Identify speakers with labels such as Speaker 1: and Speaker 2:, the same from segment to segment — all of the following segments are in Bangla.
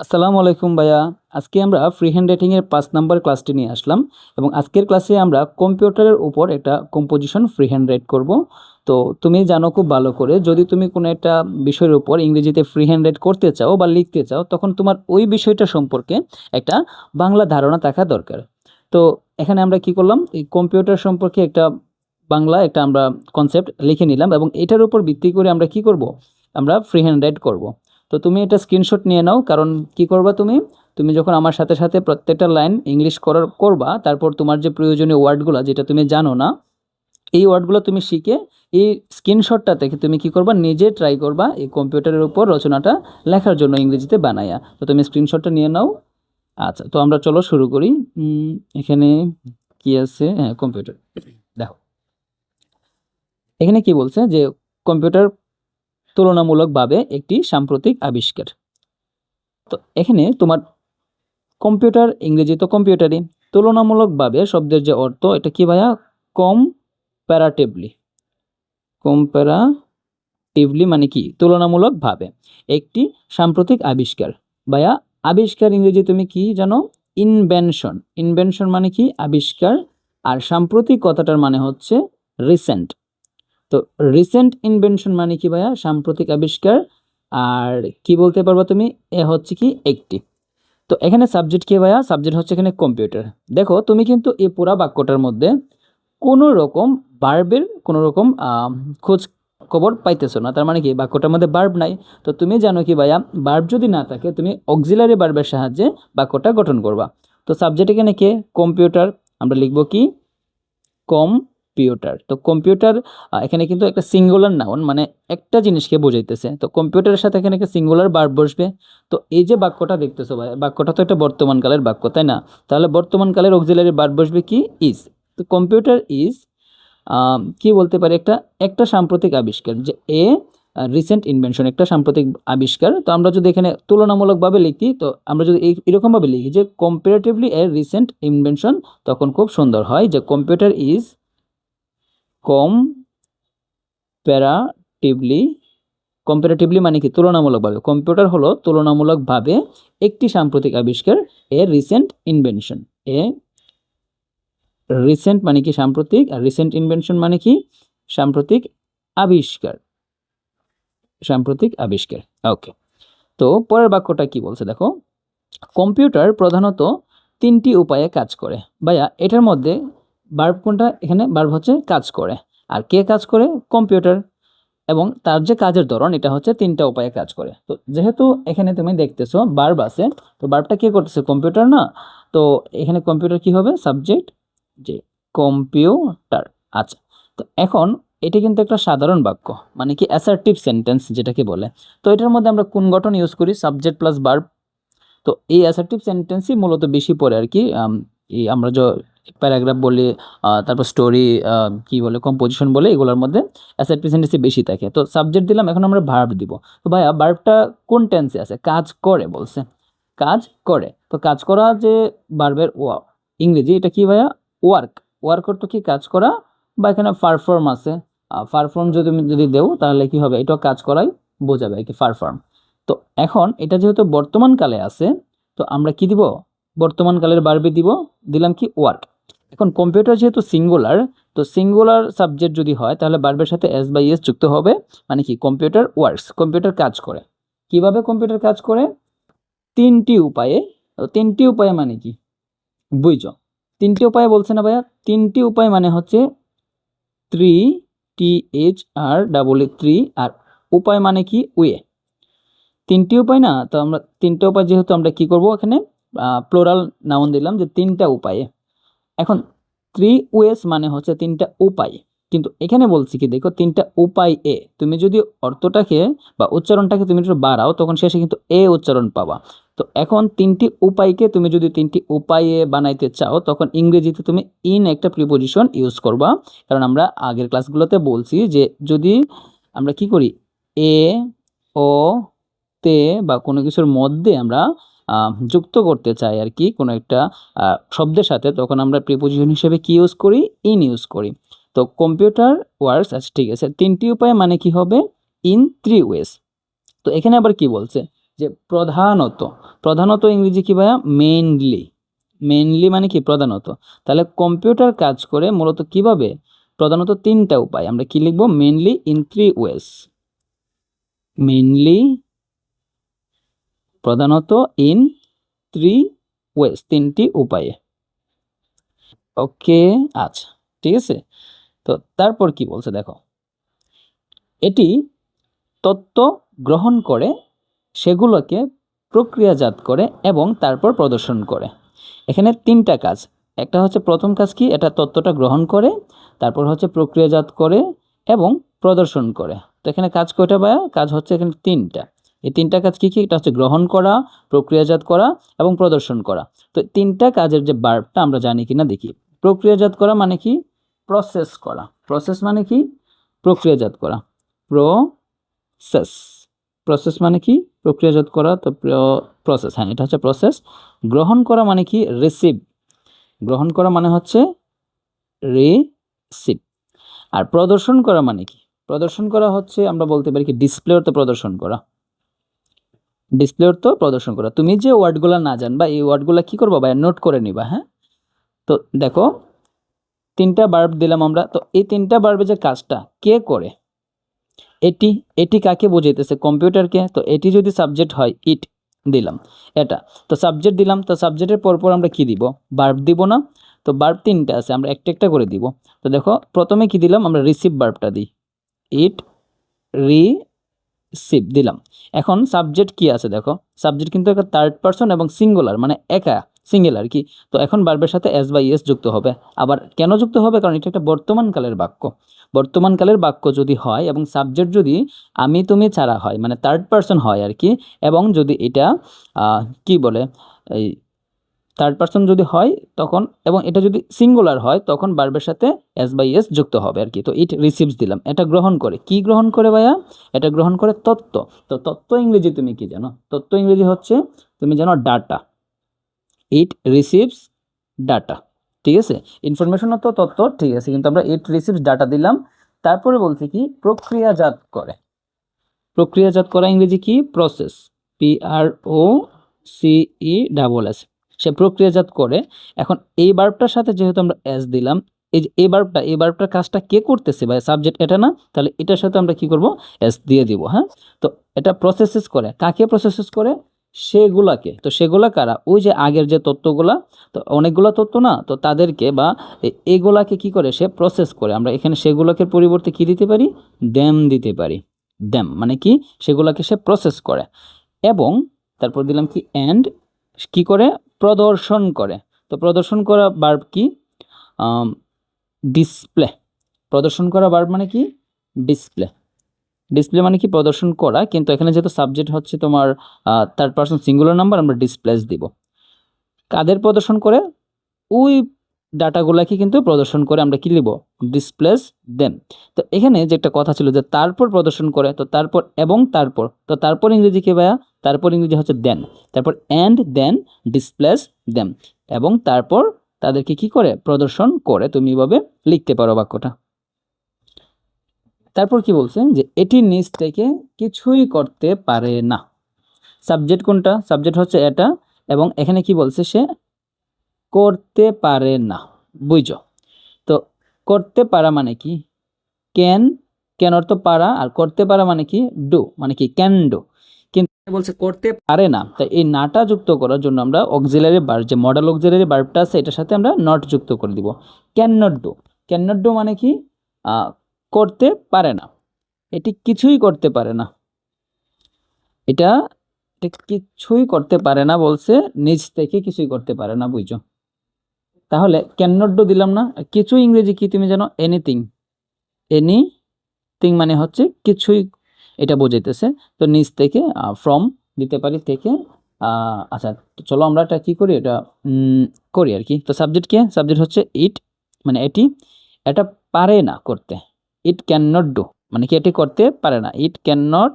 Speaker 1: আসসালামু আলাইকুম ভাইয়া। আজকে আমরা ফ্রি হ্যান্ড রাইটিং এর ৫ নাম্বার ক্লাসটি নিয়ে আসলাম এবং আজকের ক্লাসে আমরা কম্পিউটারের উপর একটা কম্পোজিশন ফ্রি হ্যান্ড রাইট করব। তো তুমি জানো খুব ভালো করে, যদি তুমি কোনো একটা বিষয়ের উপর ইংরেজিতে ফ্রি হ্যান্ড রাইট করতে চাও বা লিখতে চাও, তখন তোমার ওই বিষয়টা সম্পর্কে একটা বাংলা ধারণা থাকা দরকার। তো এখানে আমরা কি করলাম, এই কম্পিউটার সম্পর্কে একটা বাংলা একটা আমরা কনসেপ্ট লিখে নিলাম এবং এটার উপর ভিত্তি করে আমরা কি করব, আমরা ফ্রি হ্যান্ড রাইট করব। তো তুমি এটা স্ক্রিনশট নিয়ে নাও, কারণ কি করবা তুমি, তুমি যখন আমার সাথে সাথে প্রত্যেকটা লাইন ইংলিশ করবা, তারপর তোমার যে প্রয়োজনীয় ওয়ার্ডগুলো যেটা তুমি জানো না, এই ওয়ার্ডগুলো তুমি শিখে এই স্ক্রিনশটটা থেকে তুমি কি করবা, নিজে ট্রাই করবা এই কম্পিউটারের উপর রচনাটা লেখার জন্য ইংরেজিতে বানায়া। তো তুমি স্ক্রিনশটটা নিয়ে নাও। আচ্ছা, তো আমরা চলো শুরু করি। এখানে কি আছে, হ্যাঁ কম্পিউটার। দেখো এখানে কি বলছে যে কম্পিউটার তুলনামূলকভাবে একটি সাম্প্রতিক আবিষ্কার। তো এখানে তোমার কম্পিউটার, ইংরেজি তো কম্পিউটারই, তুলনামূলকভাবে শব্দের যে অর্থ, এটা কি ভাইয়া, কম্প্যারাটিভলি। কম্প্যারাটিভলি মানে কি, তুলনামূলকভাবে একটি সাম্প্রতিক আবিষ্কার। ভাইয়া আবিষ্কার ইংরেজি তুমি কি জানো, ইনভেনশন। ইনভেনশন মানে কি, আবিষ্কার। আর সাম্প্রতিক কথাটার মানে হচ্ছে রিসেন্ট। তো রিসেন্ট ইনভেনশন মানে কি ভাইয়া, সাম্প্রতিক আবিষ্কার। আর কি বলতে পারবা তুমি, এ হচ্ছে কি একটি। তো এখানে সাবজেক্ট কি ভাইয়া, সাবজেক্ট হচ্ছে এখানে কম্পিউটার। দেখো তুমি কিন্তু এই পুরা বাক্যটার মধ্যে কোনো রকম বার্বের কোনো রকম খোঁজ খবর পাইতেছো না। তার মানে কি, বাক্যটার মধ্যে বার্ব নাই। তো তুমি জানো কি ভাইয়া, বার্ব যদি না থাকে তুমি অক্সিলারি বার্বের সাহায্যে বাক্যটা গঠন করবা। তো সাবজেক্ট এখানে কে, কম্পিউটার। আমরা লিখবো কি, কম্পিউটার। তো কম্পিউটার এখানে কিন্তু একটা সিঙ্গুলার নাউন, মানে একটা জিনিসকে বোঝাইতেছে। তো কম্পিউটারের সাথে এখানে একটা সিঙ্গুলার ভার্ব বসবে। তো এই যে বাক্যটা দেখতেছো ভাই, বাক্যটা তো একটা বর্তমান কালের বাক্য, তাই না? তাহলে বর্তমান কালের অক্সিলারি ভার্ব বসবে কি, ইজ। তো কম্পিউটার ইজ কি বলতে পারি, একটা একটা সাম্প্রতিক আবিষ্কার, যে এ রিসেন্ট ইনভেনশন, একটা সাম্প্রতিক আবিষ্কার। তো আমরা যদি এখানে তুলনামূলকভাবে লিখি, তো আমরা যদি এরকমভাবে লিখি যে কম্পারেটিভলি এ রিসেন্ট ইনভেনশন, তখন খুব সুন্দর হয় যে কম্পিউটার ইজ কম্প্যারাটিভলি। কম্পারেটিভলি মানে কি, তুলনামূলকভাবে। কম্পিউটার হলো তুলনামূলকভাবে একটি সাম্প্রতিক আবিষ্কার, a recent invention. A recent মানে কি সাম্প্রতিক, আর রিসেন্ট ইনভেনশন মানে কি সাম্প্রতিক আবিষ্কার। সাম্প্রতিক আবিষ্কার। ওকে। তো পরের বাক্যটা কি বলছে দেখো, কম্পিউটার প্রধানত তিনটি উপায়ে কাজ করে। ভাইয়া এটার মধ্যে ভার্ব কোনটা, এখানে ভার্ব হচ্ছে কাজ করে। আর কে কাজ করে, কম্পিউটার। এবং তার যে কাজের ধরন, এটা হচ্ছে তিনটা উপায়ে কাজ করে। তো যেহেতু এখানে তুমি দেখতেছো ভার্ব আছে, তো ভার্বটা কে করতেছে, কম্পিউটার না? তো এখানে কম্পিউটার কি হবে, সাবজেক্ট, যে কম্পিউটার। আচ্ছা, তো এখন এটা কিন্তু একটা সাধারণ বাক্য, মানে কি অ্যাসার্টিভ সেন্টেন্স যেটাকে বলে। তো এটার মধ্যে আমরা কোন গঠন ইউজ করি, সাবজেক্ট প্লাস ভার্ব। তো এই অ্যাসার্টিভ সেন্টেন্সই মূলত বেশি পড়ে আর কি। এই আমরা যে প্যারাগ্রাফ বলি, তারপর স্টোরি, কি বলে, কম্পোজিশন বলে, এগুলোর মধ্যে অ্যাসার্টিভ সেন্টেন্সই বেশি থাকে। তো সাবজেক্ট দিলাম, এখন আমরা ভার্ব দিব। তো ভাইয়া ভার্বটা কোন টেন্সে আছে, কাজ করে বলছে, কাজ করে। তো কাজ করা যে ভার্বের ইংরেজি, এটা কি ভাইয়া, ওয়ার্ক। ওয়ার্ক অর্থ কি, কাজ করা। বা এখানে পারফর্ম আছে, পারফর্ম যদি তুমি যদি দেও, তাহলে কি হবে, এটা কাজ করাই বোঝাবে আর কি, পারফর্ম। তো এখন এটা যেহেতু বর্তমান কালে আছে, তো আমরা কি দিব, বর্তমান কালের ভার্বে দিব, দিলাম কি, ওয়ার্ক। এখন কম্পিউটার যেহেতু সিঙ্গুলার, তো সিঙ্গুলার সাবজেক্ট যদি হয়, তাহলে ভার্বের সাথে এস বাই এস যুক্ত হবে, মানে কি, কম্পিউটার ওয়ার্কস, কম্পিউটার কাজ করে। কিভাবে কম্পিউটার কাজ করে, তিনটি উপায়ে। তো তিনটি উপায়ে মানে কি, বুঝছো? তিনটি উপায়ে বলছে না ভাইয়া, তিনটি উপায় মানে হচ্ছে three, T H R double E, three. আর উপায় মানে কি, ওয়ে। তিনটি উপায় না, তো আমরা তিনটা উপায় যেহেতু, আমরা কি করব এখানে, প্লোরাল নাউন দিলাম যে তিনটা উপায়ে। এখন থ্রি ওয়েস মানে হচ্ছে তিনটা উপায়। কিন্তু এখানে বলছি কি, দেখো তিনটা উপায় এ, তুমি যদি অর্থটাকে বা উচ্চারণটাকে তুমি একটু বাড়াও, তখন শেষে কিন্তু এ উচ্চারণ পাবা। তো এখন তিনটি উপায়কে তুমি যদি তিনটি উপায়ে বানাইতে চাও, তখন ইংরেজিতে তুমি ইন একটা প্রিপোজিশন ইউজ করবা। কারণ আমরা আগের ক্লাসগুলোতে বলছি যে যদি আমরা কি করি, এ, ও, তে বা কোনো কিছুর মধ্যে আমরা যুক্ত করতে চাই আর কি, কোনো একটা শব্দের সাথে, তখন আমরা প্রিপোজিশন হিসেবে কি ইউজ করি, ইন ইউজ করি। তো কম্পিউটার ওয়ার্কস, আচ্ছা ঠিক আছে, তিনটি উপায় মানে কি হবে, ইন থ্রি ওয়েজ। তো এখানে আবার কি বলছে, যে প্রধানত, প্রধানত ইংরেজি কি ভাইয়া? মেইনলি। মেইনলি মানে কি? প্রধানত। তাহলে কম্পিউটার কাজ করে মূলত কিভাবে? প্রধানত তিনটা উপায়। আমরা কি লিখবো? Mainly in 3 ways. মেইনলি, প্রধানত, ইন 3 ওয়েজ, তিনটি উপায়ে। ওকে, আচ্ছা, ঠিক আছে। তো তারপর কি বলছে দেখো, এটি তথ্য গ্রহণ করে, সেগুলোকে প্রক্রিয়াজাত করে এবং তারপর প্রদর্শন করে। এখানে তিনটা কাজ। একটা হচ্ছে প্রথম কাজ কি? এটা তথ্যটা গ্রহণ করে, তারপর হচ্ছে প্রক্রিয়াজাত করে এবং প্রদর্শন করে। তো এখানে কাজ কয়টা ভাইয়া? কাজ হচ্ছে এখানে তিনটা। এই তিনটা কাজ কি কি? এটা হচ্ছে গ্রহণ করা, প্রক্রিয়াজাত করা এবং প্রদর্শন করা। তো তিনটা কাজের যে ভার্বটা আমরা জানি কিনা দেখি। প্রক্রিয়াজাত করা মানে কি? প্রসেস করা। প্রসেস মানে কি? প্রক্রিয়াজাত করা। প্রসেস, প্রসেস মানে কি? প্রক্রিয়াজাত করা। তো প্রসেস, হ্যাঁ, এটা হচ্ছে প্রসেস। গ্রহণ করা মানে কি? রিসিভ। গ্রহণ করা মানে হচ্ছে রিসিভ। আর প্রদর্শন করা মানে কি? প্রদর্শন করা হচ্ছে আমরা বলতে পারি কি? ডিসপ্লে অর্থ প্রদর্শন করা। ডিসপ্লে অর্থ প্রদর্শন করা। তুমি যে ওয়ার্ডগুলো না জানবা, এই ওয়ার্ডগুলো কি করবো ভাই? নোট করে নিবা, হ্যাঁ। তো দেখো, তিনটা ভার্ব দিলাম আমরা। তো এই তিনটা ভার্বে যে কাজটা কে করে? এটি। এটি কাকে বোঝাইতেছে? কম্পিউটারকে। তো এটি যদি সাবজেক্ট হয়, ইট দিলাম এটা। তো সাবজেক্ট দিলাম, তো সাবজেক্টের পরপর আমরা কি দিব? ভার্ব দিব না? তো ভার্ব তিনটা আছে, আমরা একটা একটা করে দিব। তো দেখো, প্রথমে কি দিলাম? আমরা রিসিভ ভার্বটা দিই। ইট রিসিভ দিলাম। এখন সাবজেক্ট কি আছে দেখো, সাবজেক্ট কিন্তু একটা থার্ড পারসন এবং সিঙ্গুলার, মানে একা, সিঙ্গেলার কি। তো এখন ভার্বের সাথে এস বা ইএস যুক্ত হবে। আবার কেন যুক্ত হবে? কারণ এটা একটা বর্তমানকালের বাক্য। বর্তমানকালের বাক্য যদি হয় এবং সাবজেক্ট যদি আমি তুমি ছাড়া হয়, মানে থার্ড পারসন হয় আর কি, এবং যদি এটা কি বলে, এই থার্ড পারসন যদি হয় তখন, এবং এটা যদি সিঙ্গুলার হয় তখন ভার্বের সাথে এস বাই এস যুক্ত হবে আর কি। তো ইট রিসিভস দিলাম। এটা গ্রহণ করে, কি গ্রহণ করে ভাইয়া? এটা গ্রহণ করে তথ্য। তো তথ্য ইংরেজি তুমি কি জানো? তথ্য ইংরেজি হচ্ছে, তুমি জানো, ডাটা। ইট রিসিভস ডাটা, ঠিক আছে। ইনফরমেশন তো তথ্য, ঠিক আছে, কিন্তু আমরা ইট রিসিভস ডাটা দিলাম। তারপরে বলছি কি? প্রক্রিয়াজাত করে। প্রক্রিয়াজাত করা ইংরেজি কি? প্রসেস। PROCE। সে প্রক্রিয়াজাত করে। এখন এই ভার্বটার সাথে যেহেতু আমরা এস দিলাম, এই যে এই ভার্বটার কাজটা কে করতেছে ভাই? সাবজেক্ট এটা না? তাহলে এটার সাথে আমরা কি করব? এস দিয়ে দিব, হ্যাঁ। তো এটা প্রসেসেস করে। কাকে প্রসেসেস করে? সেগুলাকে। তো সেগুলা কারা? ওই যে আগের যে তথ্যগুলা, তো অনেকগুলা তথ্য না, তো তাদেরকে বা এগুলাকে কি করে? সে প্রসেস করে। আমরা এখানে সেগুলোকে পরিবর্তে কি দিতে পারি? দেম দিতে পারি। দেম মানে কি? সেগুলোকে সে প্রসেস করে। এবং তারপর দিলাম কি? অ্যান্ড কি করে? প্রদর্শন করে। তো প্রদর্শন করা ভার্ব কি? ডিসপ্লে। প্রদর্শন করা ভার্ব মানে কি? ডিসপ্লে। ডিসপ্লে মানে কি? প্রদর্শন করা, কিন্তু এখানে যেহেতু সাবজেক্ট হচ্ছে তোমার থার্ড পারসন সিঙ্গুলার নাম্বার, আমরা ডিসপ্লেস দিব। কাদের প্রদর্শন করে? ওই ডাটাগুলাকে কিন্তু প্রদর্শন করে। আমরা কি লিখব? Displace them. তো এখানে যে একটা কথা ছিল যে তারপর প্রদর্শন করে, তো তারপর এবং তারপর, তো তারপর ইংরেজি কি ভাইয়া? তারপর ইংরেজি হচ্ছে দেন। তারপর অ্যান্ড দেন ডিসপ্লেস দেম, এবং তারপর তাদেরকে কি করে? প্রদর্শন করে। তুমি এভাবে লিখতে পারো বাক্যটা। তারপর কি বলছে? যে এটি নিজ থেকে কিছুই করতে পারে না। সাবজেক্ট কোনটা? সাবজেক্ট হচ্ছে এটা, এবং এখানে কি বলছে? সে করতে পারে না। বুঝছো? তো করতে পারা মানে কি? ক্যান। ক্যান অর্থ পারা, আর করতে পারা মানে কি? ডু, মানে কি? Can do. কিন্তু বলছে করতে পারে না, তাই এই নাটা যুক্ত করার জন্য আমরা অক্সিলারি ভার্ব, যে মডেল অক্সিলারি ভার্বটা আছে, এটার সাথে আমরা নট যুক্ত করে দিব। Can not do. Can not do মানে কি? করতে পারে না। এটি কিছুই করতে পারে না। এটা কিছুই করতে পারে না বলছে, নিজ থেকে কিছুই করতে পারে না। বুঝছো? তাহলে ক্যান নট ডু দিলাম না? কিছু ইংরেজি কি তুমি জানো? এনিথিং। এনিথিং মানে হচ্ছে কিছুই, এটা বোঝাইতেছে। তো নিচ থেকে, ফ্রম দিতে পারি, থেকে। আচ্ছা, তো চলো আমরা এটা কি করি? এটা করি আর কি। তো সাবজেক্ট কে? সাবজেক্ট হচ্ছে ইট, মানে এটি। এটা পারে না করতে। ইট ক্যান নট ডু মানে কি? এটি করতে পারে না। ইট ক্যান নট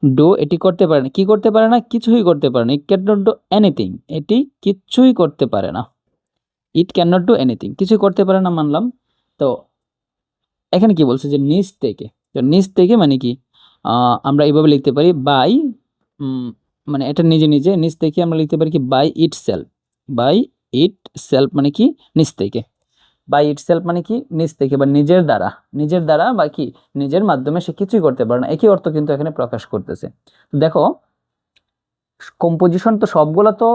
Speaker 1: ডু, এটি করতে পারে না। কি করতে পারে না? কিছুই করতে পারে না। It can not do anything, এটি কিচ্ছুই করতে পারে না। It can not do anything, কিছুই করতে পারে না, মানলাম। তো এখানে কি বলছে? যে নিচ থেকে। তো নিচ থেকে মানে কি? আমরা এইভাবে লিখতে পারি, বাই মানে এটা নিজে নিজে নিচ থেকে আমরা লিখতে পারি কি by itself. By itself মানে কি নিচ থেকে। বাই ইট সেলফ মানে কি নিজ থেকে বা নিজের দ্বারা, নিজের দ্বারা বা কি নিজের মাধ্যমে সে কিছুই করতে পারে না, একই অর্থ কিন্তু এখানে প্রকাশ করতেছে। দেখো কম্পোজিশন তো সবগুলো তো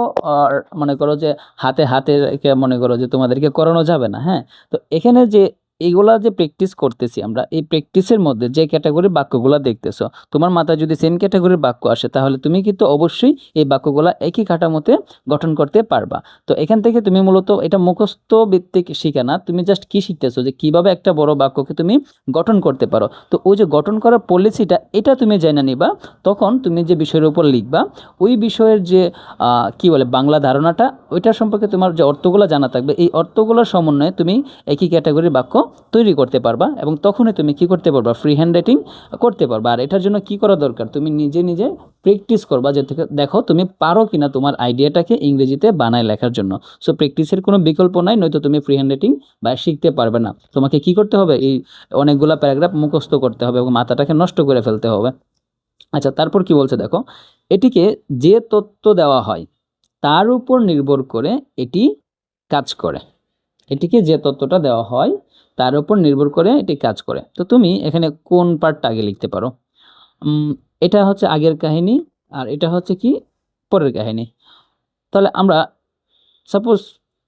Speaker 1: মনে করো যে হাতে হাতে রেখে মনে করো যে তোমাদেরকে করানো যাবে না, হ্যাঁ। তো এখানে যে এইগুলা যে প্র্যাকটিস করতেছি আমরা, এই প্র্যাকটিসের মধ্যে যে ক্যাটাগরির বাক্যগুলো দেখতেছো, তোমার মাথায় যদি সেম ক্যাটাগরির বাক্য আসে তাহলে তুমি কিন্তু অবশ্যই এই বাক্যগুলা একই কাঠামোতে গঠন করতে পারবা। তো এখান থেকে তুমি মূলত এটা মুখস্থ ভিত্তিক শিখা না, তুমি জাস্ট কি শিখতেছো যে কিভাবে একটা বড় বাক্যকে তুমি গঠন করতে পারো। তো ওই যে গঠন করার পলিসিটা এটা তুমি জেনে নিবা, তখন তুমি যে বিষয়ের উপর লিখবা ওই বিষয়ের যে কি বলে বাংলা ধারণাটা ওইটার সম্পর্কে তোমার যে অর্থগুলো জানা থাকবে, এই অর্থগুলোর সমন্বয়ে তুমি একই ক্যাটাগরির বাক্য তৈরি করতে পারবা, এবং তখনই তুমি কি করতে পারবা ফ্রি হ্যান্ড রাইটিং করতে পারবা। আর এটার জন্য কি করা দরকার, তুমি নিজে নিজে প্র্যাকটিস করবা, যে দেখো তুমি পারো কিনা তোমার আইডিয়াটাকে ইংরেজিতে বানায় লেখার জন্য। সো প্র্যাকটিসের কোনো বিকল্প নাই, নয়তো তুমি ফ্রি হ্যান্ড রাইটিং বা শিখতে পারবে না। তোমাকে কি করতে হবে, এই অনেকগুলা প্যারাগ্রাফ মুখস্থ করতে হবে এবং মাথাটাকে নষ্ট করে ফেলতে হবে। আচ্ছা, তারপর কি বলছে দেখো, এটিকে যে তথ্য দেওয়া হয় তার উপর নির্ভর করে এটি কাজ করে। এটিকে যে তথ্যটা দেওয়া হয় তার উপর নির্ভর করে এটি কাজ করে। তো তুমি এখানে কোন পার্টটা আগে লিখতে পারো? এটা হচ্ছে আগের কাহিনী আর এটা হচ্ছে কি পরের কাহিনী। তাহলে আমরা সাপোজ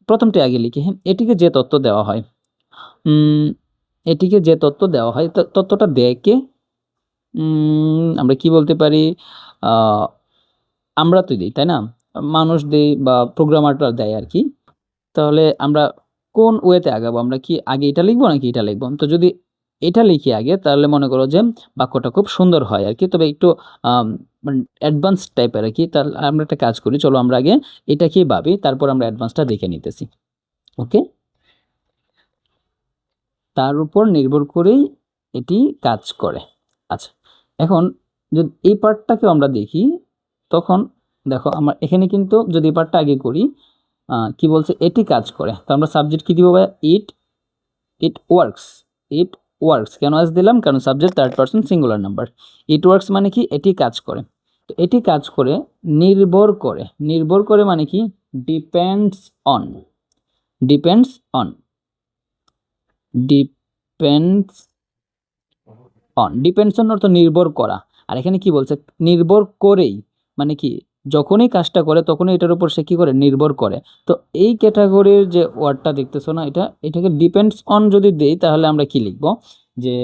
Speaker 1: প্রথমটি আগে লিখি, হ্যাঁ। এটিকে যে তথ্য দেওয়া হয়, এটিকে যে তথ্য দেওয়া হয় তথ্যটা দেয় কে? আমরা কি বলতে পারি, আমরা তো দিই, তাই না? মানুষ দেই বা প্রোগ্রামাররা দেয় আর কি। তাহলে আমরা কোন ওয়েতে আগাবো, আমরা কি আগে এটা লিখবো নাকি এটা লিখবো? তো যদি এটা লিখি আগে তাহলে মনে করো যে বাক্যটা খুব সুন্দর হয় আর কি, তবে একটু অ্যাডভান্স টাইপের আর কি। তাহলে আমরা একটা কাজ করি, চলো আমরা আগে এটাকেই ভাবি, তারপর আমরা অ্যাডভান্সটা দেখে নিতেছি। ওকে, তার উপর নির্ভর করেই এটি কাজ করে। আচ্ছা, এখন যদি এই পার্টটাকেও আমরা দেখি, তখন দেখো আমরা এখানে কিন্তু যদি এই পার্টটা আগে করি, কি বলছে এটি কাজ করে, তো আমরা সাবজেক্ট কি দিব ভাই? ইট, ইট ওয়ার্কস। ইট ওয়ার্কস কেন আজ দিলাম, কারণ subject third person singular number. It works মানে কি এটি কাজ করে। তো এটি কাজ করে নির্ভর করে, নির্ভর করে মানে কি depends on, depends on, depends on, depends on অর্থ নির্ভর করা। আর এখানে কি বলছে নির্ভর করেই, মানে কি যখনই কাজটা করে তখনই এটার উপর সে কি করে নির্ভর করে। তো এই ক্যাটাগরির যে ওয়ার্ডটা দেখতেছো না, এটাকে ডিপেন্ডস অন যদি দেই তাহলে আমরা কি লিখব, যে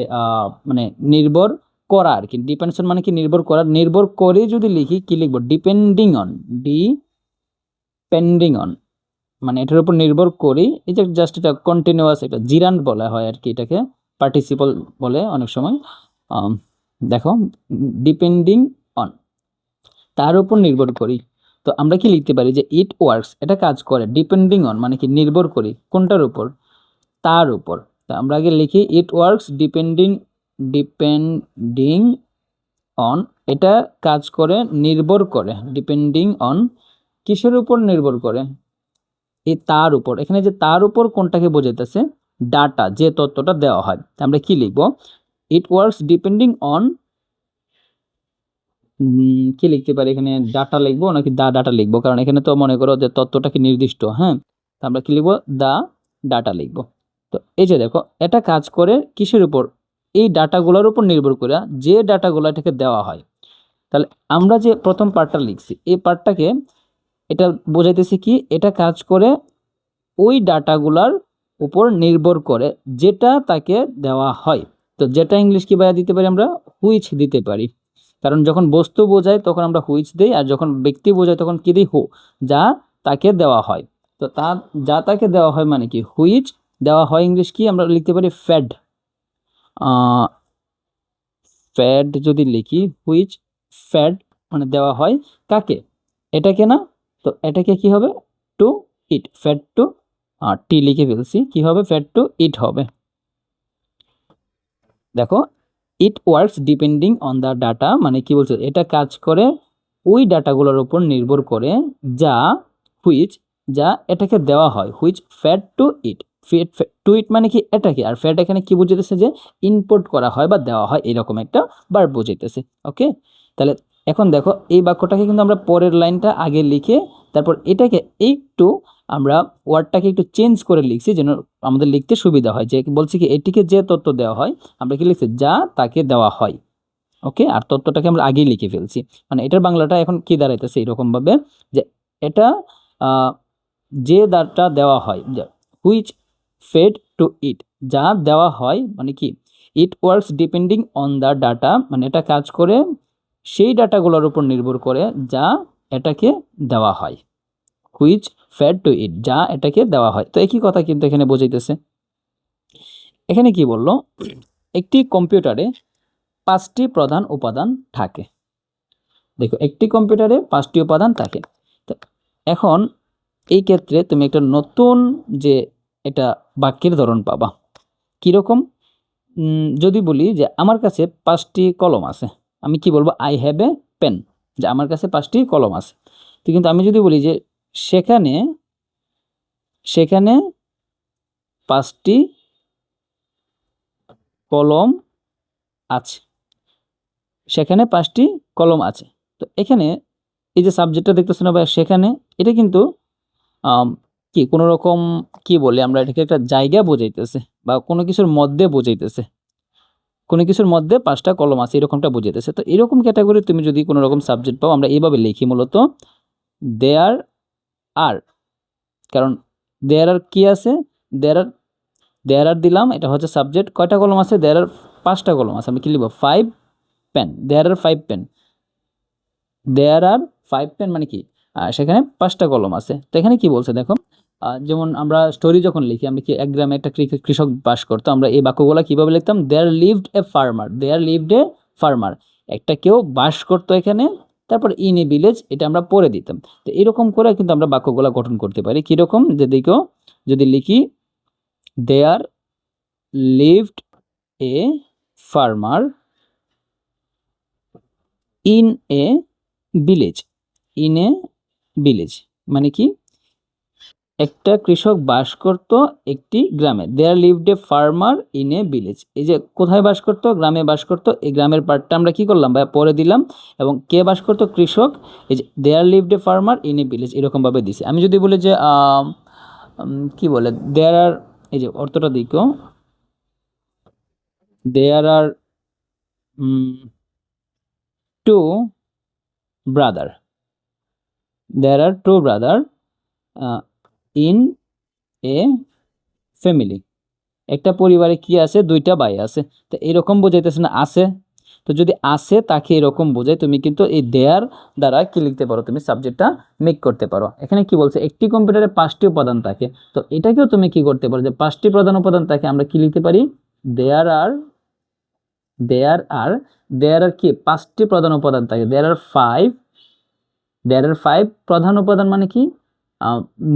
Speaker 1: মানে নির্ভর করা আর কি। ডিপেন্ডস অন মানে কি নির্ভর করা, নির্ভর করে যদি লিখি কি লিখবো, ডিপেন্ডিং অন, ডিপেন্ডিং অন মানে এটার উপর নির্ভর করি। এই যে জাস্ট এটা কন্টিনিউয়াস, এটা জিরান্ড বলা হয় আর কি, এটাকে পার্টিসিপল বলে অনেক সময়। দেখো ডিপেন্ডিং অন, তার উপর নির্ভর করি। তো আমরা কি লিখতে পারি যে ইট ওয়ার্কস, এটা কাজ করে, ডিপেন্ডিং অন মানে কি নির্ভর করি কোনটার উপর, তার উপর। তো আমরা আগে লিখি it works depending, depending on, এটা কাজ করে নির্ভর করে, ডিপেন্ডিং অন কিসের উপর নির্ভর করে, এই তার উপর। এখানে যে তার উপর কোনটাকে বোঝাইতেছে, ডাটা, যে তথ্যটা দেওয়া হয়। আমরা কি লিখবো, ইট ওয়ার্কস ডিপেন্ডিং অন, কি লিখতে পারি এখানে, ডাটা লিখবো নাকি দা ডাটা লিখবো, কারণ এখানে তো মনে করো যে তথ্যটা কি নির্দিষ্ট, হ্যাঁ। তো আমরা কি লিখবো, দা ডাটা লিখবো। তো এই যে দেখো এটা কাজ করে কিসের উপর, এই ডাটাগুলোর উপর নির্ভর করে, যে ডাটাগুলো এটাকে দেওয়া হয়। তাহলে আমরা যে প্রথম পার্টটা লিখছি এই পার্টটাকে এটা বোঝাইতেছে কি এটা কাজ করে ওই ডাটাগুলার উপর নির্ভর করে যেটা তাকে দেওয়া হয়। তো যেটা ইংলিশ কি ভাইয়া দিতে পারি আমরা, হুইচ দিতে পারি, কারণ যখন বস্তু বোঝায় তখন আমরা হুইচ দিই, আর যখন ব্যক্তি বোঝায় তখন কি দিই, হু, যা তাকে দেওয়া হয়। তো তা যা তাকে দেওয়া হয় মানে কি হুইচ দেওয়া হয়, ইংলিশ কি আমরা লিখতে পারি ফেড, ফেড যদি লিখি, হুইচ ফেড মানে দেওয়া হয় কাকে, এটাকে না। তো এটাকে কি হবে, টু ইট, ফেড টু, টি লিখে ফেলছি, কি হবে ফেড টু ইট হবে। দেখো it works depending on the data মানে কি বলছে, এটা কাজ করে ওই ডাটাগুলোর উপর নির্ভর করে যা, হুইচ যা এটাকে দেওয়া হয়, which fed to it, fed to it মানে কি এটাকে, আর ফেড এখানে কি বুঝাইতেছে যে ইনপুট করা হয় বা দেওয়া হয়, এরকম একটা ভার্ব বুঝাইতেছে। ওকে, তাহলে এখন দেখো এই বাক্যটাকে কিন্তু আমরা পরের লাইনটা আগে লিখে তারপর এটাকে একটু আমরা ওয়ার্ডটাকে একটু চেঞ্জ করে লিখছি যেন আমাদের লিখতে সুবিধা হয়। যে বলছি কি এটিকে যে তথ্য দেওয়া হয় আমরা কি লিখছি যা তাকে দেওয়া হয়। ওকে, আর তথ্যটাকে আমরা আগেই লিখে ফেলছি। মানে এটার বাংলাটা এখন কি দাঁড়াইতেছে এরকম ভাবে যে এটা যে দাটা দেওয়া হয়, হুইচ ফেড টু ইট, যা দেওয়া হয় মানে কি it works depending on the data, মানে এটা কাজ করে সেই ডাটাগুলোর উপর নির্ভর করে যা এটাকে দেওয়া হয়। হুইচ ফেড টু ইট, যা এটাকে দেওয়া হয়। তো একই কথা কিন্তু এখানে বোঝাইতেছে। এখানে কি বললো, একটি কম্পিউটারে 5টি প্রধান উপাদান থাকে। দেখো একটি কম্পিউটারে 5টি উপাদান থাকে। তো এখন এই ক্ষেত্রে তুমি একটা নতুন যে এটা বাক্যের ধরন পাবা। কীরকম, যদি বলি যে আমার কাছে 5টি কলম আছে, আমি কি বলবো আই হ্যাভ এ পেন, যে আমার কাছে 5টি কলম আছে। তো কিন্তু আমি যদি বলি যে সেখানে 5টি কলম আছে, সেখানে 5টি কলম আছে। তো এখানে এই যে সাবজেক্টটা দেখতেছো না ভাই, সেখানে এটা কিন্তু কি কোনো রকম কি বলে আমরা এটাকে একটা জায়গা বোঝাইতেছে বা কোনো কিছুর মধ্যে বোঝাইতেছে, কোনো কিছুর মধ্যে 5টা কলম আছে এরকমটা বোঝাইতেছে। তো এরকম ক্যাটাগরি তুমি যদি কোনো রকম সাবজেক্ট পাও আমরা এইভাবে লিখি মূলত দেয়ার আর, কারণ দেয়ার আর কি আছে, দেয়ার আর দিলাম, এটা হচ্ছে সাবজেক্ট। কয়টা কলম আছে, দেয়ার আর 5টা কলম আছে। আমি কি লিখব 5 পেন, দেয়ার আর 5 পেন, দেয়ার আর 5 পেন মানে কি সেখানে 5টা কলম আছে। তো এখানে কি বলছে দেখো, যেমন আমরা স্টোরি যখন লিখি আমরা কি এক গ্রামে একটা কৃষক বাস করতো, আমরা এই বাক্যগুলো কিভাবে লিখতাম, there lived a farmer, there lived a farmer, একটা কেউ বাস করতো এখানে, তারপর ইন এ ভিলেজ এটা আমরা পরে দিতাম। তো এরকম করে কিন্তু আমরা বাক্যগুলো গঠন করতে পারি। কীরকম, যদি লিখি there lived a farmer in a village, in a village মানে কি একটা কৃষক বাস করত একটি গ্রামে। There lived a farmer in a village, এই যে কোথায় বাস করত, গ্রামে বাস করত, এই গ্রামের পার্টটা আমরা কি করলাম বা পরে দিলাম, এবং কে বাস করত, কৃষক। এই যে there lived a farmer in a village এরকমভাবে দিছে। আমি যদি বলি যে কি বলে দেয়ার আর, এই যে অর্থটা দিকো, there are 2 brother, there are 2 brother in a family, একটা পরিবারে কি আছে, 2টা ভাই আছে। তো এরকম বোঝাইতেছে না আছে, তো যদি আছে তাকে এরকম বোঝায় তুমি কিন্তু এই দেয়ার দ্বারা কি লিখতে পারো, তুমি সাবজেক্টটা মেক করতে পারো। এখানে কি বলছে একটি কম্পিউটারে 5টি উপাদান থাকে, তো এটাকেও তুমি কি করতে পারো যে 5টি প্রধান উপাদান থাকে আমরা কি লিখতে পারি, দেয়ার আর কি 5টি প্রধান উপাদান থাকে, দেয়ার আর 5 প্রধান উপাদান মানে কি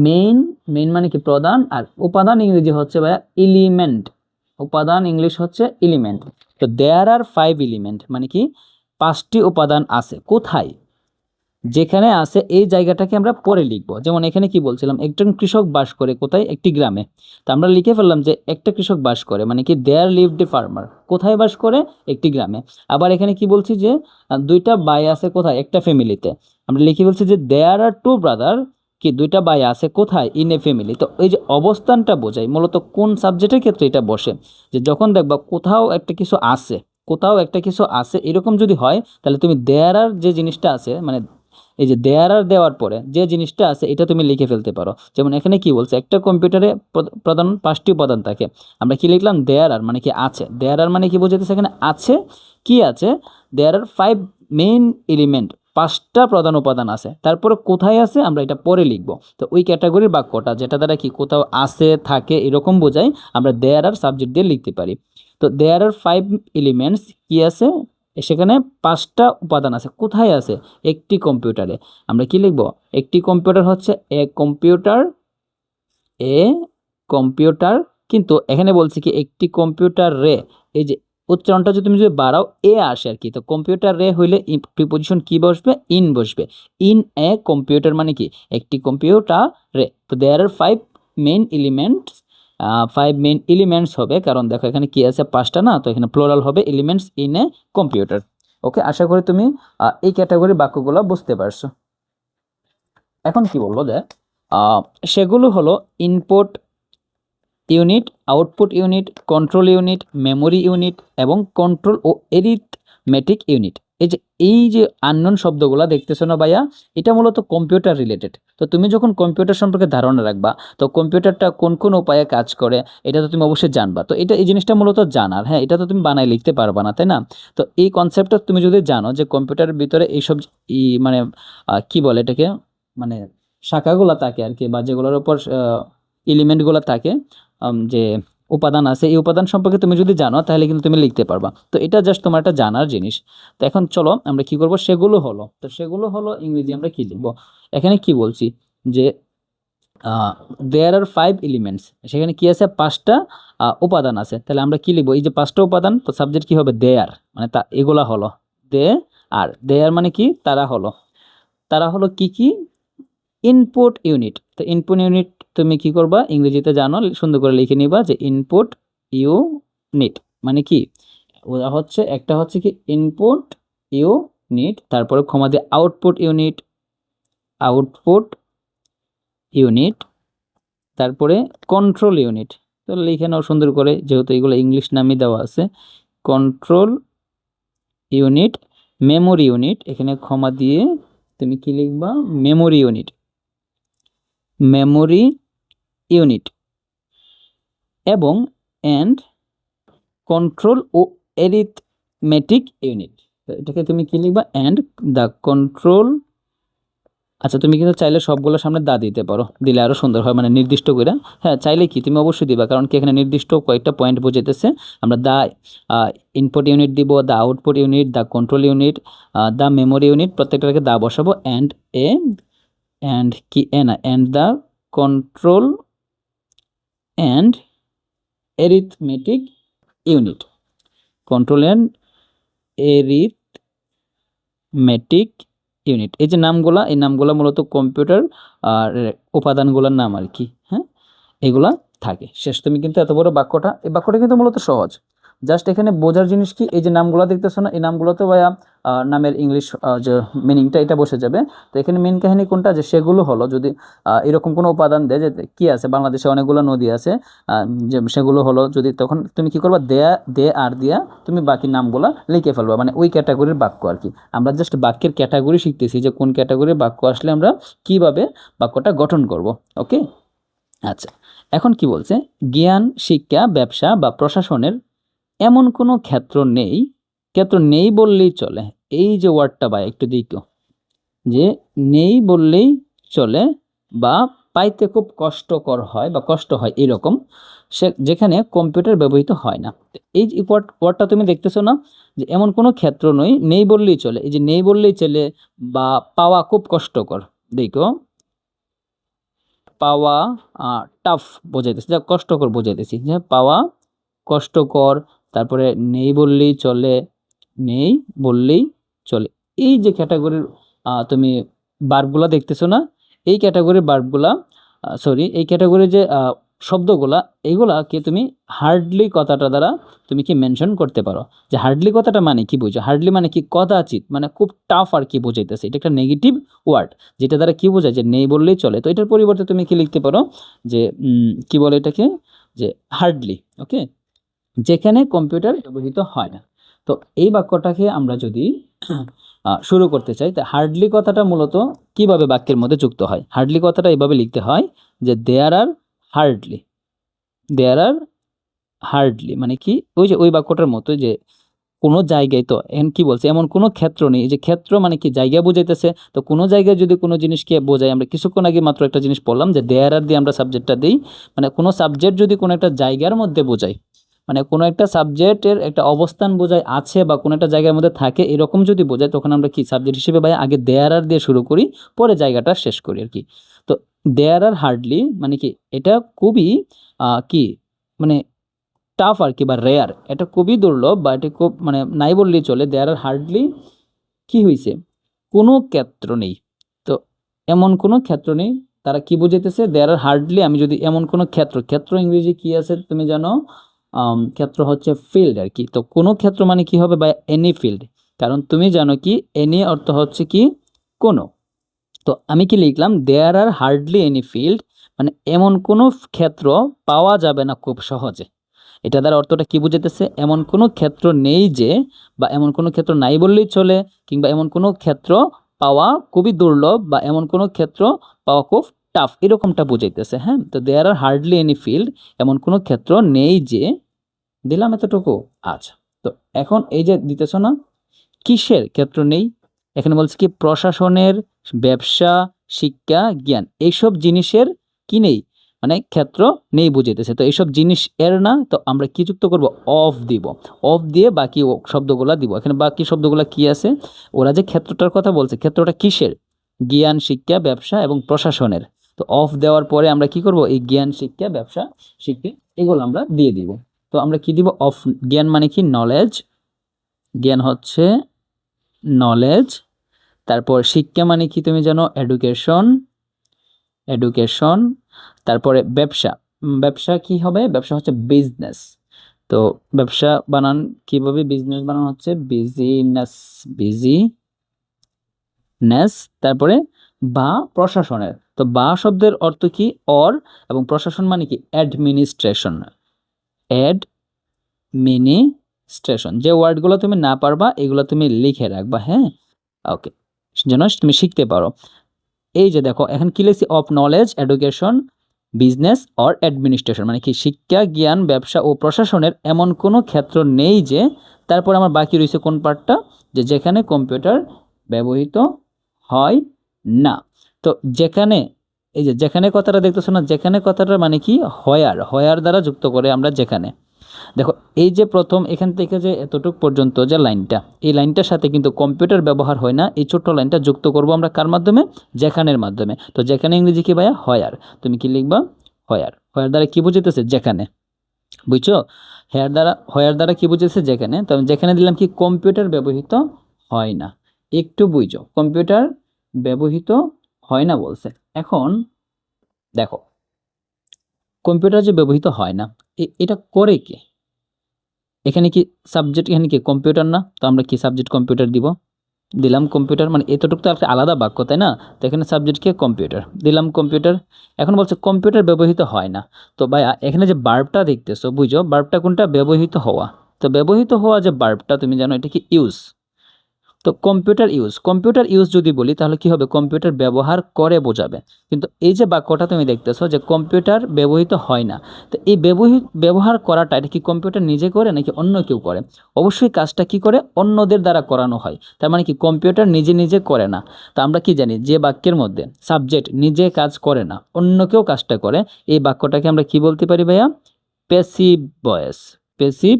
Speaker 1: মেইন মানে কি প্রধান, আর উপাদান ইংরেজি হচ্ছে ভাইয়া এলিমেন্ট, উপাদান ইংলিশ হচ্ছে এলিমেন্ট। তো দেয়ার আর 5 এলিমেন্ট মানে কি 5টি উপাদান আছে, কোথায়, যেখানে আছে এই জায়গাটাকে আমরা পরে লিখবো। যেমন এখানে কি বলছিলাম একজন কৃষক বাস করে কোথায়, একটি গ্রামে। তো আমরা লিখে ফেললাম যে একটা কৃষক বাস করে মানে কি দেয়ার লিভড এ ফার্মার, কোথায় বাস করে, একটি গ্রামে। আবার এখানে কি বলছি যে 2টা ভাই আছে কোথায়, একটা ফ্যামিলিতে। আমরা লিখে বলছি যে দেয়ার আর 2 ব্রাদার, কি 2টা ভাই আছে কোথায়, ইন এ ফ্যামিলি। তো এই যে অবস্থানটা বোঝায় মূলত কোন সাবজেক্টের ক্ষেত্রে এটা বসে, যে যখন দেখবা কোথাও একটা কিছু আছে এরকম যদি হয়, তাহলে তুমি দেয়ার আর যে জিনিসটা আছে মানে এই যে দেয়ার আর দেওয়ার পরে যে জিনিসটা আছে এটা তুমি লিখে ফেলতে পারো। যেমন এখানে কি বলছে একটা কম্পিউটারে প্রধান 5টি উপাদান থাকে, আমরা কি লিখলাম দেয়ার আর মানে কি আছে, দেয়ার আর মানে কি বোঝাতেছে এখানে আছে, কি আছে, দেয়ার আর 5 মেইন এলিমেন্ট, 5টা প্রধান উপাদান আছে, তারপরে কোথায় আছে আমরা এটা পরে লিখবো। তো ওই ক্যাটাগরির বাক্যটা যেটা দ্বারা কি কোথাও আছে থাকে এরকম বোঝায় আমরা দেয়ার আর সাবজেক্ট দিয়ে লিখতে পারি। তো দেয়ার আর 5 এলিমেন্টস কি আছে, সেখানে 5টা উপাদান আছে, কোথায় আছে, একটি কম্পিউটারে। আমরা কি লিখব, একটি কম্পিউটার হচ্ছে এ কম্পিউটার, কিন্তু এখানে বলছি কি একটি কম্পিউটার রে, এই যে উচ্চারণটা যদি তুমি বাড়াও এ আসে আর কি। তো কম্পিউটার রে হইলে প্রিপোজিশন কি বসবে, ইন বসবে। ইন এ কম্পিউটার মানে কি একটি কম্পিউটার রে। তো দেয়ার আর 5 মেইন এলিমেন্টস, 5 মেইন এলিমেন্টস হবে, কারণ দেখো এখানে কি আছে 5টা না, তো এখানে প্লোরাল হবে এলিমেন্টস ইন এ কম্পিউটার। ওকে, আশা করি তুমি এই ক্যাটাগরির বাক্যগুলো বুঝতে পারছো। এখন কি বলবো যে সেগুলো হলো input unit, output unit, control unit, memory unit এবং কন্ট্রোল ও এরিথমেটিক ইউনিট। এই যে আননোন শব্দগুলো দেখতেছো না ভাইয়া, এটা মূলত কম্পিউটার রিলেটেড। তো তুমি যখন কম্পিউটার সম্পর্কে ধারণা রাখবা, তো কম্পিউটারটা কোন কোন উপায়ে কাজ করে এটা তো তুমি অবশ্যই জানবা। তো এই জিনিসটা মূলত জানার, হ্যাঁ, এটা তো তুমি বানায় লিখতে পারবা না, তাই না? তো এই কনসেপ্টটা তুমি যদি জানো যে কম্পিউটারের ভিতরে এইসব মানে কি বলে এটাকে, মানে শাখাগুলো থাকে আর কি, বা যেগুলোর উপর এলিমেন্টগুলো থাকে, যে উপাদান আছে, এই উপাদান সম্পর্কে তুমি যদি জানো তাহলে কিন্তু তুমি লিখতে পারবা। তো এটা জাস্ট তোমার একটা জানার জিনিস। তো এখন চলো আমরা কি করব, সেগুলো হলো, তো সেগুলো হলো ইংরেজি আমরা কি লিখবো। এখানে কি বলছি যে দেয়ার আর 5 এলিমেন্টস, সেখানে কি আছে, 5টা উপাদান আছে। তাহলে আমরা কি লিখবো, এই যে 5টা উপাদান, তো সাবজেক্ট কি হবে, দেয়ার, মানে তা এগুলা হলো দে আর দেয়ার মানে কি, তারা হলো কি কি, ইনপুট ইউনিট। তো ইনপুট ইউনিট তুমি কি করবা, ইংরেজিতে জানো, সুন্দর করে লিখে নিবা যে ইনপুট ইউনিট মানে কি, ওরা হচ্ছে একটা হচ্ছে কি ইনপুট ইউনিট, তারপরে ক্ষমা দিয়ে আউটপুট ইউনিট, তারপরে কন্ট্রোল ইউনিট। তো লিখে নাও সুন্দর করে, যেহেতু এগুলো ইংলিশ নামই দেওয়া আছে, কন্ট্রোল ইউনিট, মেমোরি ইউনিট, এখানে ক্ষমা দিয়ে তুমি কি লিখবা, মেমোরি ইউনিট এবং এন্ড কন্ট্রোল ও এরিথমেটিক ইউনিট। তো এটাকে তুমি কি লিখবা, এন্ড দ্য কন্ট্রোল। আচ্ছা, তুমি কিন্তু চাইলে সবগুলো সামনে দা দিতে পারো, দিলে আরো সুন্দর হয়, মানে নির্দিষ্ট করে। হ্যাঁ, চাইলে কি তুমি অবশ্যই দিবা, কারণ কি এখানে নির্দিষ্ট কয়েকটা পয়েন্ট বোঝাইতেছে। আমরা দা ইনপুট ইউনিট দিব, the output unit, the control unit, the memory unit, প্রত্যেকটাকে দা বসাবো, and the control and arithmetic unit, control and arithmetic unit. এই যে নামগুলা, এই নামগুলা মূলত কম্পিউটার আর উপাদানগুলোর নাম আর কি, হ্যাঁ, এগুলা থাকে। শেষ, তুমি কিন্তু এত বড় বাক্যটা, এই বাক্যটা কিন্তু মূলত সহজ। জাস্ট এখানে বোঝার জিনিস কি, এই যে নামগুলো দেখতেছো না, এই নামগুলোতে ভাইয়া নামের ইংলিশ যে মিনিংটা এটা বসে যাবে। তো এখানে মেন কাহিনী কোনটা, যে সেগুলো হলো, যদি এরকম কোনো উপাদান দেয়, যে কি আছে, বাংলাদেশে অনেকগুলো নদী আছে, যে সেগুলো হলো, যদি তখন তুমি কি করবা, দিয়া তুমি বাকি নামগুলা লিখে ফেলবা, মানে ওই ক্যাটাগরির বাক্য আর কি। আমরা জাস্ট বাক্যের ক্যাটাগরি শিখতেছি, যে কোন ক্যাটাগরির বাক্য আসলে আমরা কিভাবে বাক্যটা গঠন করব। ওকে, আচ্ছা, এখন কি বলছে, জ্ঞান, শিক্ষা, ব্যবসা বা প্রশাসনের এমন কোনো ক্ষেত্র নেই বললেই চলে। এই যে ওয়ার্ডটা বা একটু দেখো, যে নেই বললেই চলে বা পাইতে খুব কষ্টকর হয় বা কষ্ট হয়, এরকম যেখানে কম্পিউটার ব্যবহৃত হয় না। এই যে ওয়ার্ডটা তুমি দেখতেছো না, যে এমন কোনো ক্ষেত্র নেই বললেই চলে, এই যে নেই বললেই চলে বা পাওয়া খুব কষ্টকর, দেখো পাওয়া টাফ বোঝাইতেছি, যা কষ্টকর বোঝাইতেছি, যে পাওয়া কষ্টকর, তারপরে নেই বললেই চলে। এই যে ক্যাটাগরির তুমি বার্বগুলা দেখতেছো না, এই ক্যাটাগরির বার্বগুলা, এই ক্যাটাগরির যে শব্দগুলা, এইগুলাকে তুমি হার্ডলি কথাটা দ্বারা তুমি কি মেনশন করতে পারো। যে হার্ডলি কথাটা মানে কি বুঝো, হার্ডলি মানে কি, কদাচিৎ, মানে খুব টাফ আর কি বোঝাইতেছে, এটা একটা নেগেটিভ ওয়ার্ড, যেটা দ্বারা কি বোঝায়, যে নেই বললেই চলে। তো এটার পরিবর্তে তুমি কি লিখতে পারো, যে কি বলে এটাকে, যে হার্ডলি। ওকে, যেখানে কম্পিউটার ব্যবহৃত হয় না। তো এই বাক্যটাকে আমরা যদি শুরু করতে চাই, তো হার্ডলি কথাটা মূলত কিভাবে বাক্যের মধ্যে যুক্ত হয়, হার্ডলি কথাটা এইভাবে লিখতে হয়, যে দেয়ার আর হার্ডলি মানে কি, ওই যে ওই বাক্যটার মতো, যে কোনো জায়গায়, তো এখন কি বলছে, এমন কোনো ক্ষেত্র নেই, যে ক্ষেত্র মানে কি, জায়গা বোঝাইতেছে। তো কোনো জায়গায় যদি কোনো জিনিসকে বোঝাই, আমরা কিছুক্ষণ আগে মাত্র একটা জিনিস পড়লাম, যে দেয়ার আর দিয়ে আমরা সাবজেক্টটা দিই, মানে কোনো সাবজেক্ট যদি কোনো একটা জায়গার মধ্যে বোঝাই, মানে কোনো একটা সাবজেক্টের একটা অবস্থান বোঝায় আছে বা কোনো একটা জায়গার মধ্যে থাকে, এরকম যদি বোঝায়, তখন আমরা কি সাবজেক্ট হিসেবে ভাই আগে দেয়ার আর দিয়ে শুরু করি, পরে জায়গাটা শেষ করি আর কি। তো দেয়ার আর হার্ডলি মানে কি, এটা খুবই কি, মানে টাফ আর কি, বা রেয়ার, এটা খুবই দুর্লভ, বা এটা খুব, মানে নাই বললেই চলে। দেয়ার আর হার্ডলি কি হয়েছে, কোনো ক্ষেত্র নেই। তো এমন কোনো ক্ষেত্র নেই, তারা কি বুঝাইতেছে, দেয়ার আর হার্ডলি, আমি যদি এমন কোনো ক্ষেত্র ইংরেজি কি আছে তুমি জানো, ক্ষেত্র হচ্ছে ফিল্ড আর কি। তো কোনো ক্ষেত্র মানে কি হবে, বা এনি ফিল্ড। কারণ তুমি জানো কি এনি অর্থ হচ্ছে কি কোনো। তো আমি কি লিখলাম, দেয়ার আর হার্ডলি এনি ফিল্ড, মানে এমন কোনো ক্ষেত্র পাওয়া যাবে না খুব সহজে। এটা দ্বারা অর্থটা কি বুঝাইতেছে, এমন কোনো ক্ষেত্র নেই যে, বা এমন কোনো ক্ষেত্র নাই বললেই চলে, কিংবা এমন কোনো ক্ষেত্র পাওয়া খুবই দুর্লভ, বা এমন কোনো ক্ষেত্র পাওয়া খুব টাফ, এরকমটা বুঝাইতেছে। হ্যাঁ, তো দেয়ার আর হার্ডলি এনি ফিল্ড, এমন কোনো ক্ষেত্র নেই যে, দিলাম এতটুকু। আচ্ছা, তো এখন এই যে দিতেছ না, কিসের ক্ষেত্র নেই, এখানে বলছে কি প্রশাসনের, ব্যবসা, শিক্ষা, জ্ঞান, এইসব জিনিসের কি নেই, মানে ক্ষেত্র নেই বুঝাইতেছে। তো এইসব জিনিস এর না, তো আমরা কি যুক্ত করব, অফ দিব। অফ দিয়ে বাকি শব্দগুলা দিব। এখানে বাকি শব্দগুলা কি আছে, ওরা যে ক্ষেত্রটার কথা বলছে, ক্ষেত্রটা কিসের, জ্ঞান, শিক্ষা, ব্যবসা এবং প্রশাসনের। তো অফ দেওয়ার পরে আমরা কি করব, এই জ্ঞান, শিক্ষা, ব্যবসা, শিক্ষা এগুলো আমরা দিয়ে দিব। তো আমরা কি দিব, অফ। জ্ঞান মানে কি নলেজ, জ্ঞান হচ্ছে নলেজ। তারপর শিক্ষা মানে কি তুমি জানো, এডুকেশন, এডুকেশন। তারপরে ব্যবসা, ব্যবসা কি হবে, ব্যবসা হচ্ছে বিজনেস। তো ব্যবসা বানান কিভাবে, বিজনেস বানান হচ্ছে বিজিনেস, বিজিনেস। তারপরে বা প্রশাসনের, তো বা শব্দের অর্থ কি অর, এবং প্রশাসন মানে কি অ্যাডমিনিস্ট্রেশন, অ্যাডমিনিস্ট্রেশন। যে ওয়ার্ডগুলো তুমি না পারবা এগুলো তুমি লিখে রাখবা। হ্যাঁ, ওকে, যেন তুমি শিখতে পারো। এই যে দেখো এখন কি লিখছি, of knowledge, education, business or administration, মানে কি শিক্ষা, জ্ঞান, ব্যবসা ও প্রশাসনের এমন কোনো ক্ষেত্র নেই যে, তারপর আমার বাকি রয়েছে কোন পার্টটা, যে যেখানে কম্পিউটার ব্যবহৃত হয় না। তো যেখানে, এই যে যেখানে কথাটা দেখতেছো না, যেখানে কথাটা মানে কি হয়ার, হয়ার দ্বারা যুক্ত করে আমরা যেখানে। দেখো এই যে প্রথম এখান থেকে যে এতটুক পর্যন্ত যে লাইনটা, এই লাইনটার সাথে কিন্তু কম্পিউটার ব্যবহার হয় না। এই ছোট্ট লাইনটা যুক্ত করব আমরা কার মাধ্যমে, যেখানের মাধ্যমে। তো যেখানে ইংরেজি কি ভাইয়া, হয়ার। তুমি কি লিখবা, হয়ার। হয়ার দ্বারা কি বুঝাইতেছে, যেখানে, বুঝছো। হয়ার দ্বারা কি বুঝেছে, যেখানে। তো আমি যেখানে দিলাম কি, কম্পিউটার ব্যবহৃত হয় না। একটু বুঝো, কম্পিউটার ব্যবহৃত হয় না বলছে। এখন দেখো কম্পিউটার যে ব্যবহৃত হয় না, এটা করে কে, এখানে কি সাবজেক্ট, এখানে কি কম্পিউটার না, তো আমরা কি সাবজেক্ট কম্পিউটার দিব, দিলাম কম্পিউটার, মানে এতটুকু তো একটা আলাদা বাক্য তাই না। তো এখানে সাবজেক্ট কি কম্পিউটার, দিলাম কম্পিউটার। এখন বলছে কম্পিউটার ব্যবহৃত হয় না। তো ভাই এখানে যে বার্বটা দেখতেছো, বুঝো বার্বটা কোনটা, ব্যবহৃত হওয়া। তো ব্যবহৃত হওয়া যে বার্বটা তুমি জানো এটা কি ইউজ। তো কম্পিউটার ইউজ যদি বলি তাহলে কি হবে, কম্পিউটার ব্যবহার করে বোঝাবে। কিন্তু এই যে বাক্যটা তুমি দেখতেছো যে কম্পিউটার ব্যবহৃত হয় না, তো এই ব্যবহার করাটা এটা কি কম্পিউটার নিজে করে নাকি অন্য কেউ করে, অবশ্যই কাজটা কি করে, অন্যদের দ্বারা করানো হয়। তার মানে কি কম্পিউটার নিজে নিজে করে না। তো আমরা কি জানি, যে বাক্যের মধ্যে সাবজেক্ট নিজে কাজ করে না, অন্য কেউ কাজটা করে, এই বাক্যটাকে আমরা কি বলতে পারি ভাইয়া, প্যাসিভ ভয়েস, প্যাসিভ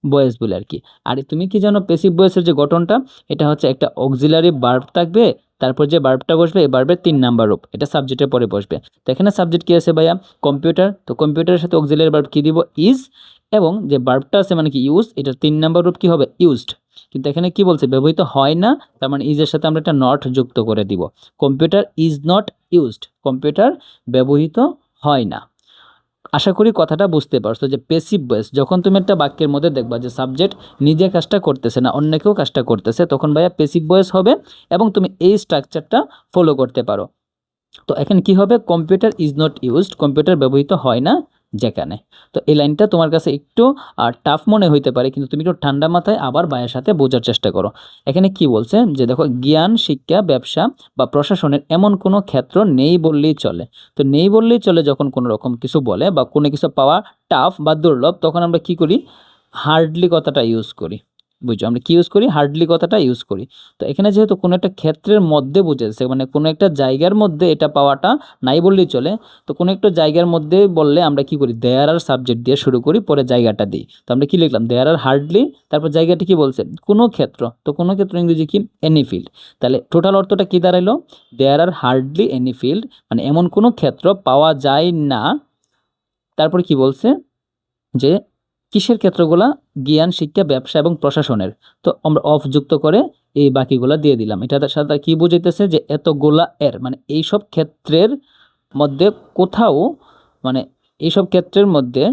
Speaker 1: ভয়েস বলে আর কি। আর তুমি কি জানো প্যাসিভ ভয়েসের যে গঠনটা, এটা হচ্ছে একটা অক্সিলারি ভার্ব থাকবে, তারপর যে ভার্বটা বসবে এই ভার্বের 3 নাম্বার রূপ, এটা সাবজেক্টের পরে বসবে। তো এখানে সাবজেক্ট কি আছে ভাইয়া, কম্পিউটার। তো কম্পিউটারের সাথে অক্সিলারি ভার্ব কি দিব, ইজ, এবং যে ভার্বটা আছে মানে কি ইউজ, এটার 3 নাম্বার রূপ কি হবে, ইউজড। কিন্তু এখানে কি বলছে, ব্যবহৃত হয় না, তার মানে ইজের সাথে আমরা একটা নট যুক্ত করে দিব। Computer is not used, computer ব্যবহৃত হয় না। আশা করি কথাটা বুঝতে পারছো যে প্যাসিভ ভয়েস, যখন তুমি একটা বাক্যের মধ্যে দেখবা যে সাবজেক্ট নিজে কাজটা করতেছে না, অন্য কেউ কাজটা করতেছে, তখন ভাইয়া প্যাসিভ ভয়েস হবে, এবং তুমি এই স্ট্রাকচারটা ফলো করতে পারো। তো এখানে কি হবে, computer is not used, computer ব্যবহৃত হয় না যেখানে। তো এই লাইনটা তোমার কাছে একটু টাফ মনে হইতে পারে, কিন্তু তুমি একটু ঠান্ডা মাথায় আবার ভাইয়ের সাথে বোঝার চেষ্টা করো। এখানে কি বলছে যে দেখো, জ্ঞান, শিক্ষা, ব্যবসা বা প্রশাসনের এমন কোনো ক্ষেত্র নেই বললেই চলে। তো নেই বললেই চলে যখন কোনো রকম কিছু বলে, বা কোনো কিছু পাওয়া টাফ বা দুর্লভ, তখন আমরা কি করি, হার্ডলি কথাটা ইউজ করি। বুঝছো, আমরা কি ইউজ করি, হার্ডলি কথাটা ইউজ করি। তো এখানে যেহেতু কোনো একটা ক্ষেত্রের মধ্যে বুঝেছে, মানে কোনো একটা জায়গার মধ্যে এটা পাওয়াটা নাই বললেই চলে, তো কোনো একটা জায়গার মধ্যে বললে আমরা কি করি, দেয়ার আর সাবজেক্ট দিয়ে শুরু করি, পরে জায়গাটা দিই। তো আমরা কি লিখলাম, দেয়ার আর হার্ডলি, তারপর জায়গাটি কি বলছে, কোনো ক্ষেত্র। তো কোনো ক্ষেত্র ইংরেজি কি, এনি ফিল্ড। তাহলে টোটাল অর্থটা কি দাঁড়াইলো, দেয়ার আর হার্ডলি এনি ফিল্ড, মানে এমন কোনো ক্ষেত্র পাওয়া যায় না। তারপর কি বলছে যে কিসের ক্ষেত্রগুলা, জ্ঞান, শিক্ষা, ব্যবসা এবং প্রশাসনের। তো আমরা অফ যুক্ত করে এই বাকিগুলা দিয়ে দিলাম। এটার সাথে কি বুঝাইতেছে যে এতগুলা এর, মানে এইসব ক্ষেত্রের মধ্যে কোথাও, মানে এইসব ক্ষেত্রের মধ্যে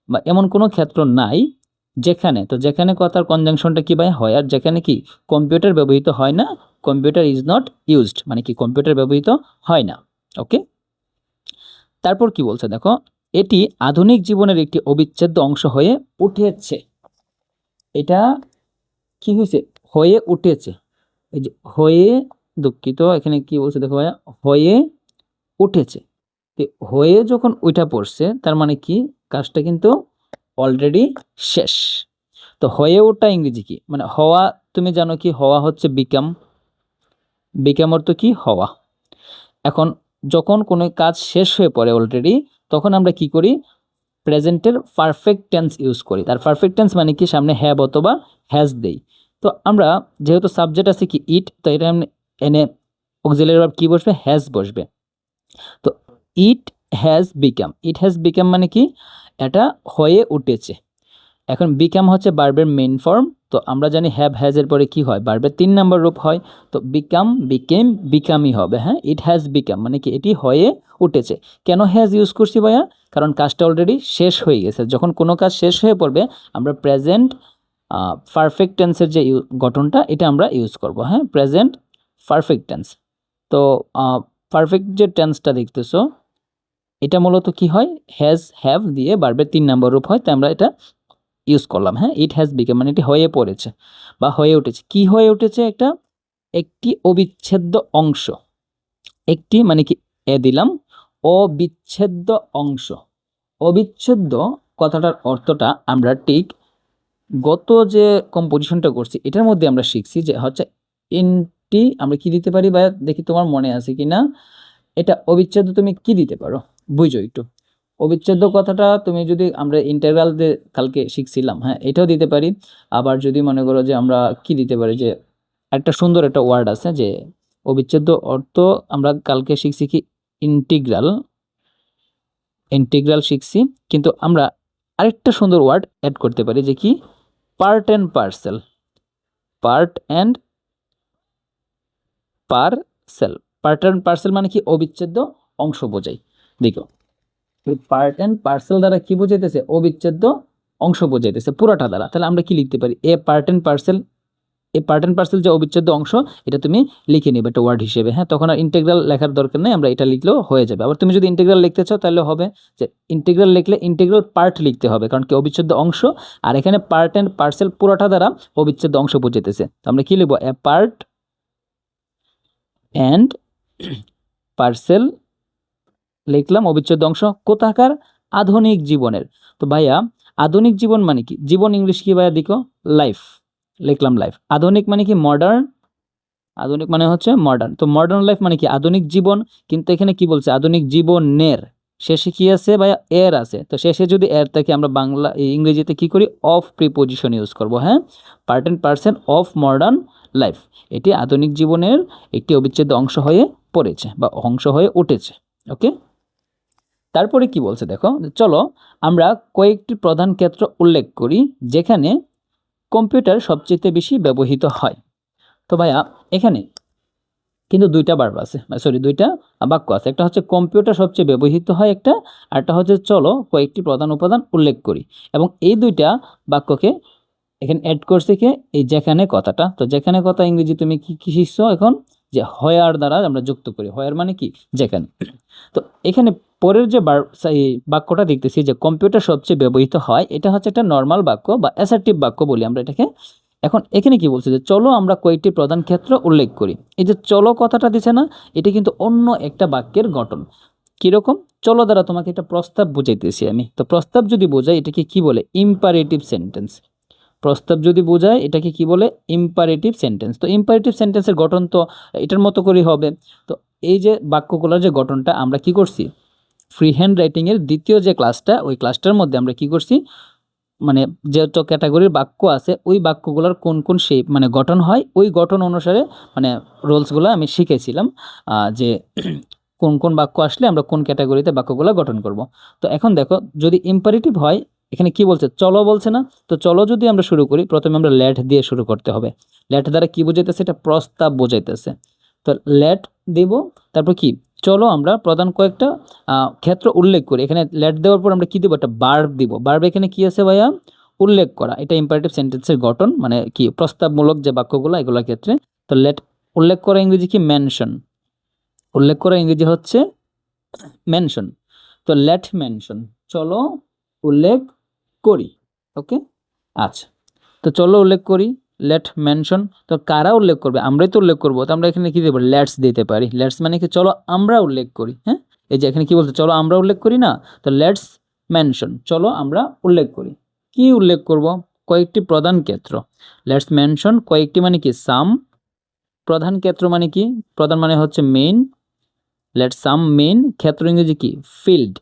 Speaker 1: বা এমন কোনো ক্ষেত্র নাই যেখানে, তো যেখানে কথার কনজাংশনটা কি ভাই হয়, আর যেখানে কি কম্পিউটার ব্যবহৃত হয় না, কম্পিউটার ইজ নট ইউজড, মানে কি কম্পিউটার ব্যবহৃত হয় না। ওকে, তারপর কি বলছে দেখো, এটি আধুনিক জীবনের একটি অবিচ্ছেদ্য অংশ হয়ে উঠেছে। এটা কি হয়েছে, হয়ে উঠেছে, এই যে হয়ে, দুঃখিত এখানে কি বলছে দেখো ভাইয়া, হয়ে উঠেছে। তো হয়ে যখন উঠা পড়ছে তার মানে কি কাজটা কিন্তু অলরেডি শেষ। তো হয়ে ওঠা ইংরেজি কি, মানে হওয়া, তুমি জানো কি হওয়া হচ্ছে বিকাম, বিকাম অর্থ কি হওয়া। এখন যখন কোনো কাজ শেষ হয়ে পড়ে অলরেডি, তখন আমরা কি করি, প্রেজেন্টের পারফেক্ট টেন্স ইউজ করি। তার পারফেক্ট টেন্স মানে কি সামনে হ্যাভ অথবা হ্যাজ দেই। তো আমরা যেহেতু সাবজেক্ট আছে কি ইট, তো এটা এনে অক্সিলারি ভার্ব কি বসবে, হ্যাজ বসবে। তো it has become, it has become মানে কি এটা হয়ে উঠেছে। এখন বিকাম হচ্ছে ভার্বের মেইন ফর্ম, তো আমরা জানি হ্যাভ হ্যাজ এর পরে কি হয়, ভার্বের 3 নম্বর রূপ হয়। তো বিকাম, বিকেম, বিকামই হবে। হ্যাঁ, ইট হ্যাজ বিকাম মানে কি এটি হয়ে উঠেছে। কেন হ্যাজ ইউজ করছি ভাইয়া, কারণ কাজটা অলরেডি শেষ হয়ে গেছে। যখন কোনো কাজ শেষ হয়ে পড়বে আমরা প্রেজেন্ট পারফেক্ট টেন্সের যে গঠনটা এটা আমরা ইউজ করব। হ্যাঁ, প্রেজেন্ট পারফেক্ট টেন্স। তো পারফেক্ট যে টেন্সটা দেখতেছো এটা মূলত কি হয়, হ্যাজ হ্যাভ দিয়ে ভার্বের 3 নম্বর রূপ হয়, তাই আমরা এটা ইউজ করলাম। হ্যাঁ, ইট হ্যাজ বিকাম মানে এটি হয়ে পড়েছে বা হয়ে উঠেছে। কি হয়ে উঠেছে, একটা একটি অবিচ্ছেদ্য অংশ। একটি মানে কি এ দিলাম, অবিচ্ছেদ্য অংশ। অবিচ্ছেদ্য কথাটার অর্থটা আমরা ঠিক গত যে কম্পোজিশনটা করছি এটার মধ্যে আমরা শিখছি যে হচ্ছে এনটি আমরা কি দিতে পারি, বা দেখি তোমার মনে আছে কি না, এটা অবিচ্ছেদ্য তুমি কি দিতে পারো, বুঝো একটু। অবিচ্ছেদ্য কথাটা তুমি যদি আমরা ইন্টাগ্রাল দিয়ে কালকে শিখছিলাম, হ্যাঁ এটাও দিতে পারি। আবার যদি মনে করো যে আমরা কি দিতে পারি, যে একটা সুন্দর একটা ওয়ার্ড আছে যে অবিচ্ছেদ্য অর্থ, আমরা কালকে শিখছি কি ইন্টিগ্রাল, ইন্টিগ্রাল শিখছি, কিন্তু আমরা আরেকটা সুন্দর ওয়ার্ড অ্যাড করতে পারি যে কি part and parcel. Part and parcel, part and parcel মানে কি অবিচ্ছেদ্য অংশ বোঝায়। দেখো পার্ট অ্যান্ড পার্সেল দ্বারা কি বোঝাইতেছে, অবিচ্ছেদ্য অংশ বোঝাইতেছে পুরাটা দ্বারা। তাহলে আমরা কি লিখতে পারি, এ পার্ট অ্যান্ড পার্সেল, এই পার্ট অ্যান্ড পার্সেল যে অবিচ্ছেদ্য অংশ এটা তুমি লিখে নিবে একটা ওয়ার্ড হিসেবে। হ্যাঁ, তখন আর ইন্টিগ্রাল লেখার দরকার নেই, আমরা এটা লিখলেও হয়ে যাবে। আবার তুমি যদি ইন্টিগ্রাল লিখতে চাও তাহলে হবে যে ইন্টিগ্রাল লিখলে ইন্টিগ্রাল পার্ট লিখতে হবে, কারণ কি অবিচ্ছেদ্য অংশ, আর এখানে পার্ট অ্যান্ড পার্সেল পুরোটা দ্বারা অবিচ্ছেদ্য অংশ বোঝাইতেছে। তো আমরা কি লিখবো, এ পার্ট অ্যান্ড পার্সেল লিখলাম অবিচ্ছেদ্য অংশ কোথাকার, আধুনিক জীবনের। তো ভাইয়া আধুনিক জীবন মানে কি, জীবন ইংলিশ কি ভাইয়া, দেখো লাইফ, লিখলাম লাইফ। আধুনিক মানে কি মডার্ন, আধুনিক মানে হচ্ছে মডার্ন। তো মডার্ন লাইফ মানে কি আধুনিক জীবন, কিন্তু এখানে কি বলছে আধুনিক জীবনের, শেষে কি আছে ভাইয়া, এর আছে। তো শেষে যদি এর থাকে আমরা বাংলা ইংরেজিতে কি করি, অফ প্রিপোজিশন ইউজ করব। হ্যাঁ, part and parcel of modern life, এটি আধুনিক জীবনের একটি অবিচ্ছেদ্য অংশ হয়ে পড়েছে বা অংশ হয়ে উঠেছে। ওকে, তারপরে কি বলছে দেখো, চলো আমরা কয়েকটি প্রধান ক্ষেত্র উল্লেখ করি যেখানে কম্পিউটার সবচেয়ে বেশি ব্যবহৃত হয়। তো ভাইয়া এখানে কিন্তু দুইটা ভার্ব আছে, সরি দুইটা বাক্য আছে। একটা হচ্ছে কম্পিউটার সবচেয়ে ব্যবহৃত হয় একটা, আর একটা হচ্ছে চলো কয়েকটি প্রধান উপাদান উল্লেখ করি। এবং এই দুইটা বাক্যকে এখানে অ্যাড করছে কে, এই যেখানে কথাটা। তো যেখানে কথা ইংরেজি তুমি কি কি শিখছো এখন, যে হয়ার দ্বারা আমরা যুক্ত করি। হয়ার মানে কি যেখানে। তো এখানে পরের যে বাক্যটা দেখতেছি যে কম্পিউটার সবচেয়ে ব্যবহৃত হয়, এটা হচ্ছে একটা নর্মাল বাক্য বা অ্যাসার্টিভ বাক্য বলি আমরা এটাকে। এখন এখানে কি বলছে যে চলো আমরা কয়েকটি প্রধান ক্ষেত্র উল্লেখ করি। এই যে চলো কথাটা দিছে না, এটা কিন্তু অন্য একটা বাক্যের গঠন। কিরকম, চলো দ্বারা তোমাকে একটা প্রস্তাব বুঝাইতেছি আমি। তো প্রস্তাব যদি বোঝাই এটাকে কি বলে, ইম্পারেটিভ সেন্টেন্স। প্রস্তাব যদি বোঝায় এটাকে কি বলে, ইম্পারেটিভ সেন্টেন্স। তো ইম্পারেটিভ সেন্টেন্সের গঠন তো এটার মতো করেই হবে। তো এই যে বাক্যগুলোর যে গঠনটা আমরা কি করছি, ফ্রি হ্যান্ড রাইটিংয়ের দ্বিতীয় যে ক্লাসটা, ওই ক্লাসটার মধ্যে আমরা কি করছি, মানে যে ক্যাটাগরির বাক্য আছে ওই বাক্যগুলোর কোন কোন শেপ মানে গঠন হয়, ওই গঠন অনুসারে মানে রুলসগুলো আমি শিখেছিলাম, যে কোন কোন বাক্য আসলে আমরা কোন ক্যাটাগরিতে বাক্যগুলো গঠন করব। তো এখন দেখো যদি ইম্পারেটিভ হয়, এখানে কি বলছে, চলো বলছে না। তো চলো যদি আমরা শুরু করি, প্রথমে আমরা লেট দিয়ে শুরু করতে হবে। লেট দ্বারা কি বোঝাইতেছে, এটা প্রস্তাব বোঝাইতেছে। তো লেট দেব, তারপর কি চলো আমরা প্রধান কয়েকটা ক্ষেত্র উল্লেখ করি। এখানে লেট দেওয়ার পর আমরা কি দেবো, একটা বার্ব দিব। বার্ব এখানে কি আছে ভাইয়া, উল্লেখ করা, এটা ইম্পারেটিভ সেন্টেন্সের গঠন, মানে কি প্রস্তাবমূলক যে বাক্যগুলো এগুলোর ক্ষেত্রে। তো লেট উল্লেখ করা ইংরেজি কি মেনশন, উল্লেখ করা ইংরেজি হচ্ছে মেনশন। তো লেট মেনশন, চলো উল্লেখ করি। ওকে, আচ্ছা, তো চলো উল্লেখ করি, লেট মেনশন। তো কারা উল্লেখ করবে? আমরাই তো উল্লেখ করবো। তো আমরা এখানে কি দেবো? লেটস দিতে পারি। লেটস মানে কি চলো আমরা উল্লেখ করি। হ্যাঁ, এই যে এখানে কি বলছে? চলো আমরা উল্লেখ করি না, তো লেটস মেনশন, চলো আমরা উল্লেখ করি। কি উল্লেখ করব? কয়েকটি প্রধান ক্ষেত্র। লেটস মেনশন কয়েকটি মানে কি সাম, প্রধান ক্ষেত্র মানে কি? প্রধান মানে হচ্ছে মেইন। লেটস সাম মেইন, ক্ষেত্র ইংরেজি কি? Field,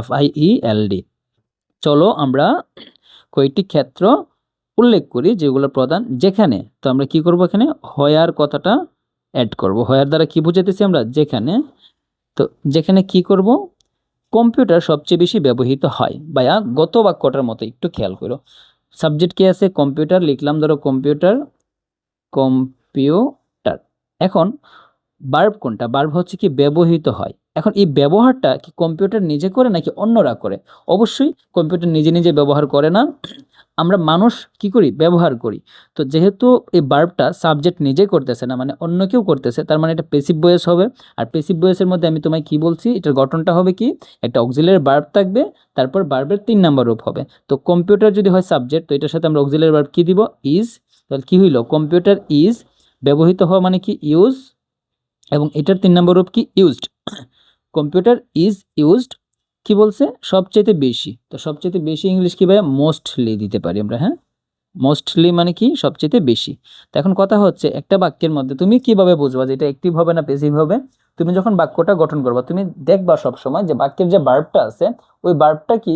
Speaker 1: FIELD। চলো আমরা কয়েকটি ক্ষেত্র উল্লেখ করি যেগুলো প্রধান, যেখানে। তো আমরা কি করব? এখানে হোয়ার কথাটা অ্যাড করব। হোয়ার দ্বারা কি বুঝাইতেছি আমরা? যেখানে। তো যেখানে কি করব? কম্পিউটার সবচেয়ে বেশি ব্যবহৃত হয়। ভাইয়া গত বাক্যটার মতো একটু খেয়াল করো। সাবজেক্ট কি আছে? কম্পিউটার লিখলাম, ধরো কম্পিউটার, কম্পিউটার। এখন বার্ব কোনটা? বার্ব হচ্ছে কি ব্যবহৃত হয়। এখন এই ব্যবহারটা কি কম্পিউটার নিজে করে নাকি অন্যরা করে? অবশ্যই কম্পিউটার নিজে নিজে ব্যবহার করে না, আমরা মানুষ কি করি? ব্যবহার করি। তো যেহেতু এই বার্বটা সাবজেক্ট নিজে করতেছে না, মানে অন্য কেউ করতেছে, তার মানে এটা প্যাসিভ ভয়েস হবে। আর প্যাসিভ ভয়েসের মধ্যে আমি তোমায় কি বলছি, এটার গঠনটা হবে কি? একটা অক্সিলারি বার্ব থাকবে, তারপর বার্বের 3 নাম্বার রূপ হবে। তো কম্পিউটার যদি হয় সাবজেক্ট, তো এটার সাথে আমরা অক্সিলারি বার্ব কি দিব? ইজ। তাহলে কি হইল? কম্পিউটার ইজ, ব্যবহৃত হওয়া মানে কি? ইউজ, এবং এটার 3 নম্বর রূপ কি? ইউজড। কম্পিউটার ইজ ইউজড কি বলছে? সবচেয়ে বেশি। তো সবচেয়ে বেশি ইংলিশ কি ভাই? মোস্টলি দিতে পারি আমরা। হ্যাঁ, মোস্টলি মানে কি? সবচেয়ে বেশি। তো এখন কথা হচ্ছে একটা বাক্যের মধ্যে তুমি কিভাবে বুঝবা যে এটা অ্যাক্টিভ হবে না প্যাসিভ হবে? তুমি যখন বাক্যটা গঠন করবা, তুমি দেখবা সবসময় যে বাক্যের যে বার্বটা আছে, ওই বার্বটা কি,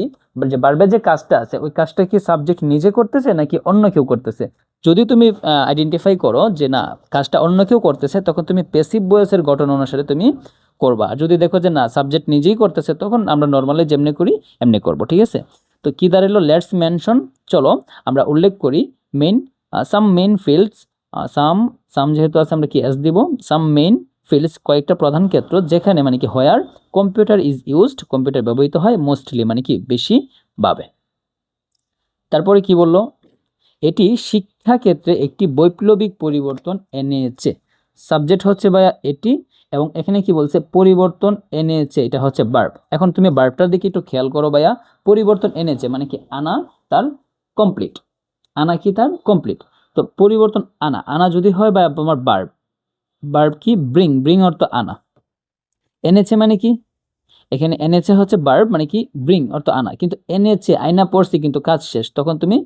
Speaker 1: যে বার্বের যে কাজটা আছে, ওই কাজটা কি সাবজেক্ট নিজে করতেছে নাকি অন্য কেউ করতেছে? যদি তুমি আইডেন্টিফাই করো যে না, কাজটা অন্য কেউ করতেছে, তখন তুমি প্যাসিভ ভয়েসের গঠন অনুসারে তুমি করবা। আর যদি দেখো যে না, সাবজেক্ট নিজেই করতেছে, তখন আমরা নর্মালি যেমনি করি এমনি করব। ঠিক আছে? তো কি দাঁড়ালো? লেটস মেনশন, চলো আমরা উল্লেখ করি, মেইন, সাম মেইন ফিল্ডস, সাম যেহেতু আছে আমরা কি এস দিব, সাম মেইন ফিল্ডস, কয়েকটা প্রধান ক্ষেত্র যেখানে মানে কি হোয়ার কম্পিউটার ইজ ইউজড, কম্পিউটার ব্যবহৃত হয়, মোস্টলি মানে কি বেশি ভাবে। তারপরে কি বললো? এটি শিক্ষা ক্ষেত্রে একটি বৈপ্লবিক পরিবর্তন এনেছে। সাবজেক্ট হচ্ছে ভাইয়া এটি, এবং এখানে কি বলছে? পরিবর্তন এনেছে, এটা হচ্ছে বার্ব। এখন তুমি বার্বটার দিকে একটু খেয়াল করো ভাইয়া। পরিবর্তন এনেছে মানে কি? আনা তার কমপ্লিট, আনা কি তার কমপ্লিট। তো পরিবর্তন আনা, আনা যদি হয় ভাইয়া তোমার বার্ব, বার্ব কি? ব্রিং, ব্রিং অর্থ আনা। এনেছে মানে কি? এখানে এনেছে হচ্ছে বার্ব মানে কি? ব্রিং অর্থ আনা, কিন্তু এনেছে আয়না পড়ছি কিন্তু কাজ শেষ, তখন তুমি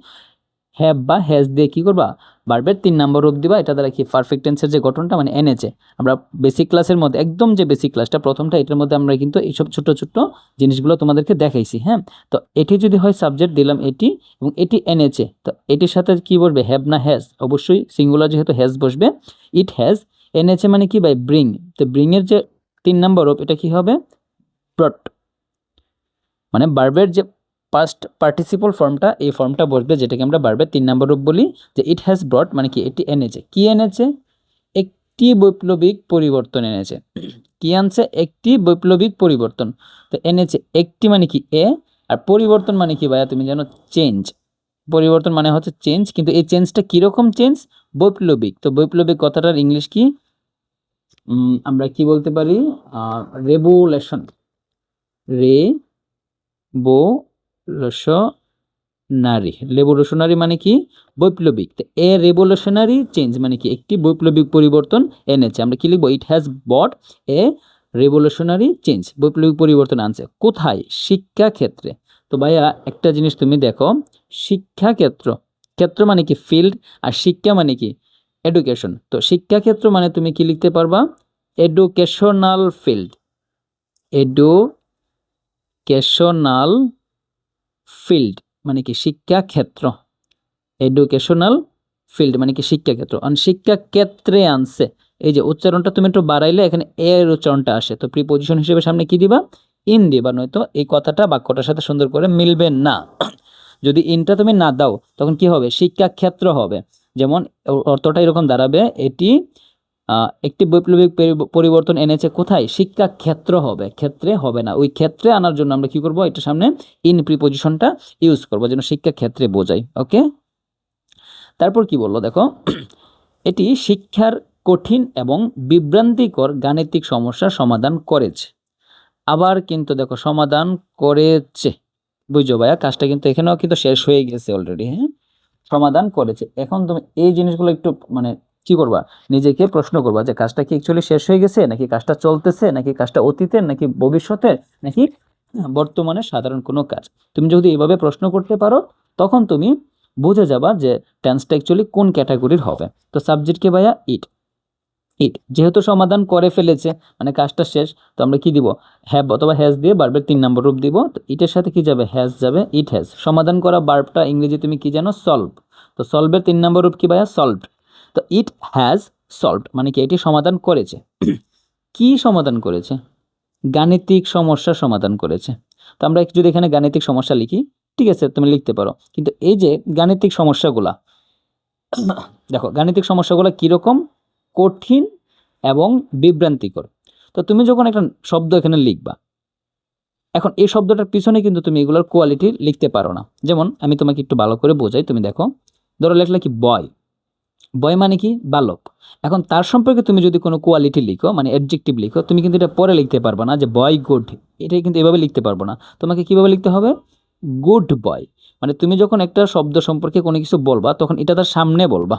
Speaker 1: হ্যাভ বা হ্যাজ দিয়ে কি করবা? ভার্বের 3 নম্বর রূপ দিবা। এটা দ্বারা কি পারফেক্ট টেন্সের যে গঠনটা মানে এনেছে। আমরা বেসিক ক্লাসের মধ্যে, একদম যে বেসিক ক্লাসটা প্রথমটা, এটার মধ্যে আমরা কিন্তু এইসব ছোট ছোট জিনিসগুলো তোমাদেরকে দেখাইছি। হ্যাঁ, তো এটি যদি হয় সাবজেক্ট দিলাম এটি, এবং এটি এনেছে, তো এটির সাথে কি বলবে? হ্যাভ না হ্যাজ? অবশ্যই সিঙ্গুলার যেহেতু হ্যাজ বসবে। ইট হ্যাজ এনেছে মানে কি ভাই? ব্রিং। তো ব্রিং এর যে 3 নম্বর রূপ, এটা কি হবে? ব্রট। মানে ভার্বের যে পাস্ট পার্টিসিপল ফর্মটা, এই ফর্মটা বসবে, যেটাকে আমরা ভার্বের 3 নম্বর রূপ বলি। যে ইট হ্যাজ ব্রট মানে কি? এটি এনেছে। কি এনেছে? একটি বৈপ্লবিক পরিবর্তন এনেছে। কি আনছে? একটি বৈপ্লবিক পরিবর্তন। তো এনেছে একটি মানে কি? এ। আর পরিবর্তন মানে কি ভাইয়া? তুমি জানো চেঞ্জ। পরিবর্তন মানে হচ্ছে চেঞ্জ, কিন্তু এই চেঞ্জটা কিরকম চেঞ্জ? বৈপ্লবিক। তো বৈপ্লবিক কথাটার ইংলিশ কি? আমরা কি বলতে পারি? রেভুলেশন, রেভোলিউশনারি মানে কি? বৈপ্লবিক। তো এ রেভোলিউশনারি চেঞ্জ মানে কি? একটি বৈপ্লবিক পরিবর্তন এনেছে। আমরা কি লিখবো? It has brought a revolutionary change, বৈপ্লবিক পরিবর্তন আনছে। কোথায়? শিক্ষা ক্ষেত্রে। তো ভাইয়া একটা জিনিস তুমি দেখো, শিক্ষা ক্ষেত্র, ক্ষেত্র মানে কি? ফিল্ড। আর শিক্ষা মানে কি? এডুকেশন। তো শিক্ষা ক্ষেত্র মানে তুমি কি লিখতে পারবা? এডুকেশনাল ফিল্ড, এডুকেশনাল ফিল্ড মানে কি? শিক্ষা ক্ষেত্র। এডুকেশনাল ফিল্ড মানে কি? শিক্ষা ক্ষেত্র। শিক্ষা ক্ষেত্রে আনছে, এই যে উচ্চারণটা তুমি একটু বাড়াইলে এখানে এর উচ্চারণটা আসে, তো প্রিপজিশন হিসেবে সামনে কি দিবা? ইন দিবা, নয়তো এই কথাটা বাক্যটার সাথে সুন্দর করে মিলবে না। যদি ইনটা তুমি না দাও, তখন কি হবে? শিক্ষা ক্ষেত্র হবে। যেমন অর্থটা এরকম দাঁড়াবে, এটি একটি বৈপ্লবিক পরিবর্তন এনেছে কোথায়? শিক্ষা ক্ষেত্র হবে, ক্ষেত্রে হবে না। ওই ক্ষেত্রে আনার জন্য আমরা কি করব, এটা সামনে ইন প্রিপজিশনটা ইউজ করবো যেন শিক্ষা ক্ষেত্রে বোঝাই। ওকে, তারপর কি বললো দেখো, এটি শিক্ষার কঠিন এবং বিভ্রান্তিকর গাণিতিক সমস্যার সমাধান করেছে। আবার কিন্তু দেখো সমাধান করেছে, বুঝছো ভাইয়া, কাজটা কিন্তু এখানেও কিন্তু শেষ হয়ে গেছে অলরেডি। হ্যাঁ, সমাধান করেছে। এখন তুমি এই জিনিসগুলো একটু মানে কি করবা, নিজেকে প্রশ্ন করবা যে কাজটা কি অ্যাকচুয়ালি শেষ হয়ে গেছে, নাকি কাজটা চলতেছে, নাকি কাজটা অতীতের, নাকি ভবিষ্যতের, নাকি বর্তমানে সাধারণ কোনো কাজ। তুমি যদি এইভাবে প্রশ্ন করতে পারো তখন তুমি বুঝে যাবা যে টেন্সটা অ্যাকচুয়ালি কোন ক্যাটাগরির হবে। তো সাবজেক্টকে ভাইয়া ইট, ইট যেহেতু সমাধান করে ফেলেছে মানে কাজটা শেষ, তো আমরা কি দিব, হ্যাভ অথবা হ্যাজ দিয়ে বার্বের 3 নম্বর রূপ দিব। তো ইটের সাথে কি যাবে, হ্যাজ যাবে, ইট হ্যাজ। সমাধান করা বার্বটা ইংরেজি তুমি কি জানো, সলভ। তো সলভের 3 নম্বর রূপ কি ভাইয়া, সলভড। তো ইট হ্যাজ সলভড মানে কি, এটি সমাধান করেছে। কি সমাধান করেছে, গাণিতিক সমস্যার সমাধান করেছে। তো আমরা যদি এখানে গাণিতিক সমস্যা লিখি, ঠিক আছে তুমি লিখতে পারো, কিন্তু এই যে গাণিতিক সমস্যাগুলা দেখো, গাণিতিক সমস্যাগুলো কীরকম, কঠিন এবং বিভ্রান্তিকর। তো তুমি যখন একটা শব্দ এখানে লিখবা, এখন এই শব্দটার পিছনে কিন্তু তুমি এগুলোর কোয়ালিটি লিখতে পারো না। যেমন আমি তোমাকে একটু ভালো করে বোঝাই, তুমি দেখো, ধরো লেখলা কি বয়, বয় মানে কি বালক। এখন তার সম্পর্কে তুমি যদি কোনো কোয়ালিটি লিখো মানে অ্যাডজেক্টিভ লিখো, তুমি কিন্তু এটা পরে লিখতে পারবে না যে বয় গুড, এটাই কিন্তু এভাবে লিখতে পারবো না। তোমাকে কিভাবে লিখতে হবে, গুড বয়। মানে তুমি যখন একটা শব্দ সম্পর্কে কোনো কিছু বলবা তখন এটা তার সামনে বলবা,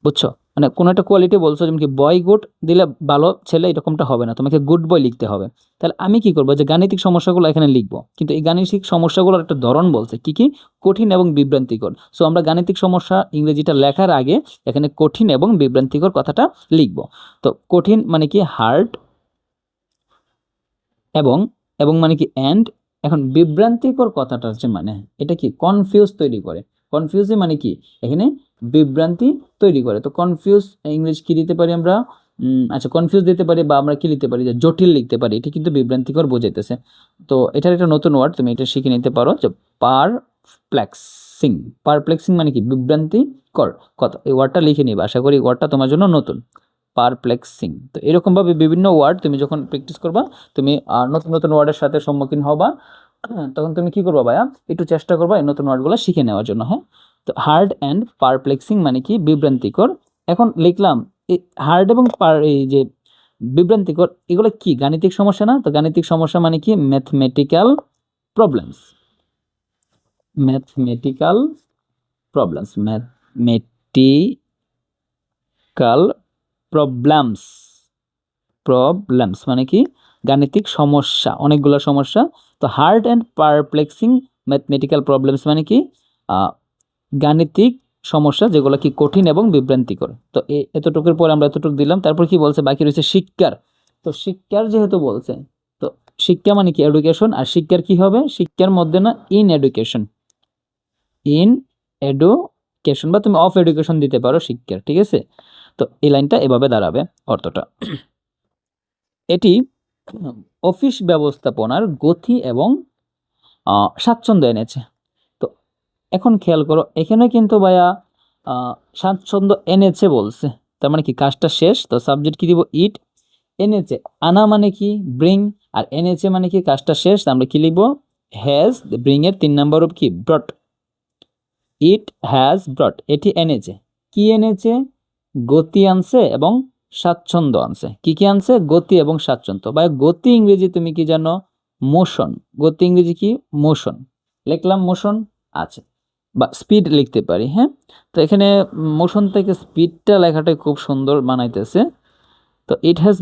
Speaker 1: বুঝছো? মানে কোনো একটা কোয়ালিটি বলছো, যেমন কি বয় গুড দিলে ভালো ছেলে, এরকমটা হবে না, তোমাকে গুড বয় লিখতে হবে। তাহলে আমি কি করবো, যে গাণিতিক সমস্যাগুলো এখানে লিখবো, কিন্তু এই গাণিতিক সমস্যাগুলোর একটা ধরন বলছে কি কি, কঠিন এবং বিভ্রান্তিকর। সো আমরা গাণিতিক সমস্যা ইংরেজিটা লেখার আগে এখানে কঠিন এবং বিভ্রান্তিকর কথাটা লিখবো। তো কঠিন মানে কি হার্ড, এবং এবং মানে কি অ্যান্ড। এখন বিভ্রান্তিকর কথাটা হচ্ছে মানে এটা কি, কনফিউজ তৈরি করে। কনফিউজে মানে কি, এখানে বিভ্রান্তি তৈরি করে। তো কনফিউজ ইংলিশ কি দিতে পারি আমরা, আচ্ছা কনফিউজ দিতে পারি, বা আমরা কি লিখতে পারি, যে জটিল লিখতে পারি। এটি কিন্তু বিভ্রান্তিকর বোঝাইতেছে। তো এটার একটা নতুন ওয়ার্ড তুমি এটা শিখে নিতে পারো, যে পারপ্লেক্সিং। পারপ্লেক্সিং মানে কি, বিভ্রান্তিকর কথা। এই ওয়ার্ডটা লিখে নিবে, আশা করি ওয়ার্ডটা তোমার জন্য নতুন, পারপ্লেক্সিং। তো এরকমভাবে বিভিন্ন ওয়ার্ড তুমি যখন প্র্যাকটিস করবা, তুমি নতুন নতুন ওয়ার্ডের সাথে সম্মুখীন হবা। তখন তুমি কি করবা ভাইয়া, একটু চেষ্টা করবা এই নতুন ওয়ার্ডগুলো শিখে নেওয়ার জন্য। হ্যাঁ, তো হার্ড অ্যান্ড পারপ্লেক্সিং মানে কি, বিভ্রান্তিকর। এখন লিখলাম এই হার্ড এবং এই যে বিভ্রান্তিকর, এগুলো কি গাণিতিক সমস্যা না? তো গাণিতিক সমস্যা মানে কি, mathematical problems, mathematical problems, mathematical problems, problems মানে কি, গাণিতিক সমস্যা, অনেকগুলো সমস্যা। তো hard and perplexing mathematical problems মানে কি, গাণিতিক সমস্যা যেগুলো কি কঠিন এবং বিভ্রান্তিকর। তো এতটুকুর পর আমরা এতটুকু দিলাম, তারপর কি বলছে, বাকি রয়েছে শিক্ষার। তো শিক্ষার যেহেতু বলছে, তো শিক্ষা মানে কি এডুকেশন, আর শিক্ষার কি হবে, শিক্ষার মধ্যে না ইন এডুকেশন, ইন এডুকেশন, বা তুমি অফ এডুকেশন দিতে পারো শিক্ষার, ঠিক আছে। তো এই লাইনটা এভাবে দাঁড়াবে অর্থটা। এটি অফিস ব্যবস্থাপনার গতি এবং স্বাচ্ছন্দ্য এনেছে। তো এখন খেয়াল করো, এখানে কিন্তু ভাইয়া স্বাচ্ছন্দ্য এনেছে বলছে, তার মানে কি কাজটা শেষ। তো সাবজেক্ট কি দিব, ইট। এনেছে, আনা মানে কি ব্রিং, আর এনেছে মানে কি কাজটা শেষ, আমরা কি লিখবো, হ্যাজ। ব্রিং এর 3 নম্বর রূপ কি, ব্রট। ইট হ্যাজ ব্রট, এটি এনেছে। কি এনেছে, গতি আনছে এবং স্বাচ্ছন্দ্য আনছে। কি কি আনছে, গতি এবং স্বাচ্ছন্দ্য। বা গতি ইংরেজি তুমি কি জানো, মোশন। গতি ইংরেজি কি, মোশন। লিখলাম মোশন, আছে, বা স্পিড লিখতে পারি। হ্যাঁ, তো এখানে মোশন থেকে স্পিডটা লেখাটাই খুব সুন্দর বানাইতেছে। তো ইট হ্যাজ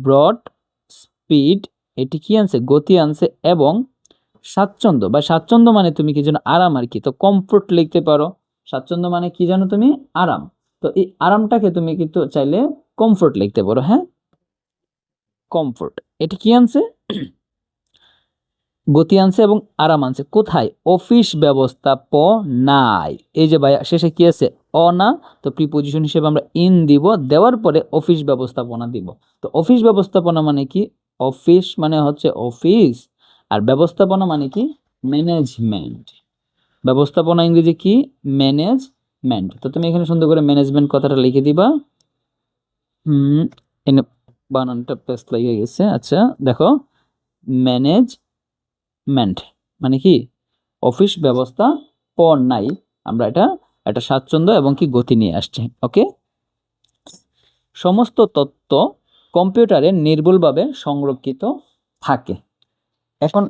Speaker 1: ব্রট স্পিড, এটি কি আনছে, গতি আনছে এবং স্বাচ্ছন্দ্য। বা স্বাচ্ছন্দ্য মানে তুমি কি জানো, আরাম আর কি। তো কমফোর্ট লিখতে পারো। স্বাচ্ছন্দ্য মানে কি জানো তুমি, আরাম। তো এই আরামটাকে তুমি কিন্তু চাইলে কমফোর্ট লিখতে পারো। হ্যাঁ, কমফোর্ট, এটি কি আনছে, গতি আনছে এবং আরাম আনছে। কোথায়, অফিস ব্যবস্থাপনায়। এই যে ভাইয়া শেষে কি আছে, অনা। তো প্রিপজিশন হিসেবে আমরা ইন দিব, দেওয়ার পরে অফিস ব্যবস্থাপনা দিব। তো অফিস ব্যবস্থাপনা মানে কি, অফিস মানে হচ্ছে অফিস, আর ব্যবস্থাপনা মানে কি, ম্যানেজমেন্ট। ব্যবস্থাপনা ইংরেজি কি, ম্যানেজমেন্ট। তো তুমি এখানে সুন্দর করে ম্যানেজমেন্ট কথাটা লিখে দিবা। এনে বানানটা প্লেস লাগিয়ে গেছে। আচ্ছা দেখো, ম্যানেজমেন্ট মানে কি অফিস ব্যবস্থা নাই, আমরা এটা একটা স্বাচ্ছন্দ্য এবং কি গতি নিয়ে আসছে। ওকে, সমস্ত তথ্য কম্পিউটারে নির্ভুলভাবে সংরক্ষিত থাকে। এখন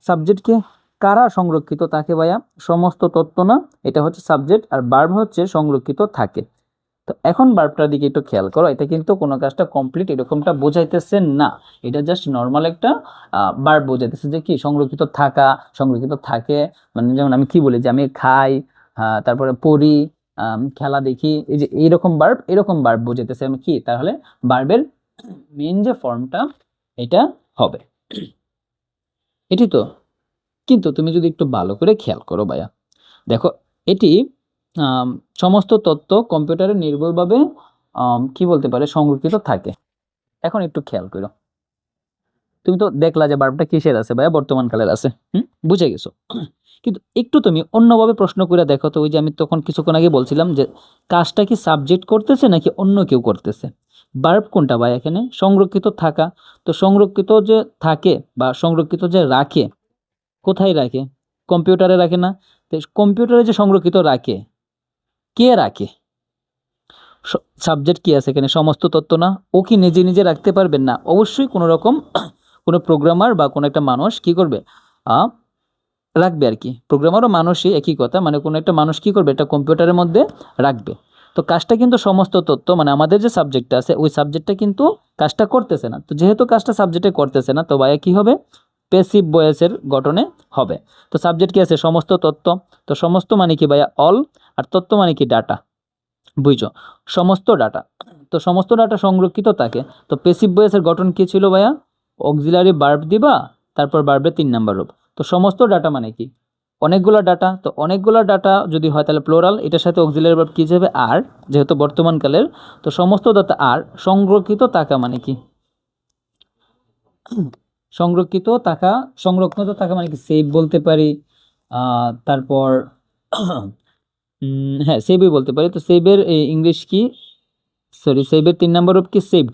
Speaker 1: সাবজেক্টকে কারা সংরক্ষিত থাকে ভাইয়া? সমস্ত তথ্য না, এটা হচ্ছে সাবজেক্ট, আর ভার্ব হচ্ছে সংরক্ষিত থাকে। তো এখন ভার্বটার দিকে একটু খেয়াল করো, এটা কিন্তু কোনো কাজটা কমপ্লিট এরকমটা বোঝাইতেছে না, এটা জাস্ট নর্মাল একটা ভার্ব বোঝাইতেছে যে কি সংরক্ষিত থাকা, সংরক্ষিত থাকে। মানে যেমন আমি কি বলি যে আমি খাই, তারপরে পড়ি, খেলা দেখি, এই যে এরকম ভার্ব বোঝাইতেছে আমি কি, তাহলে ভার্বের মেইন যে ফর্মটা এটা হবে এটি তো। কিন্তু তুমি যদি একটু ভালো করে খেয়াল করো ভাইয়া, দেখো এটি সমস্ত তথ্য কম্পিউটারে নির্ভুলভাবে কি বলতে পারে সংরক্ষিত থাকে। এখন একটু খেয়াল করো, তুমি তো দেখলা যে ভার্বটা কিসের আছে ভাইয়া, বর্তমান কালের আছে, বুঝে গেছো। কিন্তু একটু তুমি অন্যভাবে প্রশ্ন করে দেখো তো, ওই যে আমি তখন কিছুক্ষণ আগে বলছিলাম যে কাজটা কি সাবজেক্ট করতেছে নাকি অন্য কেউ করতেছে। ভার্ব কোনটা ভাই এখানে? সংরক্ষিত থাকা। তো সংরক্ষিত যে থাকে বা সংরক্ষিত যে রাখে, কোথায় রাখে? কম্পিউটারে রাখে না? তো কম্পিউটারে যে সংরক্ষিত রাখে, কে রাখে? সাবজেক্ট কি আছে এখানে? সমস্ত তথ্য না। ও কি নিজে নিজে রাখতে পারবেন না? অবশ্যই কোনো রকম কোনো প্রোগ্রামার বা কোনো একটা মানুষ কি করবে, রাখবে আর কি। প্রোগ্রামারও মানুষই, একই কথা, মানে কোনো একটা মানুষ কি করবে, এটা কম্পিউটারের মধ্যে রাখবে। তো কাজটা কিন্তু সমস্ত তথ্য মানে আমাদের যে সাবজেক্টটা আছে ওই সাবজেক্টটা কিন্তু কাজটা করতেছে না। তো যেহেতু কাজটা সাবজেক্টে করতেছে না, তো ভাইয়া কি হবে? প্যাসিভ ভয়েসের গঠনে হবে। তো সাবজেক্ট কি আছে? সমস্ত তথ্য। তো সমস্ত মানে কি ভাইয়া? অল। আর তথ্য মানে কি? ডাটা। বুঝছো? সমস্ত ডাটা। তো সমস্ত ডাটা সংরক্ষিত থাকে। তো প্যাসিভ ভয়েসের গঠন কি ছিল ভাইয়া? অক্সিলারি ভার্ব দিবা, তারপর ভার্বের 3 নাম্বার রূপ। তো সমস্ত ডাটা মানে কি? অনেকগুলো ডাটা। তো অনেকগুলো ডাটা যদি হয় তাহলে প্লোরাল, এটার সাথে অক্সিলারি ভার্ব কি যাবে? আর, যেহেতু বর্তমান কালের। তো সমস্ত ডাটা আর সংরক্ষিত থাকা মানে কি? সংরক্ষিত থাকা, সংরক্ষিত থাকা মানে কি? সেভ বলতে পারি, তারপর হ্যাঁ সেভই বলতে পারি। তো সেভের ইংলিশ কি? সরি, সেভের 3 নাম্বার রূপ কি? সেভড।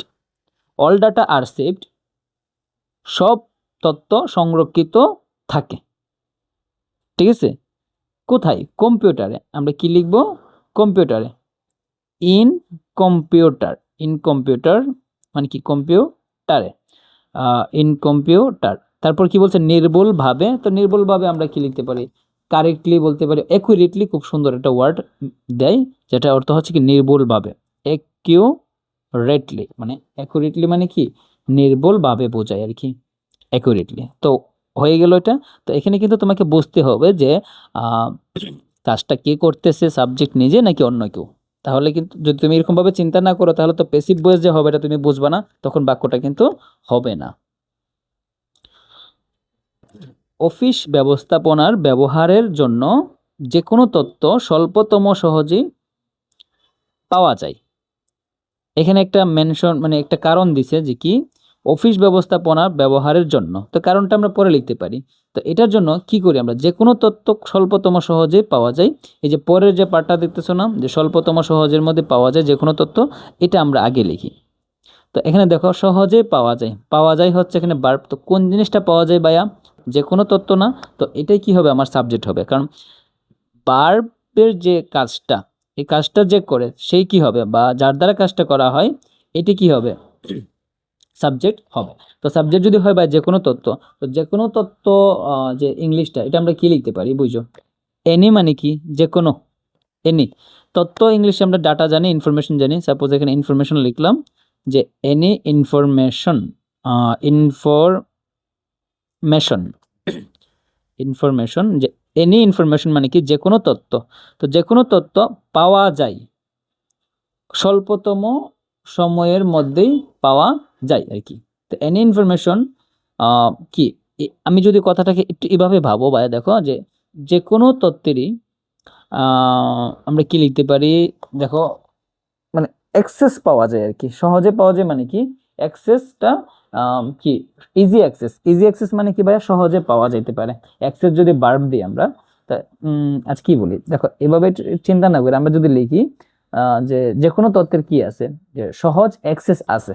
Speaker 1: অল ডাটা আর সেভড, সব তথ্য সংরক্ষিত থাকে। ঠিক আছে? কোথায়? কম্পিউটারে। আমরা কি লিখব? কম্পিউটারে। In computer. ইন কম্পিউটার মানে কি? কম্পিউটারে। In computer. তারপর কি বলছে? নির্ভুলভাবে। তো নির্ভুলভাবে আমরা কি লিখতে পারি? কারেক্টলি বলতে পারি, অ্যাকুরেটলি, খুব সুন্দর একটা ওয়ার্ড দেয়, যেটা অর্থ হচ্ছে কি নির্ভুলভাবে। অ্যাকিউরেটলি মানে, অ্যাকুরেটলি মানে কি? নির্ভুলভাবে বোঝায় আর কি, অ্যাকুরেটলি। তো হয়ে গেল এটা। তো এখানে কিন্তু তোমাকে বুঝতে হবে যে আহ, কাজটা কে করতেছে, সাবজেক্ট নিজে নাকি অন্য কেউ। তাহলে কিন্তু যদি তুমি এরকমভাবে চিন্তা না করো তাহলে তো প্যাসিভ ভয়েস যে হবে এটা তুমি বুঝবা না, তখন বাক্যটা কিন্তু হবে না। অফিস ব্যবস্থাপনার ব্যবহারের জন্য যে কোনো তথ্য স্বল্পতম সহজেই পাওয়া যায়। এখানে একটা মেনশন মানে একটা কারণ দিছে যে কি অফিস ব্যবস্থাপনা ব্যবহারের জন্য, তো কারণটা আমরা পরে লিখতে পারি। তো এটার জন্য কি করি আমরা? যে কোনো তথ্য স্বল্পতম সহজে পাওয়া যায়। এই যে পরের যে পার্টটা দেখতেছো না, যে স্বল্পতম সহজের মধ্যে পাওয়া যায় যে কোনো তথ্য, এটা আমরা আগে লিখি। তো এখানে দেখো সহজে পাওয়া যায়, পাওয়া যায় হচ্ছে এখানে ভার্ব। তো কোন জিনিসটা পাওয়া যায় ভাইয়া? যে কোনো তথ্য না। তো এটাই কি হবে? আমার সাবজেক্ট হবে, কারণ ভার্বের যে কাজটা, এই কাজটা যে করে সেই কি হবে, বা যার দ্বারা কাজটা করা হয় এটি কি হবে? সাবজেক্ট হবে। তো সাবজেক্ট যদি হয় বা যে কোনো তথ্য, তো যে কোনো তথ্য যে ইংলিশটা এটা আমরা কি লিখতে পারি বুঝো? এনি মানে কি? যে কোনো। এনি তথ্য ইংলিশে আমরা ডাটা জানি, ইনফরমেশন জানি। সাপোজ এখানে ইনফরমেশন লিখলাম, যে এনি ইনফরমেশন, ইনফরমেশন, ইনফরমেশন, যে এনি ইনফরমেশন মানে কি? যে কোনো তথ্য। তো যে কোনো তথ্য পাওয়া যায়, স্বল্পতম সময়ের মধ্যেই পাওয়া যায় আর কি। তো এনি ইনফরমেশন কি, আমি যদি কথাটাকে একটু এভাবে ভাবো ভাইয়া, দেখো যে যে কোনো তথ্যেরই আমরা কি লিখতে পারি? দেখো মানে অ্যাক্সেস পাওয়া যায় আর কি, সহজে পাওয়া যায় মানে কি? অ্যাক্সেসটা কি? Easy access. ইজি অ্যাক্সেস মানে কি ভাইয়া? সহজে পাওয়া যেতে পারে। অ্যাক্সেস যদি ভার্ব দিই আমরা, তা আজ কি বলি দেখো, এভাবে চিন্তা না করে আমরা যদি লিখি যে যে কোনো তথ্যের কি আছে, যে সহজ অ্যাক্সেস আছে,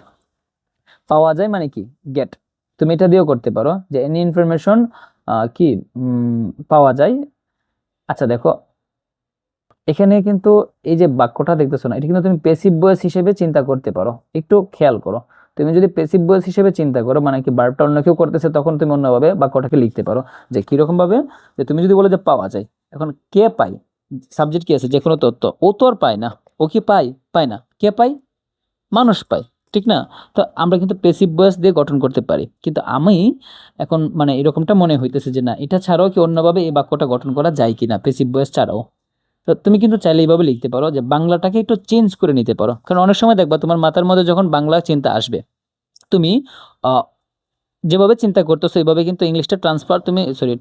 Speaker 1: পাওয়া যায় মানে কি গেট। তুমি এটা দিয়েও করতে পারো যে এনি ইনফরমেশন কি পাওয়া যায়। আচ্ছা দেখো, এখানে কিন্তু এই যে বাক্যটা দেখতেছো না, এটা কিন্তু তুমি প্যাসিভ ভয়েস হিসেবে চিন্তা করতে পারো। একটু খেয়াল করো, তুমি যদি প্যাসিভ ভয়েস হিসেবে চিন্তা করো মানে কি ভার্বটা অন্য কেউ করতেছে, তখন তুমি অন্যভাবে বাক্যটাকে লিখতে পারো। যে কিরকম ভাবে, যে তুমি যদি বলো যে পাওয়া যায়, এখন কে পায়, সাবজেক্ট কি আছে, যে কোনো তথ্য, ও তো আর পায় না, ও কি পায়, পায় না, কে পায়, মানুষ পায়, ঠিক না? তো আমরা কিন্তু প্যাসিভ ভয়েস দিয়ে গঠন করতে পারি, কিন্তু আমি এখন মানে এরকমটা মনে হইতেছে যে না, এটা ছাড়াও কি অন্যভাবে এই বাক্যটা গঠন করা যায় কিনা প্যাসিভ ভয়েস ছাড়াও। তো তুমি কিন্তু চাইলে এইভাবে লিখতে পারো যে বাংলাটাকে একটু চেঞ্জ করে নিতে পারো, কারণ অনেক সময় দেখবা তোমার মাথার মধ্যে যখন বাংলা চিন্তা আসবে, তুমি যেভাবে চিন্তা করতেছো এইভাবে কিন্তু ইংলিশটা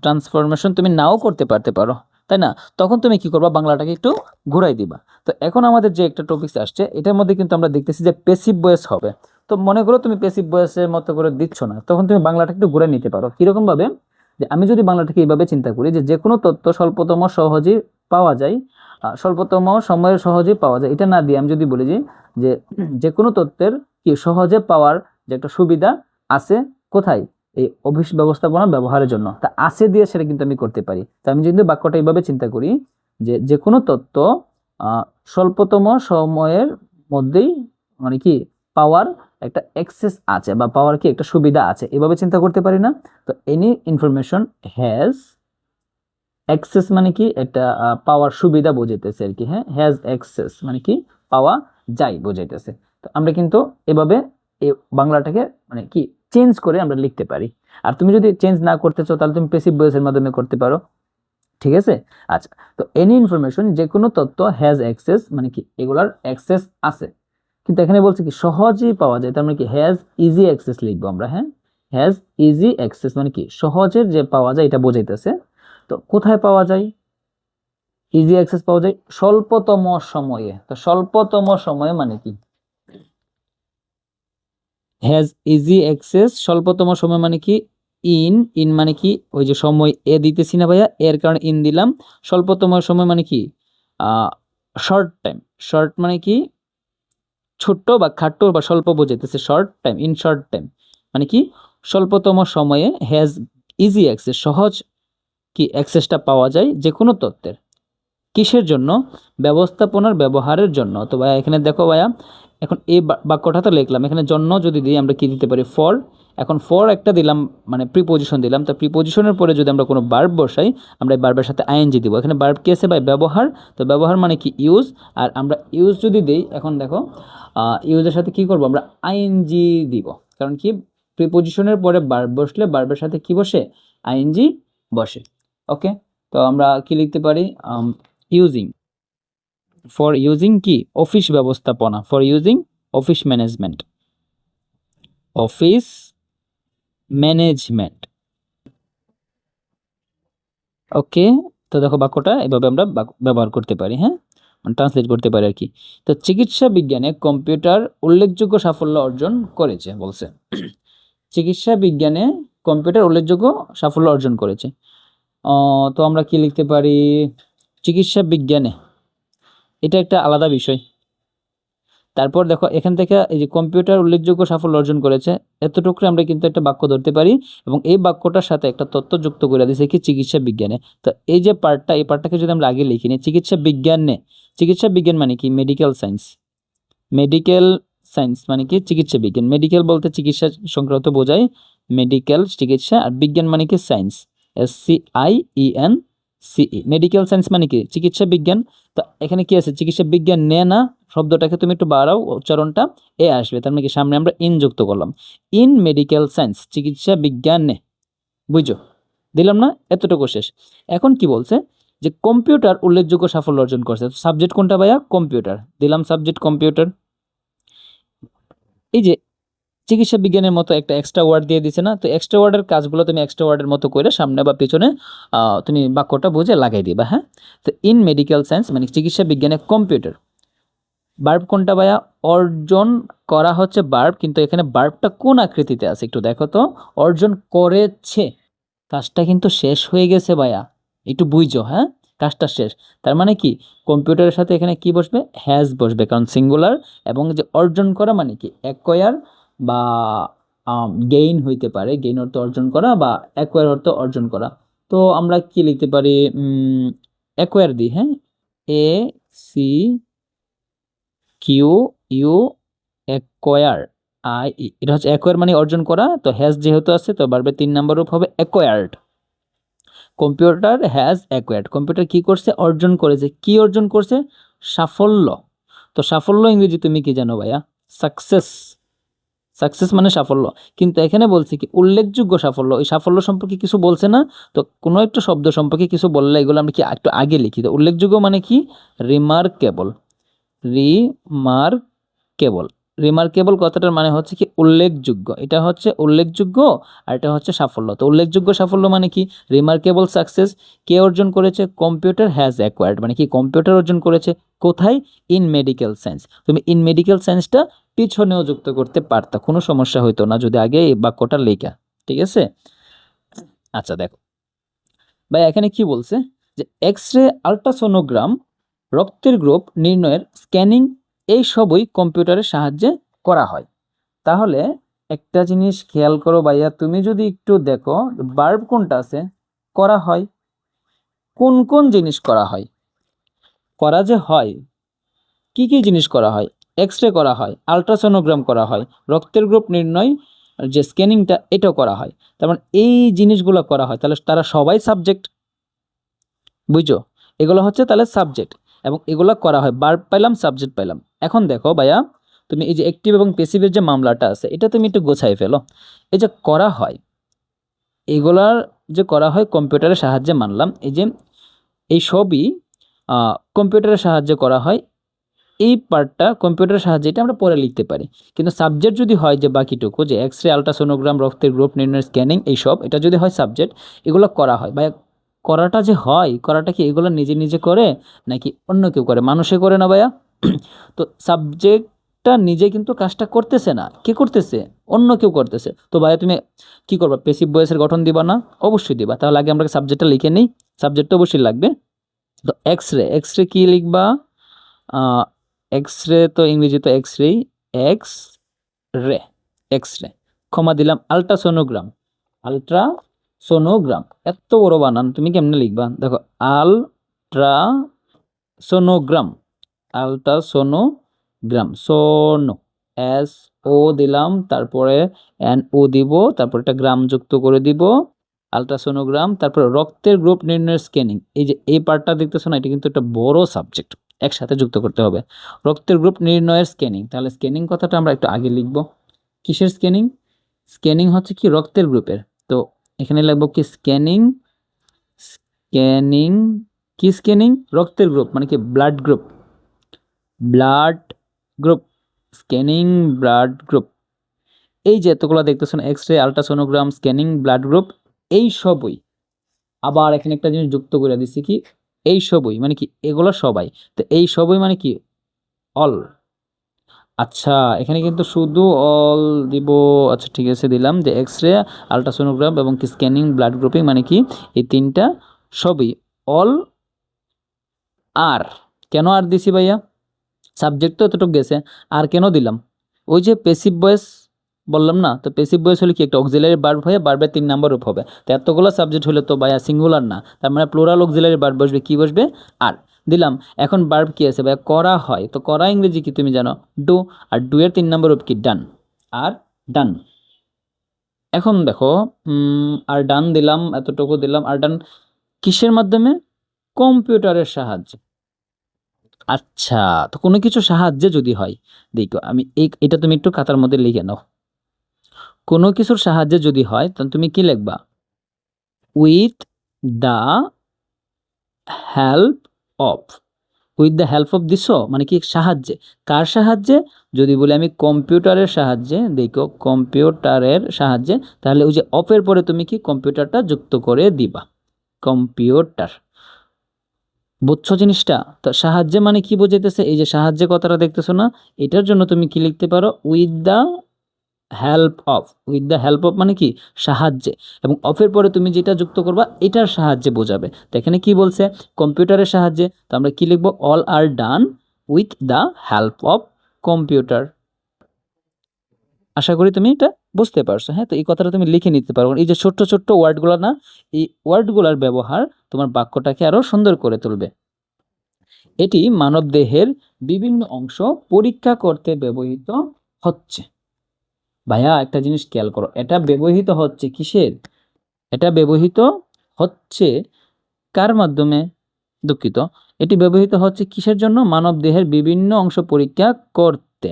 Speaker 1: ট্রান্সফরমেশন তুমি নাও করতে পারো, তাই না? তখন তুমি কি করবা, বাংলাটাকে একটু ঘুরাই দিবা। তো এখন আমাদের যে একটা টপিক আসছে, এটার মধ্যে কিন্তু আমরা দেখতেছি যে প্যাসিভ ভয়েস হবে। তো মনে করো তুমি প্যাসিভ ভয়েসের মতো করে দিচ্ছ না, তখন তুমি বাংলাটা একটু ঘুরাই নিতে পারো। কিরকম ভাবে, যে আমি যদি বাংলাটাকে এইভাবে চিন্তা করি যে যে কোনো তথ্য স্বল্পতম সহজেই পাওয়া যায়, স্বল্পতম সময়ের সহজেই পাওয়া যায়, এটা না দিয়ে আমি যদি বলি যে যে কোনো তথ্যের কি সহজে পাওয়ার যে একটা সুবিধা আছে, কোথায়, এই অফিস ব্যবস্থাপনা ব্যবহারের জন্য, তা আছে দিয়ে সেটা কিন্তু আমি করতে পারি। তো আমি যদি বাক্যটা এইভাবে চিন্তা করি যে যে কোনো তথ্য স্বল্পতম সময়ের মধ্যেই মানে কি পাওয়ার একটা অ্যাক্সেস আছে, বা পাওয়ার কি একটা সুবিধা আছে, এভাবে চিন্তা করতে পারি না? তো এনি ইনফরমেশন হ্যাজ অ্যাক্সেস মানে কি একটা পাওয়ার সুবিধা বোঝাইতেছে আর কি। হ্যাঁ, হ্যাজ অ্যাক্সেস মানে কি পাওয়া যায় বোঝাইতেছে। তো আমরা কিন্তু এভাবে এই বাংলাটাকে মানে কি চেঞ্জ করে আমরা লিখতে পারি। আর তুমি যদি চেঞ্জ না করতে চাও, তাহলে তুমি প্যাসিভ ভয়েসের মাধ্যমে করতে পারো, ঠিক আছে? আচ্ছা, তো এনি ইনফরমেশন যে কোনো তথ্য হ্যাজ অ্যাক্সেস মানে কি এগুলার অ্যাক্সেস আছে, কিন্তু এখানে বলছে কি সহজেই পাওয়া যায়, তার মানে কি হ্যাজ ইজি অ্যাক্সেস লিখবো আমরা। হ্যাঁ, হ্যাজ ইজি অ্যাক্সেস মানে কি সহজের যে পাওয়া যায় এটা বোঝাইতেছে। তো কোথায় পাওয়া যায়, ইজি অ্যাক্সেস পাওয়া যায় স্বল্পতম সময়ে। তো স্বল্পতম সময়ে মানে কি, হ্যাজ ইজি অ্যাক্সেস স্বল্পতম সময় মানে কি ইন মানে কি ওই যে সময় এ দিতেছি না ভাইয়া, এর কারণে ইন দিলাম। স্বল্পতম সময় মানে কি শর্ট টাইম, শর্ট মানে কি ছোট্ট বা খাটো বা স্বল্প বোঝাইতেছে, short time, in short time মানে কি স্বল্পতম সময়ে হ্যাজ ইজি অ্যাক্সেস সহজ কি অ্যাক্সেসটা পাওয়া যায় যে কোনো তথ্যের, কিসের জন্য, ব্যবস্থাপনার ব্যবহারের জন্য। তো ভাইয়া এখানে দেখো ভাইয়া, এখন এই বাক্যটা তো লিখলাম, এখানে জন্য যদি দিই আমরা কি দিতে পারি, ফর। এখন ফর একটা দিলাম মানে প্রিপোজিশন দিলাম, তো প্রিপোজিশনের পরে যদি আমরা কোনো বার্ব বসাই, আমরা এই বার্বের সাথে আইএনজি দিব। এখানে বার্ব কি আছে ভাই, ব্যবহার। তো ব্যবহার মানে কি ইউজ, আর আমরা ইউজ যদি দিই, এখন দেখো ইউজের সাথে কি করব, আমরা আইএনজি দিব। কারণ কি প্রিপোজিশনের পরে বার্ব বসলে বার্বের সাথে কি বসে, আইএনজি বসে। ওকে, তো আমরা কি লিখতে পারি, ইউজিং, ফর ইউজিং কি অফিস ব্যবস্থাপনা, for using office management, office management. Okay, তো দেখো বাক্যটা এভাবে আমরা ব্যবহার করতে পারি। হ্যাঁ, ট্রান্সলেট করতে পারি আর কি। তো চিকিৎসা বিজ্ঞানে কম্পিউটার উল্লেখযোগ্য সাফল্য অর্জন করেছে বলছে। চিকিৎসা বিজ্ঞানে কম্পিউটার উল্লেখযোগ্য সাফল্য অর্জন করেছে। তো আমরা কি লিখতে পারি, চিকিৎসা বিজ্ঞানে, এটা একটা আলাদা বিষয়। তারপর দেখো এখান থেকে এই যে কম্পিউটার উল্লেখযোগ্য সাফল্য অর্জন করেছে, এতটুকু আমরা কিন্তু একটা বাক্য ধরতে পারি, এবং এই বাক্যটার সাথে একটা তথ্য যুক্ত করে দিয়েছে কি চিকিৎসা বিজ্ঞানে। তো এই যে পার্টটা, এই পার্টটাকে যদি আমরা আগে লিখি নিই, চিকিৎসা বিজ্ঞানে, চিকিৎসা বিজ্ঞান মানে কি মেডিকেল সায়েন্স, মেডিকেল সায়েন্স মানে কি চিকিৎসা বিজ্ঞান, মেডিকেল বলতে চিকিৎসা সংক্রান্ত বোঝায়, মেডিকেল চিকিৎসা, আর বিজ্ঞান মানে কি সায়েন্স, SCIENCE, মেডিকেল সায়েন্স মানে কি চিকিৎসা বিজ্ঞান। তো এখানে কি আছে, চিকিৎসা বিজ্ঞান নে না, শব্দটাকে তুমি একটু বাড়াও, উচ্চারণটা এ আসবে, তার মানে কি সামনে আমরা ইন যুক্ত করলাম, ইন মেডিকেল সায়েন্স, চিকিৎসা বিজ্ঞানে, বুঝছো, দিলাম না, এতটুকু শেষ। এখন কি বলছে, যে কম্পিউটার উল্লেখযোগ্য সাফল্য অর্জন করছে, সাবজেক্ট কোনটা ভাইয়া, কম্পিউটার, দিলাম সাবজেক্ট কম্পিউটার। এই যে চিকিৎসা বিজ্ঞানের মতো একটা এক্সট্রা ওয়ার্ড দিয়ে দিছে না, তো এক্সট্রা ওয়ার্ডের কাজগুলো তুমি এক্সট্রা ওয়ার্ডের মতো করে সামনে বা পিছনে তুমি বাক্যটা বুঝে লাগাই দিবা। হ্যাঁ, তো ইন মেডিকেল সায়েন্স মানে চিকিৎসা বিজ্ঞানে কম্পিউটার, বার্ব কোনটা ভাইয়া, অর্জন করা হচ্ছে বার্ব, কিন্তু এখানে বার্বটা কোন আকৃতিতে আছে একটু দেখো তো, অর্জন করেছে, কাজটা কিন্তু শেষ হয়ে গেছে ভাইয়া, একটু বুঝো। হ্যাঁ, কাজটা শেষ। তার মানে কি কম্পিউটারের সাথে এখানে কি বসবে, হ্যাজ বসবে, কারণ সিঙ্গুলার। এবং যে অর্জন করা মানে কি অ্যাকোয়ার বা গেইন হইতে পারে, গেইন অর্থ অর্জন করা বা অ্যাকোয়ার অর্থ অর্জন করা। তো আমরা কি লিখতে পারি, অ্যাকোয়ার দিই, হ্যাঁ, A C Q U, acquire I E, এটা হচ্ছে অ্যাকোয়ার মানে অর্জন করা। তো হ্যাজ যেহেতু আছে তো ভার্বের 3 নাম্বার রূপ হবে acquired. Computer has acquired, computer কি করছে, অর্জন করেছে। কি অর্জন করছে, সাফল্য। তো সাফল্য ইংরেজি তুমি কি জানো ভাইয়া, সাকসেস। সাকসেস মানে সাফল্য, কিন্তু এখানে বলছি কি উল্লেখযোগ্য সাফল্য। এই সাফল্য সম্পর্কে কিছু বলছে না, তো কোনো একটা শব্দ সম্পর্কে কিছু বললে এগুলো আমরা কি একটু আগে লিখি। তো উল্লেখযোগ্য মানে কি, রিমার্কেবল। রিমার্কেবল, রিমার্কেবল কথাটার মানে হচ্ছে কি উল্লেখযোগ্য, এটা হচ্ছে উল্লেখযোগ্য আর এটা হচ্ছে সাফল্য। তো উল্লেখযোগ্য সাফল্য মানে কি, রিমার্কেবল সাকসেস কে অর্জন করেছে, কম্পিউটার হ্যাজ অ্যাকোয়ার্ড, মানে কি কম্পিউটার অর্জন করেছে কোথায়, ইন মেডিকেল সায়েন্স। তুমি ইন মেডিকেল সায়েন্সটা পিছনেও যুক্ত করতে পারতা, কোনো সমস্যা হইতো না যদি আগে এই বাক্যটা লেখা, ঠিক আছে। আচ্ছা দেখো ভাই এখানে কি বলছে, যে এক্স রে, আল্ট্রাসোনোগ্রাম, রক্তের গ্রুপ নির্ণয়ের স্ক্যানিং, এই সবই কম্পিউটারের সাহায্যে করা হয়। তাহলে একটা জিনিস খেয়াল করো ভাইয়া, তুমি যদি একটু দেখো ভার্ব কোনটা আছে, করা হয়। কোন কোন জিনিস করা হয়, করা যে হয়, কি কি জিনিস করা হয়, এক্স রে করা হয়, আল্ট্রাসোনোগ্রাম করা হয়, রক্তের গ্রুপ নির্ণয় যে স্ক্যানিংটা এটাও করা হয়। তার মানে এই জিনিসগুলো করা হয়, তাহলে তারা সবাই সাবজেক্ট, বুঝছো, এগুলো হচ্ছে তাহলে সাবজেক্ট এবং এগুলো করা হয়। ভার্ব পাইলাম, সাবজেক্ট পাইলাম। এখন দেখো ভাইয়া, তুমি এই যে অ্যাক্টিভ এবং প্যাসিভের যে মামলাটা আছে এটা তুমি একটু গোছাই ফেলো। এই যে করা হয়, এগুলার যে করা হয় কম্পিউটারের সাহায্যে মানলাম, এই যে এই সবই কম্পিউটারের সাহায্যে করা হয়, এই পার্টটা কম্পিউটারের সাহায্যে এটা আমরা পরে লিখতে পারি। কিন্তু সাবজেক্ট যদি হয় যে বাকিটুকু, যে এক্স রে, আল্ট্রাসোনোগ্রাম, রক্তের গ্রুপ নির্ণয়, স্ক্যানিং, এইসব, এটা যদি হয় সাবজেক্ট, এগুলো করা হয় বা করাটা যে হয়, করাটা কি এগুলো নিজে নিজে করে নাকি অন্য কেউ করে, মানুষে করে না ভাইয়া। তো সাবজেক্টটা নিজে কিন্তু কাজটা করতেছে না, কে করতেছে, অন্য কেউ করতেছে। তো ভাইয়া তুমি কি করবা, প্যাসিভ ভয়েসের গঠন দিবা না, অবশ্যই দিবা। তাহলে আগে আমরা সাবজেক্টটা লিখে নিই, সাবজেক্ট তো অবশ্যই লাগবে। তো এক্স রে, এক্স রে কি লিখবা, এক্স রে তো ইংরেজিতে X ray, X ray, X ray, ক্ষমা দিলাম। আলট্রাসোনোগ্রাম, আলট্রাসোনোগ্রাম, এত বড় বানান তুমি কেমনে লিখবা, দেখো আলট্রাসোনোগ্রাম, আলট্রাসোনোগ্রাম, সোনো, এস ও দিলাম, তারপরে এন ও দিব, তারপর একটা গ্রাম যুক্ত করে দিব, আলট্রাসোনোগ্রাম। তারপরে রক্তের গ্রুপ নির্ণয়ের স্ক্যানিং, এই যে এই পার্টটা দেখতেছো না, এটা কিন্তু একটা বড় সাবজেক্ট, একসাথে যুক্ত করতে হবে। রক্তের গ্রুপ নির্ণয়ের স্ক্যানিং, তাহলে স্ক্যানিং কথাটা আমরা একটু আগে লিখব। কিসের স্ক্যানিং, স্ক্যানিং হচ্ছে কি রক্তের গ্রুপের। তো এখানে লিখব কি স্ক্যানিং, স্ক্যানিং কি স্ক্যানিং, রক্তের গ্রুপ মানে কি blood group, blood group, scanning blood group. এই যে এতগুলো দেখতেছেন X ray, ultrasonogram, scanning, blood group, এই সবই। আবার এখানে একটা জিনিস যুক্ত করে দিচ্ছি কি, এই সবই মানে কি এগুলো সবাই। তো এই সবই মানে কি অল। আচ্ছা এখানে কিন্তু শুধু অল দিব, আচ্ছা ঠিক আছে দিলাম, যে এক্স রে, আলট্রাসোনোগ্রাম এবং কি স্ক্যানিং, ব্লাড গ্রুপিং মানে কি এই তিনটা সবই অল আর। কেন আর দিছি ভাইয়া, সাবজেক্ট তো এতটুকু গেছে, আর কেন দিলাম, ওই যে প্যাসিভ ভয়েস বললাম না, তো প্যাসিভ ভয়েস হলে কি একটা অক্সিলারি ভার্ব হয়ে ভার্বের 3 নাম্বার রূপ হবে। তো এতগুলো সাবজেক্ট হলে তো ভাইয়া সিঙ্গুলার না, তার মানে প্লুরাল অক্সিলারি ভার্ব বসবে, কি বসবে, আর। দিলাম। এখন ভার্ব কি আছে ভাইয়া, করা হয়। তো করা ইংরেজি কি তুমি জানো, ডু, আর ডু এর 3 নাম্বার রূপ কি ডান, আর ডান। এখন দেখো আর ডান দিলাম, এতটুকু দিলাম, আর ডান কিসের মাধ্যমে, কম্পিউটারের সাহায্যে। আচ্ছা, তো কোনো কিছু সাহায্যে যদি হয়, দেখো আমি এটা তুমি একটু খাতার মধ্যে লিখে নাও। কোনো কিছুর সাহায্যে যদি হয় তাহলে তুমি কি লিখবা, with the help of, with the help of দিছো মানে কি সাহায্যে, কার সাহায্যে, যদি বলি আমি কম্পিউটারের সাহায্যে, দেখো কম্পিউটারের সাহায্যে, তাহলে ওই যে অফের পরে তুমি কি কম্পিউটারটা যুক্ত করে দিবা, কম্পিউটার। বুঝছো জিনিসটা, তো সাহায্যে মানে কি বোঝাইতেছে, এই যে সাহায্যে কথাটা দেখতেছো না, এটার জন্য তুমি কি লিখতে পারো, with the help of, with the help of মানে কি সাহায্যে, এবং অফের পরে তুমি যেটা যুক্ত করবা এটার সাহায্যে বোঝাবে। তো এখানে কি বলছে কম্পিউটারের সাহায্যে, তো আমরা কি লিখবো all are done with the help of computer. আশা করি তুমি এটা বুঝতে পারছো। হ্যাঁ, তো এই কথাটা তুমি লিখে নিতে পারো, এই যে ছোট্ট ছোট্ট ওয়ার্ডগুলো না, এই ওয়ার্ডগুলোর ব্যবহার তোমার বাক্যটাকে আরো সুন্দর করে তুলবে। এটি মানবদেহের বিভিন্ন অংশ পরীক্ষা করতে ব্যবহৃত হচ্ছে। ভাইয়া একটা জিনিস খেয়াল করো, এটা ব্যবহৃত হচ্ছে কিসের, এটা ব্যবহৃত হচ্ছে কার মাধ্যমে, দুঃখিত, এটি ব্যবহৃত হচ্ছে কিসের জন্য, মানবদেহের বিভিন্ন অংশ পরীক্ষা করতে।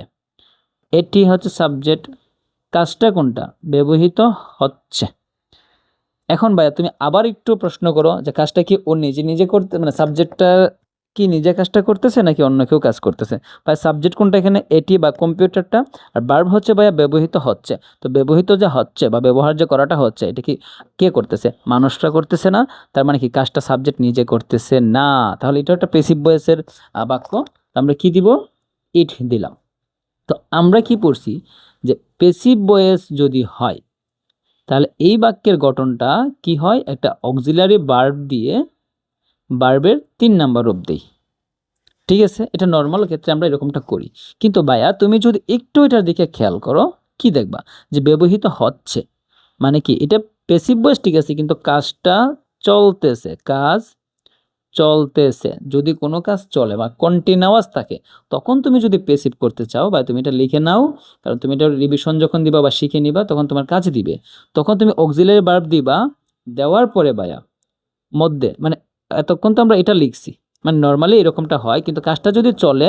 Speaker 1: এটি হচ্ছে সাবজেক্ট, কাজটা কোনটা, ব্যবহৃত হচ্ছে। এখন ভাইয়া তুমি আবার একটু প্রশ্ন করো যে কাজটা কি ও নিজে নিজে করতে, মানে সাবজেক্টটা কি নিজে কাজটা করতেছে নাকি অন্য কেউ কাজ করতেছে। ভাই সাবজেক্ট কোনটা এখানে, এটি বা কম্পিউটারটা, আর ভার্ব হচ্ছে ভাইয়া ব্যবহৃত হচ্ছে। তো ব্যবহৃত যে হচ্ছে বা ব্যবহার যে করাটা হচ্ছে, এটা কি কে করতেছে, মানুষটা করতেছে না, তার মানে কি কাজটা সাবজেক্ট নিজে করতেছে না, তাহলে এটা একটা প্যাসিভ ভয়েসের বাক্য। আমরা কি দিব, ইট দিলাম। তো আমরা কি পড়ছি যে প্যাসিভ ভয়েস যদি হয় তাহলে এই বাক্যের গঠনটা কি হয়, একটা অক্সিলারি ভার্ব দিয়ে ভার্বের 3 নাম্বার রূপ দেই। ঠিক আছে, এটা নর্মাল ক্ষেত্রে আমরা এরকমটা করি। কিন্তু ভাইয়া তুমি যদি একটু এটার দিকে খেয়াল করো, কি দেখবা যে ব্যবহৃত হচ্ছে মানে কি, এটা প্যাসিভ ভয়েস ঠিক আছে, কিন্তু কাজটা চলতেছে, কাজ চলতেছে। যদি কোনো কাজ চলে বা কন্টিনিউয়াস থাকে, তখন তুমি যদি প্যাসিভ করতে চাও বা তুমি এটা লিখে নাও, কারণ তুমি এটা রিভিশন যখন দিবা বা শিখে নিবা তখন তোমার কাজে দিবে, তখন তুমি অক্সিলারি ভার্ব দিবা, দেওয়ার পরে ভাইয়া মধ্যে, মানে এতক্ষণ তো আমরা এটা লিখছি, মানে নর্মালি এরকমটা হয়, কিন্তু কাজটা যদি চলে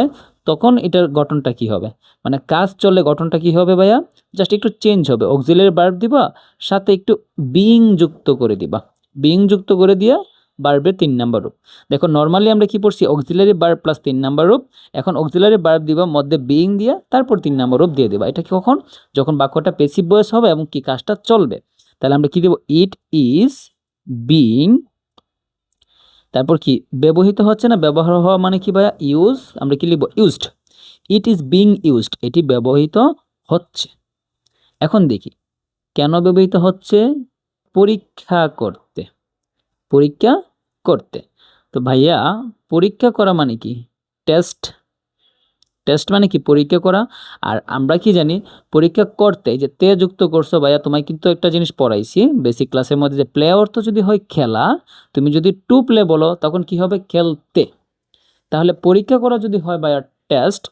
Speaker 1: তখন এটার গঠনটা কি হবে, মানে কাজ চলে গঠনটা কি হবে ভাইয়া, জাস্ট একটু চেঞ্জ হবে, অক্সিলারি ভার্ব দিবা, সাথে একটু বিইং যুক্ত করে দিবা, বিইং যুক্ত করে দিয়া ভার্বের 3 নাম্বার রূপ। দেখো নর্মালি আমরা কি পড়ছি, অক্সিলারি ভার্ব প্লাস 3 নাম্বার রূপ, এখন অক্সিলারি ভার্ব দিবা মধ্যে বিইং দিয়া তারপর 3 নাম্বার রূপ দিয়ে দিবা। এটা কখন, যখন বাক্যটা প্যাসিভ ভয়েস হবে এবং কি কাজটা চলবে। তাহলে আমরা কি দেব, ইট ইজ বিইং, তারপর কি ব্যবহৃত হচ্ছে না, ব্যবহার হওয়া মানে কি ভাইয়া ইউজ, আমরা কি লিখব used, it is being used, এটি ব্যবহৃত হচ্ছে। এখন দেখি কেন ব্যবহৃত হচ্ছে, পরীক্ষা করতে, পরীক্ষা করতে। তো ভাইয়া পরীক্ষা করা মানে কি, টেস্ট, টেস্ট মানে কি পরীক্ষা করা। আর আমরা কি জানি পরীক্ষা করতে, যে তে যুক্ত করছো ভাইয়া, তোমায় কিন্তু একটা জিনিস পড়াইছি বেসিক ক্লাসের মধ্যে, যে প্লে অর্থ যদি হয় খেলা, তুমি যদি টু প্লে বলো তখন কি হবে, খেলতে। তাহলে পরীক্ষা করা যদি হয় ভাইয়া টেস্ট,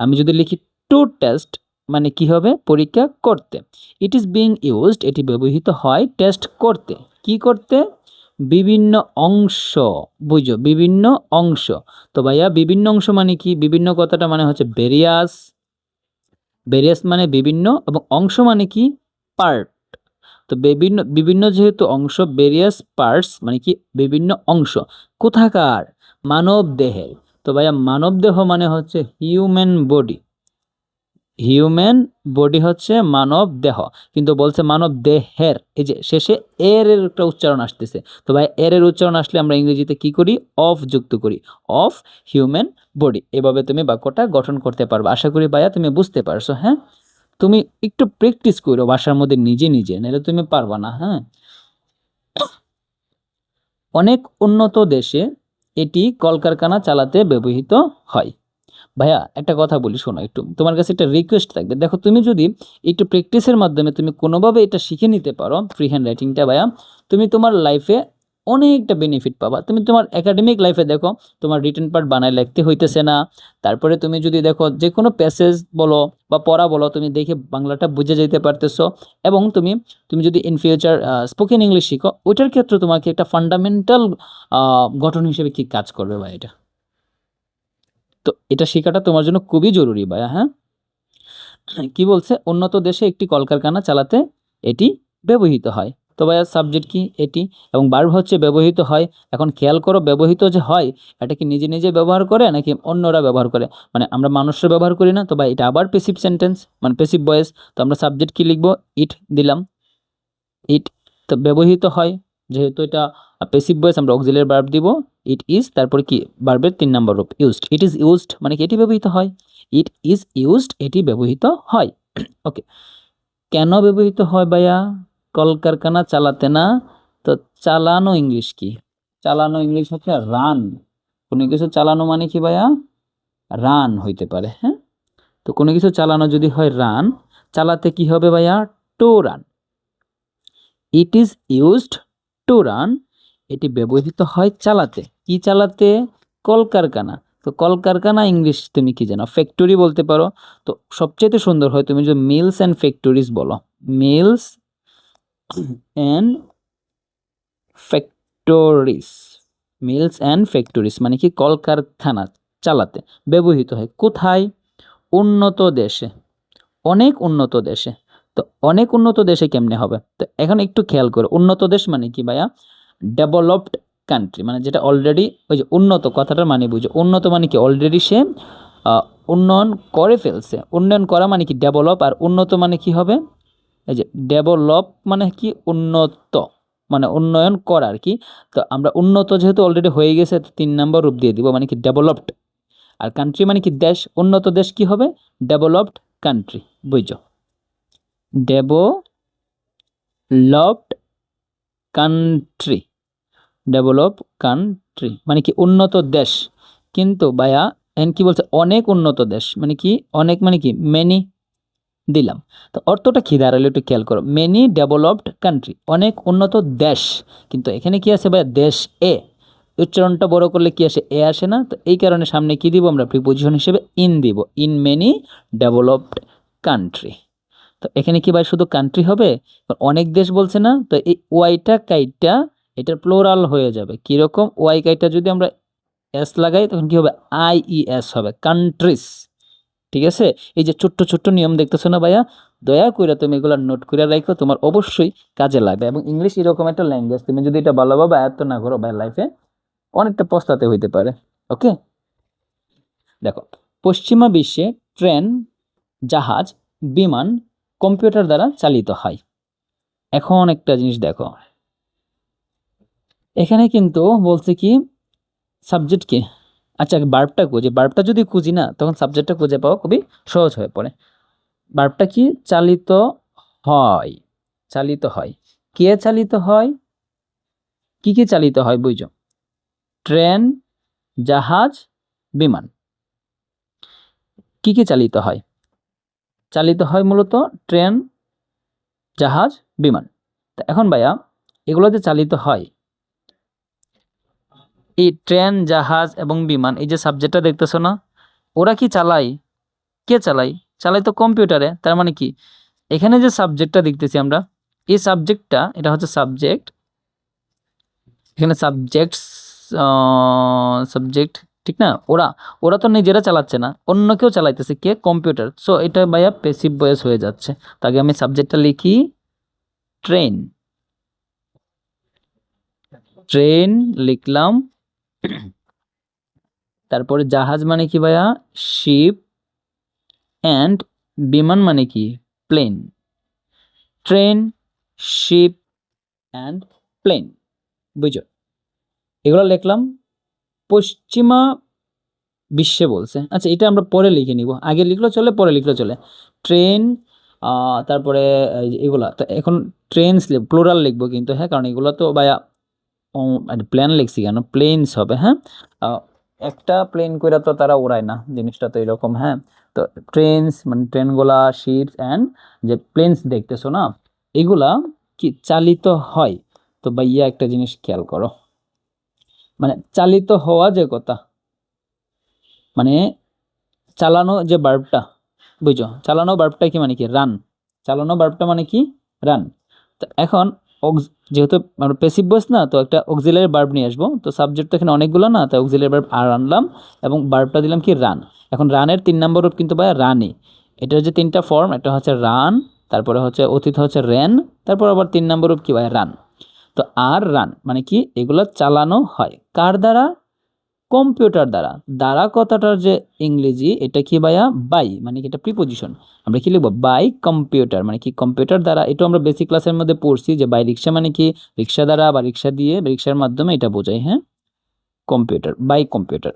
Speaker 1: আমি যদি লিখি টু টেস্ট মানে কি হবে, পরীক্ষা করতে। ইট ইজ বিং ইউজড, এটি ব্যবহৃত হয় টেস্ট করতে, কি করতে, বিভিন্ন অংশ, বুঝো বিভিন্ন অংশ। তো ভাইয়া বিভিন্ন অংশ মানে কি, বিভিন্ন কথাটা মানে হচ্ছে ভেরিয়াস, ভেরিয়াস মানে বিভিন্ন, এবং অংশ মানে কি পার্ট। তো বিভিন্ন বিভিন্ন যেহেতু অংশ, ভেরিয়াস পার্টস মানে কি বিভিন্ন অংশ, কোথাকার, মানব দেহের। তো ভাইয়া মানব দেহ মানে হচ্ছে হিউম্যান বডি, হিউম্যান বডি হচ্ছে মানব দেহ, কিন্তু বলছে মানব দেহের, এই যে শেষে এর এর একটা উচ্চারণ আসতেছে। তো ভাই এর এর উচ্চারণ আসলে আমরা ইংরেজিতে কি করি, অফ যুক্ত করি, অফ হিউম্যান বডি। এভাবে তুমি বাক্যটা গঠন করতে পারবে। আশা করি ভাইয়া তুমি বুঝতে পারছো। হ্যাঁ, তুমি একটু প্র্যাকটিস করো বাসার মধ্যে নিজে নিজে, নাহলে তুমি পারবা না। হ্যাঁ, অনেক উন্নত দেশে এটি কলকারখানা চালাতে ব্যবহৃত হয়। ভাইয়া একটা কথা বলি শোনো, একটু তোমার কাছে একটা রিকোয়েস্ট থাকবে। দেখো তুমি যদি একটু প্র্যাকটিসের মাধ্যমে তুমি কোনোভাবে এটা শিখে নিতে পারো ফ্রি হ্যান্ড রাইটিংটা ভাইয়া, তুমি তোমার লাইফে অনেকটা বেনিফিট পাবা। তুমি তোমার একাডেমিক লাইফে দেখো তোমার রিটেন পার্ট বানায় লিখতে হইতেছে না। তারপরে তুমি যদি দেখো যে কোনো প্যাসেজ বলো বা পড়া বলো, তুমি দেখে বাংলাটা বুঝে যেতে পারতেছো। এবং তুমি তুমি যদি ইন ফিউচার স্পোকেন ইংলিশ শিখো, ওইটার ক্ষেত্রে তোমাকে একটা ফান্ডামেন্টাল গঠন হিসেবে কি কাজ করবে ভাই এটা। তো এটা শেখাটা তোমার জন্য খুবই জরুরি ভাইয়া। হ্যাঁ, কি বলছে, উন্নত দেশে একটি কলকারখানা চালাতে এটি ব্যবহৃত হয়। তো ভাইয়া সাবজেক্ট কি এটি, এবং ভার্ব হচ্ছে ব্যবহৃত হয়। এখন খেয়াল করো ব্যবহৃত যে হয়, এটা কি নিজে নিজে ব্যবহার করে নাকি অন্যরা ব্যবহার করে, মানে আমরা মানুষরা ব্যবহার করি না। তো ভাই এটা আবার প্যাসিভ সেন্টেন্স, মানে প্যাসিভ ভয়েস। তো আমরা সাবজেক্ট কি লিখবো, ইট দিলাম, ইট। তো ব্যবহৃত হয়, যেহেতু এটা প্যাসিভ ভয়েস, আমরা অক্সিলারি ভার্ব দিব, ইট ইজ, তারপরে কি ভার্বের 3 নাম্বার রূপ ইউজড, ইট ইজ ইউজড মানে কি এটি ব্যবহৃত হয়, ইট ইজ ইউজড এটি ব্যবহৃত হয়। ওকে, কেন ব্যবহৃত হয় ভাইয়া? কলকারখানা চালাতে না। তো চালানো ইংলিশ কি? চালানো ইংলিশ হচ্ছে রান। কোনো কিছু চালানো মানে কি ভাইয়া? রান হইতে পারে, হ্যাঁ। তো কোনো কিছু চালানো যদি হয় রান, চালাতে কি হবে ভাইয়া? To run. It is used to run. এটি ব্যবহৃত হয় চালাতে। কি চালাতে? কলকারখানা। তো কলকারখানা ইংলিশ তুমি কি জানো? ফ্যাক্টরি বলতে পারো। তো সবচেয়ে সুন্দর হয় তুমি যদি মিলস অ্যান্ড ফ্যাক্টরিজ বলো। Mills and factories. Mills and factories মানে কি? কলকারখানা চালাতে ব্যবহৃত হয় কোথায়? উন্নত দেশে, অনেক উন্নত দেশে। তো অনেক উন্নত দেশে কেমনে হবে? তো এখন একটু খেয়াল করো, উন্নত দেশ মানে কি ভাইয়া? ডেভেলপড কান্ট্রি, মানে যেটা অলরেডি, ওই যে উন্নত কথাটার মানে বুঝো, উন্নত মানে কি? অলরেডি সে উন্নয়ন করে ফেলছে। উন্নয়ন করা মানে কি? ডেভেলপ। আর উন্নত মানে কি হবে? এই যে ডেভেলপ মানে কি? উন্নত, মানে উন্নয়ন করা আর কি। তো আমরা উন্নত যেহেতু অলরেডি হয়ে গেছে, 3 নম্বর রূপ দিয়ে দিব, মানে কি? ডেভেলপড। আর কান্ট্রি মানে কি? দেশ। উন্নত দেশ কি হবে? Developed country. বুঝছো? Developed country. ডেভেলপ কান্ট্রি মানে কি? উন্নত দেশ। কিন্তু ভাইয়া এন কি বলছে? অনেক উন্নত দেশ মানে কি? অনেক মানে কি? মেনি দিলাম। তো অর্থটা কি দাঁড়ালো একটু খেয়াল করো। মেনি ডেভেলপড কান্ট্রি, অনেক উন্নত দেশ। কিন্তু এখানে কি আছে ভাইয়া? দেশ এ। উচ্চারণটা বড় করলে কি আসে? এ আসে না। তো এই কারণে সামনে কি দিব আমরা? প্রিপোজিশন হিসেবে ইন দিব। In many developed country. তো এখানে কি ভাই শুধু কান্ট্রি হবে? অনেক দেশ বলছে না? তো এই ওয়াইটা কাইটা এটার প্লোরাল হয়ে যাবে। কিরকম? ওয়াই কাইটা যদি আমরা এস লাগাই তখন কি হবে? আইইএস হবে, কান্ট্রিজ। ঠিক আছে? এই যে ছোট্ট ছোট্ট নিয়ম দেখতেছো না ভাইয়া, দয়া করে তুমি এগুলো নোট করে রাখো, তোমার অবশ্যই কাজে লাগবে। এবং ইংলিশ এরকম একটা ল্যাঙ্গুয়েজ, তুমি যদি এটা ভালোভাবে আয়ত্ত না করো ভাই, লাইফে অনেকটা পস্তাতে হইতে পারে। ওকে, দেখো, পশ্চিমা বিশ্বে ট্রেন, জাহাজ, বিমান কম্পিউটার দ্বারা চালিত হয়। এখন একটা জিনিস দেখো, এখানে কিন্তু বলছে কি? সাবজেক্ট কি? আচ্ছা, ভার্বটা খুঁজি। ভার্বটা যদি খুঁজি না, তখন সাবজেক্টটা খুঁজে পাওয়া খুবই সহজ হয়ে পড়ে। ভার্বটা কি? চালিত হয়। চালিত হয়। কে চালিত হয়? কি কি চালিত হয় বুঝো? ট্রেন, জাহাজ, বিমান। কি কি চালিত হয়? চালিত হয় মূলত ট্রেন, জাহাজ, বিমান। তা এখন ভাইয়া, এগুলো যে চালিত হয়, এই ট্রেন, জাহাজ এবং বিমান, এই যে সাবজেক্টটা দেখতেছো না, ওরা কি চালায়? কে চালায়? চালায় তো কম্পিউটারে। তার মানে কি? এখানে যে সাবজেক্টটা দেখতেছি আমরা, এই সাবজেক্টটা, এটা হচ্ছে সাবজেক্ট। এখানে সাবজেক্ট, ঠিক না? ওরা ওরা তো নিজেরা চালাচ্ছে না, অন্য কেউ চালাইতেছে। কে? কম্পিউটার। সো এটা ভাইয়া প্যাসিভ ভয়েস হয়ে যাচ্ছে। তাকে আমি সাবজেক্টটা লিখি ট্রেন। ট্রেন লিখলাম। তারপরে জাহাজ মানে কি ভাইয়া? শিপ। অ্যান্ড বিমান মানে কি? Plane. Train, ship and plane. বুঝো? এগুলো লিখলাম। পশ্চিমা বিশ্বে বলছে। আচ্ছা, এটা আমরা পরে লিখে নিব। আগে লিখলেও চলে, পরে লিখলেও চলে। ট্রেন, তারপরে এই যে এগুলা, তো এখন ট্রেনস প্লুরাল লিখবো কিন্তু, হ্যাঁ, কারণ এগুলো তো ভাইয়া প্লেন লিখছি কেন? প্লেনস হবে, হ্যাঁ। আহ, একটা প্লেন কইরা তো তারা উড়ায় না, জিনিসটা তো এরকম, হ্যাঁ। তো ট্রেনস মানে ট্রেনগুলা, শিপস অ্যান্ড যে প্লেনস দেখতেছো না, এগুলা কি চালিত হয়? তো ভাইয়া একটা জিনিস খেয়াল করো, মানে চালিত হওয়া যে কথা, মানে চালানো যে ভার্বটা, বুঝছো? চালানো ভার্বটা কি মানে কি? রান। চালানো ভার্বটা মানে কি? রান। তো এখন যেহেতু আমরা প্যাসিভ ভয়েস না, তো একটা অক্সিলারি ভার্ব নিয়ে আসবো। তো সাবজেক্ট তো এখানে অনেকগুলো না, তো অক্সিলারি ভার্ব আর আনলাম এবং ভার্বটা দিলাম কি? রান। এখন রানের 3 নম্বর রূপ কিন্তু ভাই রানি। এটার যে 3টা ফর্ম, একটা হচ্ছে রান, তারপরে হচ্ছে অতীত হচ্ছে রেন, তারপর আবার 3 নম্বর রূপ কি ভাই? রান। তো আর রান মানে কি? এগুলো চালানো হয় কার দ্বারা? কম্পিউটার দ্বারা। দ্বারা কথাটার যে ইংরেজি, এটা কি ভাইয়া? বাই, মানে কি? এটা প্রিপোজিশন। আমরা কি লিখবো? বাই কম্পিউটার মানে কি? কম্পিউটার দ্বারা। এটা আমরা বেসিক ক্লাসের মধ্যে পড়ছি যে বাই রিক্সা মানে কি? রিক্সা দ্বারা বা রিক্সা দিয়ে, রিক্সার মাধ্যমে, এটা বোঝায়, হ্যাঁ। Computer, by computer.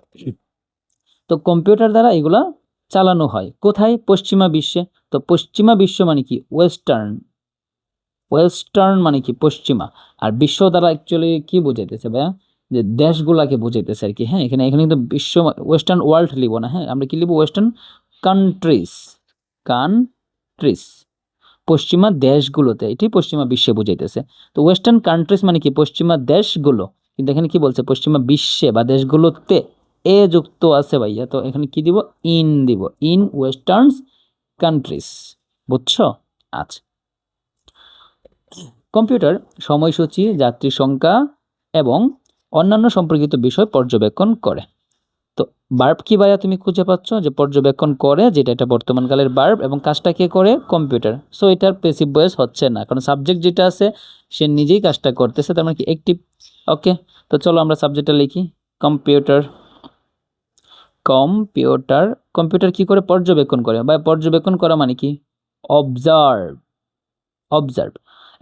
Speaker 1: তো কম্পিউটার দ্বারা এগুলা চালানো হয় কোথায়? পশ্চিমা বিশ্বে। তো পশ্চিমা বিশ্ব মানে কি? ওয়েস্টার্ন। ওয়েস্টার্ন মানে কি? পশ্চিমা। আর বিশ্ব দ্বারা অ্যাকচুয়ালি কি বোঝাইতেছে ভাইয়া? যে দেশগুলাকে বোঝাইতেছে আর কি। হ্যাঁ, এখানে এখানে কিন্তু বিশ্ব ওয়েস্টার্ন ওয়ার্ল্ড লিখবো না। হ্যাঁ, আমরা কি লিখবো? Western countries. কান্ট্রিজ পশ্চিমা দেশগুলোতে, এটি পশ্চিমা বিশ্বে বুঝাইতেছে। তো ওয়েস্টার্ন কান্ট্রিজ মানে কি? পশ্চিমা দেশগুলো। কিন্তু এখানে কি বলছে? পশ্চিমা বিশ্বে বা দেশগুলোতে এ যুক্ত আছে ভাইয়া। তো এখানে কি দিব? ইন দিব। In western countries. বুঝছো? আচ্ছা। কম্পিউটার সময়সূচি, যাত্রী সংখ্যা এবং অন্যান্য সম্পর্কিত বিষয় পর্যবেক্ষণ করে। তো বার্ব কি ভাইয়া তুমি খুঁজে পাচ্ছ? যে পর্যবেক্ষণ করে, যেটা এটা বর্তমানকালের বার্ব, এবং কাজটা কে করে? কম্পিউটার। সো এটার প্যাসিভ ভয়েস হচ্ছে না, কারণ সাবজেক্ট যেটা আছে সে নিজেই কাজটা করতেছে, তার মানে কি অ্যাক্টিভ। ওকে, তো চলো আমরা সাবজেক্টটা লিখি। কম্পিউটার। কম্পিউটার কম্পিউটার কি করে? পর্যবেক্ষণ করে। বা পর্যবেক্ষণ করা মানে কি? অবজার্ভ। অবজার্ভ।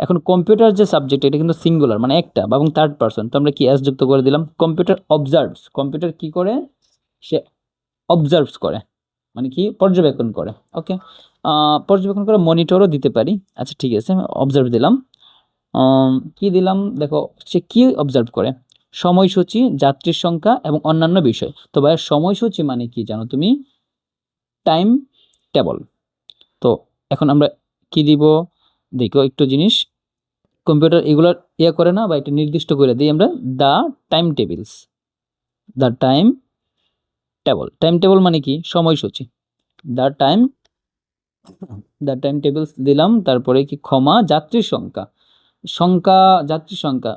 Speaker 1: এখন কম্পিউটার যে সাবজেক্ট, এটা কিন্তু সিঙ্গুলার, মানে একটা এবং থার্ড পারসন। তো আমরা কি এস যুক্ত করে দিলাম। Computer observes. কম্পিউটার কি করে? সে অবজার্ভস করে, মানে কি? পর্যবেক্ষণ করে। ওকে, পর্যবেক্ষণ করে মনিটরও দিতে পারি। আচ্ছা ঠিক আছে, অবজার্ভ দিলাম। কি দিলাম দেখো, সে কি অবজার্ভ করে? সময়সূচি, যাত্রীর সংখ্যা এবং অন্যান্য বিষয়। তো ভাই সময়সূচি মানে কি জানো তুমি? Time table. তো এখন আমরা কি দিব? দেখো একটু জিনিস, কম্পিউটার এগুলোর ইয়ে করে না, বা এটা নির্দিষ্ট করে দিই আমরা, the time tables. The time table. Time table মানে কি? সময়সূচি। দ্য টাইম টেবিলস দিলাম। তারপরে কি? ক্ষমা, যাত্রীর সংখ্যা। সংখ্যা, যাত্রীর সংখ্যা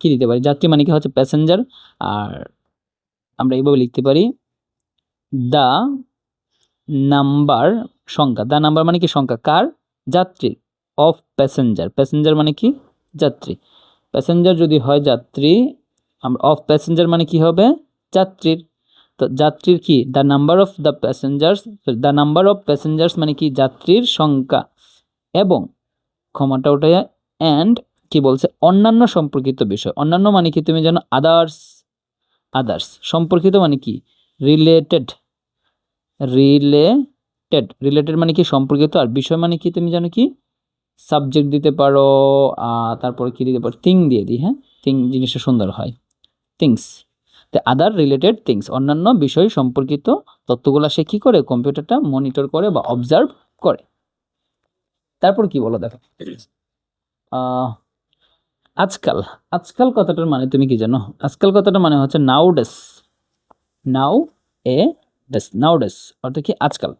Speaker 1: কি দিতে পারি? যাত্রী মানে কি হচ্ছে প্যাসেঞ্জার। আর আমরা এইভাবে লিখতে পারি, দ্য নাম্বার, সংখ্যা। দ্য নাম্বার মানে কি? সংখ্যা কার? যাত্রীর। Of passenger. প্যাসেঞ্জার মানে কি? যাত্রী। প্যাসেঞ্জার যদি হয় যাত্রী, আমরা অফ প্যাসেঞ্জার মানে কি হবে? যাত্রীর। তো যাত্রীর কি? The number of the passengers. The number of passengers মানে কি? যাত্রীর সংখ্যা। এবং ক্ষমাটা ওটায় অ্যান্ড কি বলছে? অন্যান্য সম্পর্কিত বিষয়। অন্যান্য মানে কি? তুমি জানো আদার্স। আদার্স। সম্পর্কিত মানে কি? রিলেটেড। রিলেটেড মানে কি? সম্পর্কিত। আর বিষয় মানে কি? তুমি জানো কি? সাবজেক্ট দিতে পারো। তারপরে কি দিতে পারো? থিং দিয়ে দিই। হ্যাঁ, থিং জিনিসটা সুন্দর হয়। থিংস। তো আদার রিলেটেড থিংস, অন্যান্য বিষয় সম্পর্কিত তথ্যগুলো সে কি করে? কম্পিউটারটা মনিটর করে বা অবজার্ভ করে। তারপর কি বলো দেখো, আজকাল। আজকাল কথাটার মানে তুমি কি জানো? আজকাল কথাটার মানে হচ্ছে নাউডেস। নাও এ ডেস। নাউডেস অর্থাৎ কি? আজকাল।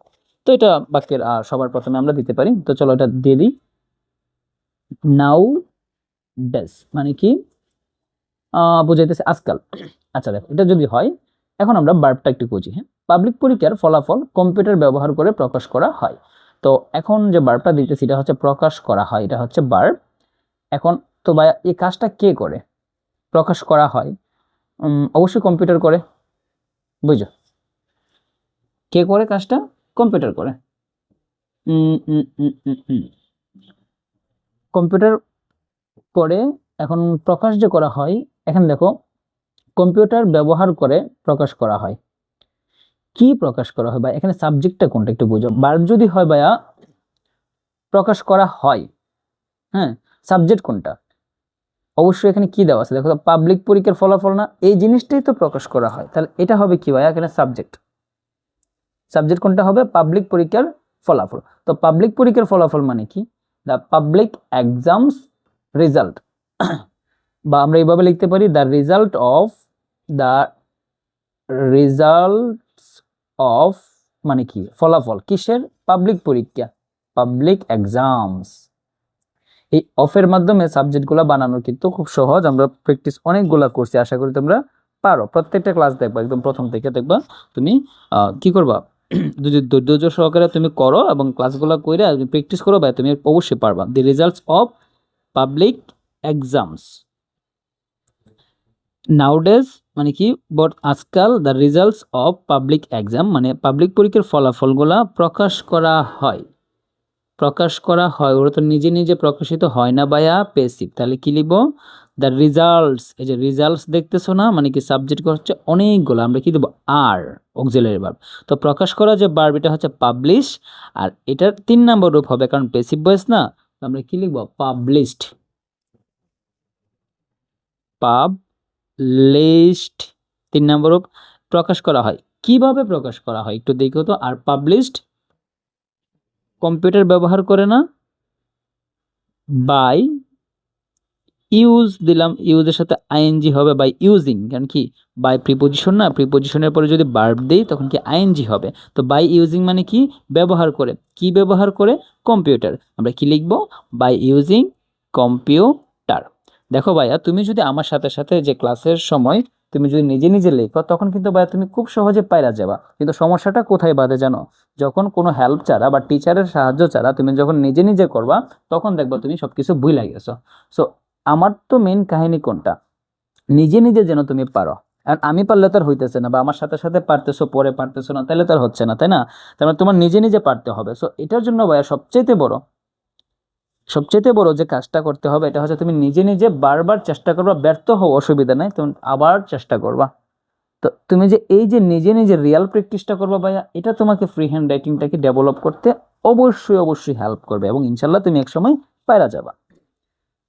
Speaker 1: তো এটা বাক্যের সবার প্রথমে আমরা দিতে পারি। তো চলো এটা দিয়ে দিই। নাও ডেস মানে কি? বুঝাইতেছে আজকাল। আচ্ছা দেখো, এটা যদি হয়, এখন আমরা বার্বটা একটু বুঝি। হ্যাঁ, পাবলিক পরীক্ষার ফলাফল কম্পিউটার ব্যবহার করে প্রকাশ করা হয়। তো এখন যে বার্বটা দিতেছি এটা হচ্ছে প্রকাশ করা হয়, এটা হচ্ছে বার্ব। এখন তো ভাই এই কাজটা কে করে? প্রকাশ করা হয় অবশ্যই কম্পিউটার করে। বুঝো? কে করে কাজটা? কম্পিউটার করে। কম্পিউটার করে। এখন প্রকাশ যে করা হয়, এখানে দেখো কম্পিউটার ব্যবহার করে প্রকাশ করা হয়। কি প্রকাশ করা হয়? বা এখানে সাবজেক্টটা কোনটা একটু বুঝো। ভার্ব যদি হয় ভাইয়া প্রকাশ করা হয়, হ্যাঁ, সাবজেক্ট কোনটা? অবশ্যই এখানে কি দেওয়া আছে দেখো, পাবলিক পরীক্ষার ফলাফল না? এই জিনিসটাই তো প্রকাশ করা হয়, তাহলে এটা হবে কি ভাইয়া? এখানে সাবজেক্ট। সাবজেক্ট কোনটা হবে? পাবলিক পরীক্ষার ফলাফল। তো পাবলিক পরীক্ষার ফলাফল মানে কি? The public exams result. বা আমরা এইভাবে লিখতে পারি, the result of, the results of মানে কি? ফলাফল কিসের? পাবলিক পরীক্ষা, পাবলিক এক্সামস। এই অফের মাধ্যমে সাবজেক্টগুলো বানানো কিন্তু খুব সহজ। আমরা প্র্যাকটিস অনেকগুলা করছি, আশা করি তোমরা পারো। প্রত্যেকটা ক্লাস দেখবা, একদম প্রথম থেকে দেখবা তুমি কি করবা, যদি ধৈর্য সহকারে তুমি করো এবং ক্লাসগুলো কইরা প্র্যাকটিস করো ভাই, তুমি অবশ্যই পারবা। The results of public exams nowadays মানে কি? বট আজকাল the results of public exam মানে পাবলিক পরীক্ষার ফলাফলগুলা প্রকাশ করা হয়। প্রকাশ করা হয়, ওরা তো নিজে নিজে প্রকাশিত হয় না ভাইয়া, পেসিভ। তাহলে কি লিখবো? The results. এই যে রিজাল্টস দেখতেছো না, মানে কি সাবজেক্ট হচ্ছে অনেকগুলো, আমরা কি দেবো? আর অক্সিলারি ভার্ব। তো প্রকাশ করা যে ভার্ব এটা হচ্ছে পাবলিশ, আর এটার 3 নম্বর রূপ হবে, কারণ পেসিভ ভয়েস না, তো আমরা কি লিখবো? পাবলিশড। পাবলিশড 3 নম্বর রূপ। প্রকাশ করা হয়, কিভাবে প্রকাশ করা হয় একটু দেখো তো। আর পাবলিশড কম্পিউটার ব্যবহার করে না, বাই ইউজ দিলাম, ইউজের সাথে আইএনজি হবে বাই ইউজিং, কারণ কি বাই প্রিপোজিশন না, প্রিপোজিশনের পরে যদি ভার্ব দেই তখন কি আইএনজি হবে। তো বাই ইউজিং মানে কি? ব্যবহার করে। কি ব্যবহার করে? কম্পিউটার। আমরা কি লিখব? By using computer. দেখো ভাইয়া, তুমি যদি আমার সাথে সাথে যে ক্লাসের সময় তুমি যদি নিজে নিজে লেখো, তখন কিন্তু ভাইয়া তুমি খুব সহজে পাইরা যাবা। কিন্তু সমস্যাটা কোথায় বাধে জানো? যখন কোনো হেল্প ছাড়া বা টিচারের সাহায্য ছাড়া তুমি যখন নিজে নিজে করবা, তখন দেখবা তুমি সবকিছু ভুলে গেছো। সো আমার তো মেইন কাহিনী কোনটা? নিজে নিজে যেন তুমি পারো। আর আমি পারলে তার হইতেছে না, বা আমার সাথে সাথে পারতেছো পরে পারতেছো না, তাহলে তার হচ্ছে না, তাই না? তার মানে তোমার নিজে নিজে পারতে হবে। সো এটার জন্য ভাইয়া সবচেয়ে বড় যে কাজটা করতে হবে, এটা হচ্ছে তুমি নিজে নিজে বারবার চেষ্টা করবা। ব্যর্থ হও, অসুবিধা নাই, তুমি আবার চেষ্টা করবা। তো তুমি যে এই যে নিজে নিজে রিয়াল প্র্যাকটিসটা করবা ভাইয়া, এটা তোমাকে ফ্রি হ্যান্ড রাইটিংটাকে ডেভেলপ করতে অবশ্যই হেল্প করবে, এবং ইনশাল্লাহ তুমি একসময় পারা যাবা।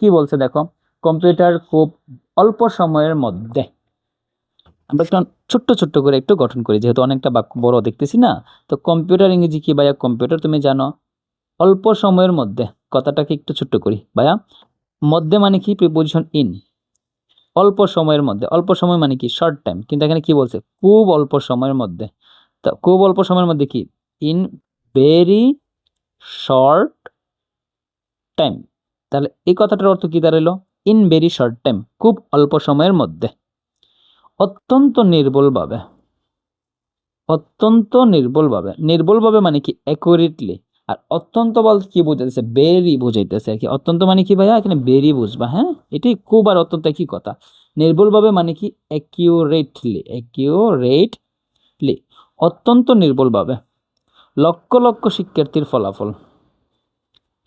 Speaker 1: কি বলছে দেখো? কম্পিউটার খুব অল্প সময়ের মধ্যে। আমরা একটু ছোট্ট ছোট্ট করে একটু গঠন করি, যেহেতু অনেকটা বাক্য বড় দেখতেছি না। তো কম্পিউটার ইংরেজি কি ভাইয়া? কম্পিউটার তুমি জানো। অল্প সময়ের মধ্যে কথাটাকে একটু ছোট্ট করি ভাইয়া। মধ্যে মানে কি? Preposition in. অল্প সময়ের মধ্যে, অল্প সময় মানে কি? Short time. কিন্তু এখানে কি বলছে? খুব অল্প সময়ের মধ্যে। তো খুব অল্প সময়ের মধ্যে কি? In very short time. তাহলে এই কথাটার অর্থ কি দাঁড়ালো? ইন ভেরি শর্ট টাইম, খুব অল্প সময়ের মধ্যে। অত্যন্ত নির্ভুলভাবে। অত্যন্ত নির্ভুলভাবে। নির্ভুলভাবে মানে কি? অ্যাকুরেটলি। আর অত্যন্ত বলতে কি বোঝাইতেছে? বেরি বোঝাইতেছে আর কি। অত্যন্ত মানে কি ভাইয়া? এখানে বেরি বুঝবা, হ্যাঁ? এটাই খুব আর অত্যন্ত একই কথা। নির্ভুলভাবে মানে কি? অ্যাকিউরেটলি। অ্যাকিউরেটলি, অত্যন্ত নির্ভুলভাবে। লক্ষ লক্ষ শিক্ষার্থীর ফলাফল।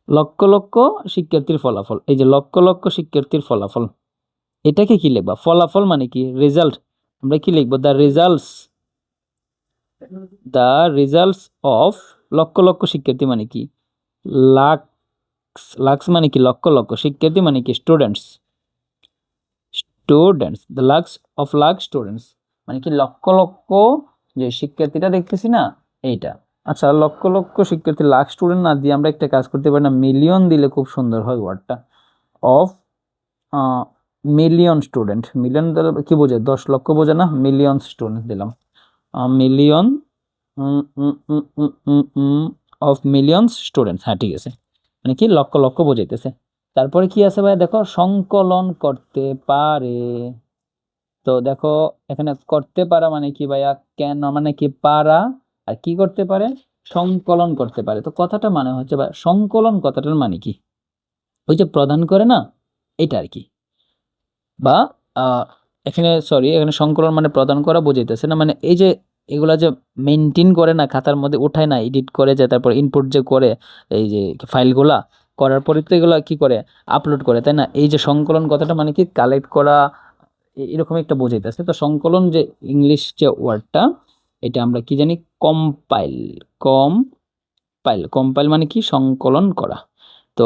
Speaker 1: লক্ষ লক্ষ শিক্ষার্থীর ফলাফল। এই যে লক্ষ লক্ষ শিক্ষার্থীর ফলাফল, এটাকে কি লিখবা? ফলাফল মানে কি? রেজাল্ট। আমরা কি লিখবো? The results of. Lakh lakh শিক্ষার্থী মানে কি? লাক্স। লাক্স মানে কি? লক্ষ লক্ষ। শিক্ষার্থী মানে কি? Students. The lakhs of lakh students মানে কি? লক্ষ লক্ষ যে শিক্ষার্থীটা দেখতেছি না, এইটা। আচ্ছা, লক্ষ লক্ষ শিক্ষার্থী, লাখ স্টুডেন্ট না দিয়ে আমরা একটা কাজ করতে পারি না? মিলিয়ন দিলে খুব সুন্দর হয় ওয়ার্ডটা। Of million student. মিলিয়ন কি বোঝায়? 10 লক্ষ বোঝে না? মিলিয়ন স্টুডেন্ট দিলাম। Million of millions students. হ্যাঁ, ঠিক আছে। মানে কি? লক্ষ লক্ষ বোঝাইতেছে। তারপরে কি আছে ভাই? দেখো, সংকলন করতে পারে। তো দেখো, এখানে করতে পারা মানে কি ভাইয়া? কেন মানে কি? পারা। আর কি করতে পারে? সংকলন করতে পারে। তো কথাটা মানে হচ্ছে ভাই, সংকলন কথাটার মানে কি? ওই যে প্রদান করে না, এটা আর কি। বা এখানে এখানে সংকলন মানে প্রদান করা বোঝাইতেছে না, মানে এই যে এগুলা যে মেনটেন করে না, খাতার মধ্যে উঠায় না, এডিট করে, যে তারপর ইনপুট যে করে, এই যে ফাইলগুলা করার পরে তো এগুলা কি করে? আপলোড করে, তাই না? এই যে সংকলন কথাটা মানে কি? কালেক্ট করা, এরকম একটা বোঝাইতেছে। তো সংকলন যে ইংলিশ যে ওয়ার্ডটা, এটা আমরা কি জানি? কম্পাইল। কম্পাইল মানে কি? সংকলন করা। তো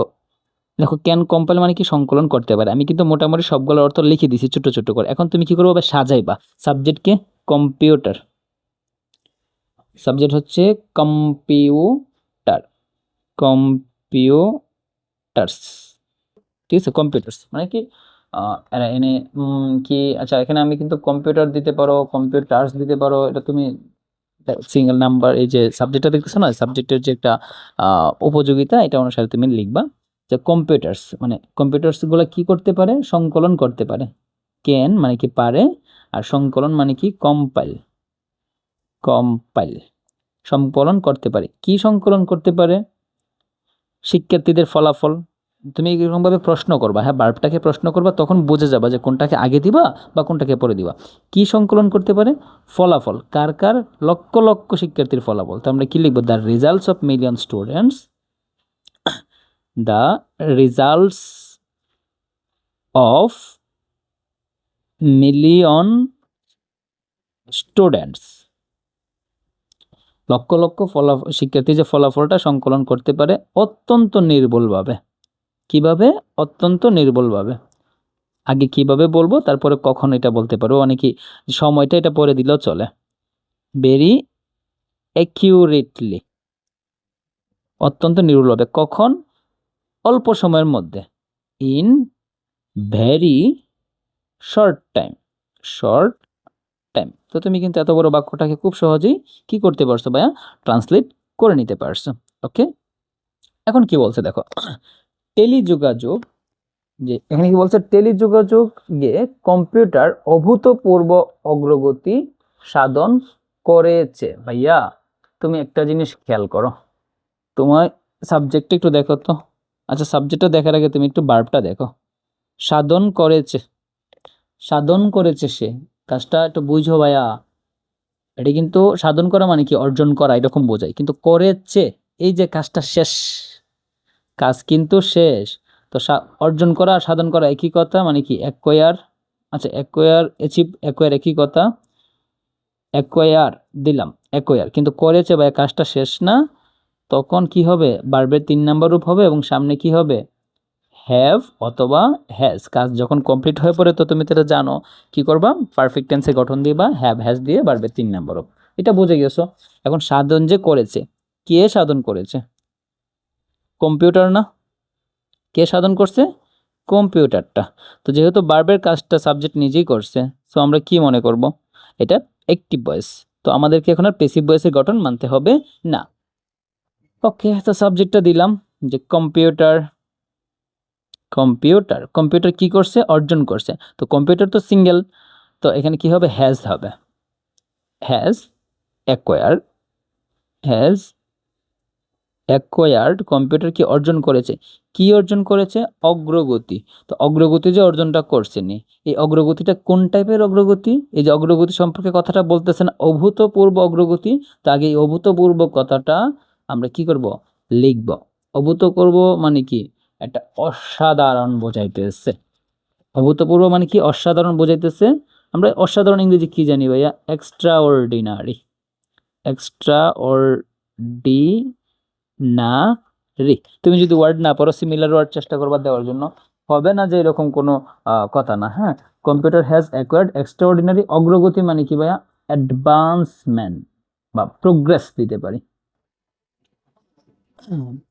Speaker 1: দেখো, ক্যান কম্পাইল মানে কি? সংকলন করতে পারে। আমি কিন্তু মোটামুটি সবগুলোর অর্থ লিখে দিছি ছোট ছোট করে। এখন তুমি কি করবে? সাজাইবা সাবজেক্টকে। কম্পিউটার, সাবজেক্ট হচ্ছে কম্পিউটার। কম্পিউটার্স, ঠিক আছে? কম্পিউটার্স মানে কি? এনে কি? আচ্ছা, এখানে আমি কিন্তু কম্পিউটার দিতে পারো, কম্পিউটার্স দিতে পারো। এটা তুমি সিঙ্গেল নাম্বার, এই যে সাবজেক্টটা দেখতেছো না, সাবজেক্টের যে একটা উপযোগিতা, এটা অনুসারে তুমি লিখবা যে কম্পিউটার্স মানে কম্পিউটার্স গুলা কি করতে পারে? সংকলন করতে পারে। ক্যান মানে কি? পারে। আর সংকলন মানে কি? কম্পাইল সংকলন করতে পারে। কি সংকলন করতে পারে? শিক্ষার্থীদের ফলাফল। তুমি এরকমভাবে প্রশ্ন করবা, হ্যাঁ, ভার্বটাকে প্রশ্ন করবা, তখন বুঝে যাবা যে কোনটাকে আগে দিবা বা কোনটাকে পরে দিবা। কি সংকলন করতে পারে? ফলাফল। কার কার? লক্ষ লক্ষ শিক্ষার্থীর ফলাফল। তো আমরা কি লিখবো? The results of million students. The results of million students, lakh lakh শিক্ষার্থী যে ফলাফলটা সংকলন করতে পারে অত্যন্ত নির্ভুলভাবে। কিভাবে? অত্যন্ত নির্ভুলভাবে। আগে কিভাবে বলবো, তারপরে কখন এটা বলতে পারবো, মানে কি সময়টা এটা পরে দিলেও চলে। ভেরি অ্যাকিউরেটলি, অত্যন্ত নির্ভুলভাবে। কখন? অল্প সময়ের মধ্যে। In very short time, short time. তো তুমি কিন্তু এত বড় বাক্যটাকে খুব সহজেই কি করতে পারছো ভাইয়া? ট্রান্সলেট করে নিতে পারছো। ওকে, এখন কি বলছে দেখো, টেলিযোগাযোগ, যে এখানে কি বলছে, টেলিযোগাযোগে কম্পিউটার অভূতপূর্ব অগ্রগতি সাধন করেছে। ভাইয়া তুমি একটা জিনিস খেয়াল করো, তোমার সাবজেক্টটা একটু দেখো তো। আচ্ছা, সাবজেক্টটা দেখার আগে তুমি একটু ভার্বটা দেখো। সাধন করেছে, সাধন করেছে সে, কাজটা একটু বুঝো ভাইয়া। এটা কিন্তু সাধন করা মানে কি অর্জন করা এরকম বোঝায়, কিন্তু করেছে এই যে কাজটা শেষ, কাজ কিন্তু শেষ। তো অর্জন করা আর সাধন করা একই কথা, মানে কি অ্যাকোয়ার। আচ্ছা, অ্যাকোয়ার অ্যাচিভ অ্যাকোয়ার একই কথা, অ্যাকোয়ার দিলাম অ্যাকোয়ার, কিন্তু করেছে ভাই কাজটা শেষ না, তখন কি হবে? ভার্বের 3 নাম্বার রূপ হবে এবং সামনে কি হবে? হ্যাভ অথবা হ্যাজ। কাজ যখন কমপ্লিট হয়ে পড়ে তো তুমি তো এটা জানো, কি করবা? পারফেক্ট টেন্সে গঠন দিবা, হ্যাভ হ্যাজ দিয়ে ভার্বের 3 নাম্বার রূপ। এটা বুঝে গেছো? এখন সাধন যে করেছে, কে সাধন করেছে? কম্পিউটার না? কে সাধন করছে? কম্পিউটারটা। তো যেহেতু ভার্বের কাজটা সাবজেক্ট নিজেই করছে, সো আমরা কি মনে করব? এটা অ্যাক্টিভ ভয়েস। তো আমাদেরকে এখন আর প্যাসিভ ভয়েসের গঠন মানতে হবে না। ওকে, তো সাবজেক্টটা দিলাম যে কম্পিউটার, কম্পিউটার, কম্পিউটার কি করছে? অর্জন করছে। তো কম্পিউটার তো সিঙ্গেল, তো এখানে কি হবে? হ্যাজ হবে। Has acquire, has acquired, computer কি অর্জন করেছে? কি অর্জন করেছে? অগ্রগতি। তো অগ্রগতি যে অর্জনটা করছে নি, এই অগ্রগতিটা কোন টাইপের অগ্রগতি? এই যে অগ্রগতি সম্পর্কে কথাটা বলতেছেন অভূতপূর্ব অগ্রগতি, তো আগে এই অভূতপূর্ব কথাটা আমরা কি করব? লিখব। অভূতপূর্ব মানে কি? একটা অসাধারণ বোঝাইতেছে। অভূতপূর্ব মানে কি? অসাধারণ বোঝাইতেছে। আমরা অসাধারণ ইংরেজি কি জানি ভাইয়া? এক্সট্রা অর্ডিনারি, এক্সট্রা না রি। তুমি যদি ওয়ার্ড না পারো, সিমিলার ওয়ার্ড চেষ্টা করবা দেওয়ার জন্য, হবে না যে এরকম কোনো কথা না। হ্যাঁ, কম্পিউটার হ্যাজ অ্যাকোয়ার্ড এক্সট্রাঅর্ডিনারি, অগ্রগতি মানে কি ভাইয়া? অ্যাডভান্সমেন্ট বা প্রোগ্রেস দিতে পারি,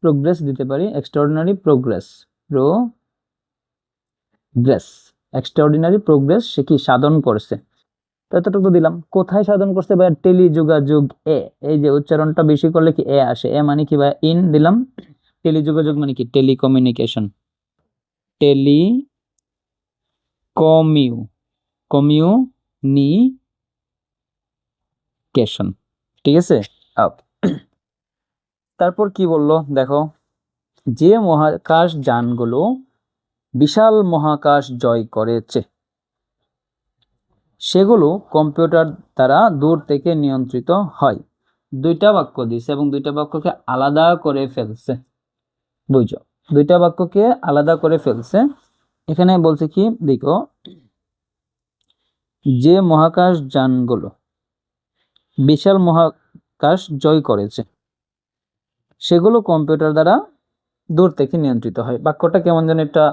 Speaker 1: প্রোগ্রেস দিতে পারি, extraordinary progress, progress, extraordinary progress সে কি সাধন করছে। তো এতটুকু দিলাম। কোথায় সাধন করছে ভাইয়া? টেলিযোগাযোগ এ। এই যে উচ্চারণটা বেশি করলে কি এ আসে, এ মানে কি ভাইয়া? ইন দিলাম। টেলিযোগাযোগ মানে কি? টেলিকমিউনিকেশন, টেলি কমিউ কমিউনিকেশন, ঠিক আছে। তারপর কি বললো দেখো, যে মহাকাশ যানগুলো বিশাল মহাকাশ জয় করেছে সেগুলো কম্পিউটার দ্বারা দূর থেকে নিয়ন্ত্রিত হয়। দুইটা বাক্য দিছে এবং দুইটা বাক্যকে আলাদা করে ফেলছে, বুঝছো? দুইটা বাক্যকে আলাদা করে ফেলছে। এখানে বলছে কি দেখো, যে মহাকাশ যানগুলো বিশাল মহাকাশ জয় করেছে সেগুলো কম্পিউটার দ্বারা দূর থেকে নিয়ন্ত্রিত হয়। বাক্যটা কেমন যেন একটা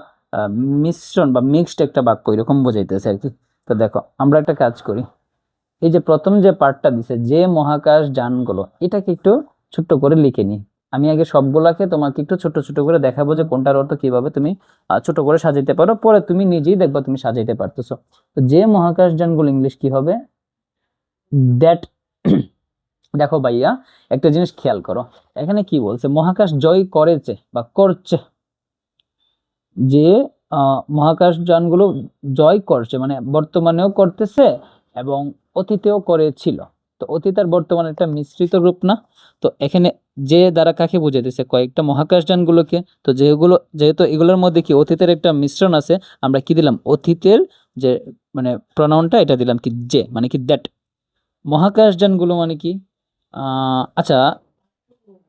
Speaker 1: মিশ্রণ বা মিক্সড একটা বাক্য এরকম বোঝাইতেছে আর কি। তো দেখো, আমরা একটা কাজ করি, এই যে প্রথম যে পার্টটা দিছে, যে মহাকাশ যানগুলো, এটাকে একটু ছোট্ট করে লিখে নিই। আমি আগে সবগুলাকে তোমাকে একটু ছোট ছোট করে দেখাবো যে কোনটার অর্থ কিভাবে তুমি ছোট করে সাজাইতে পারো, পরে তুমি নিজেই দেখবা তুমি সাজাইতে পারতেছো। তো যে মহাকাশ যানগুলো ইংলিশ কি হবে? দ্যাট। দেখো ভাইয়া, একটা জিনিস খেয়াল করো, এখানে কি বলছে? মহাকাশ জয় করেছে বা করছে। যে মহাকাশ যানগুলো জয় করছে মানে বর্তমানেও করতেছে এবং অতীতেও করেছিল। তো অতীত আর বর্তমান একটা মিশ্রিত রূপ না? তো এখানে যে দ্বারা কাকে বোঝাইতেছে? কয়েকটা মহাকাশ যানগুলোকে। তো যেহেতু এগুলোর মধ্যে কি অতীতের একটা মিশ্রণ আছে, আমরা কি দিলাম? অতীতের যে মানে প্রনাউনটা এটা দিলাম কি যে, মানে কি দ্যাট। মহাকাশ যানগুলো মানে কি? আচ্ছা,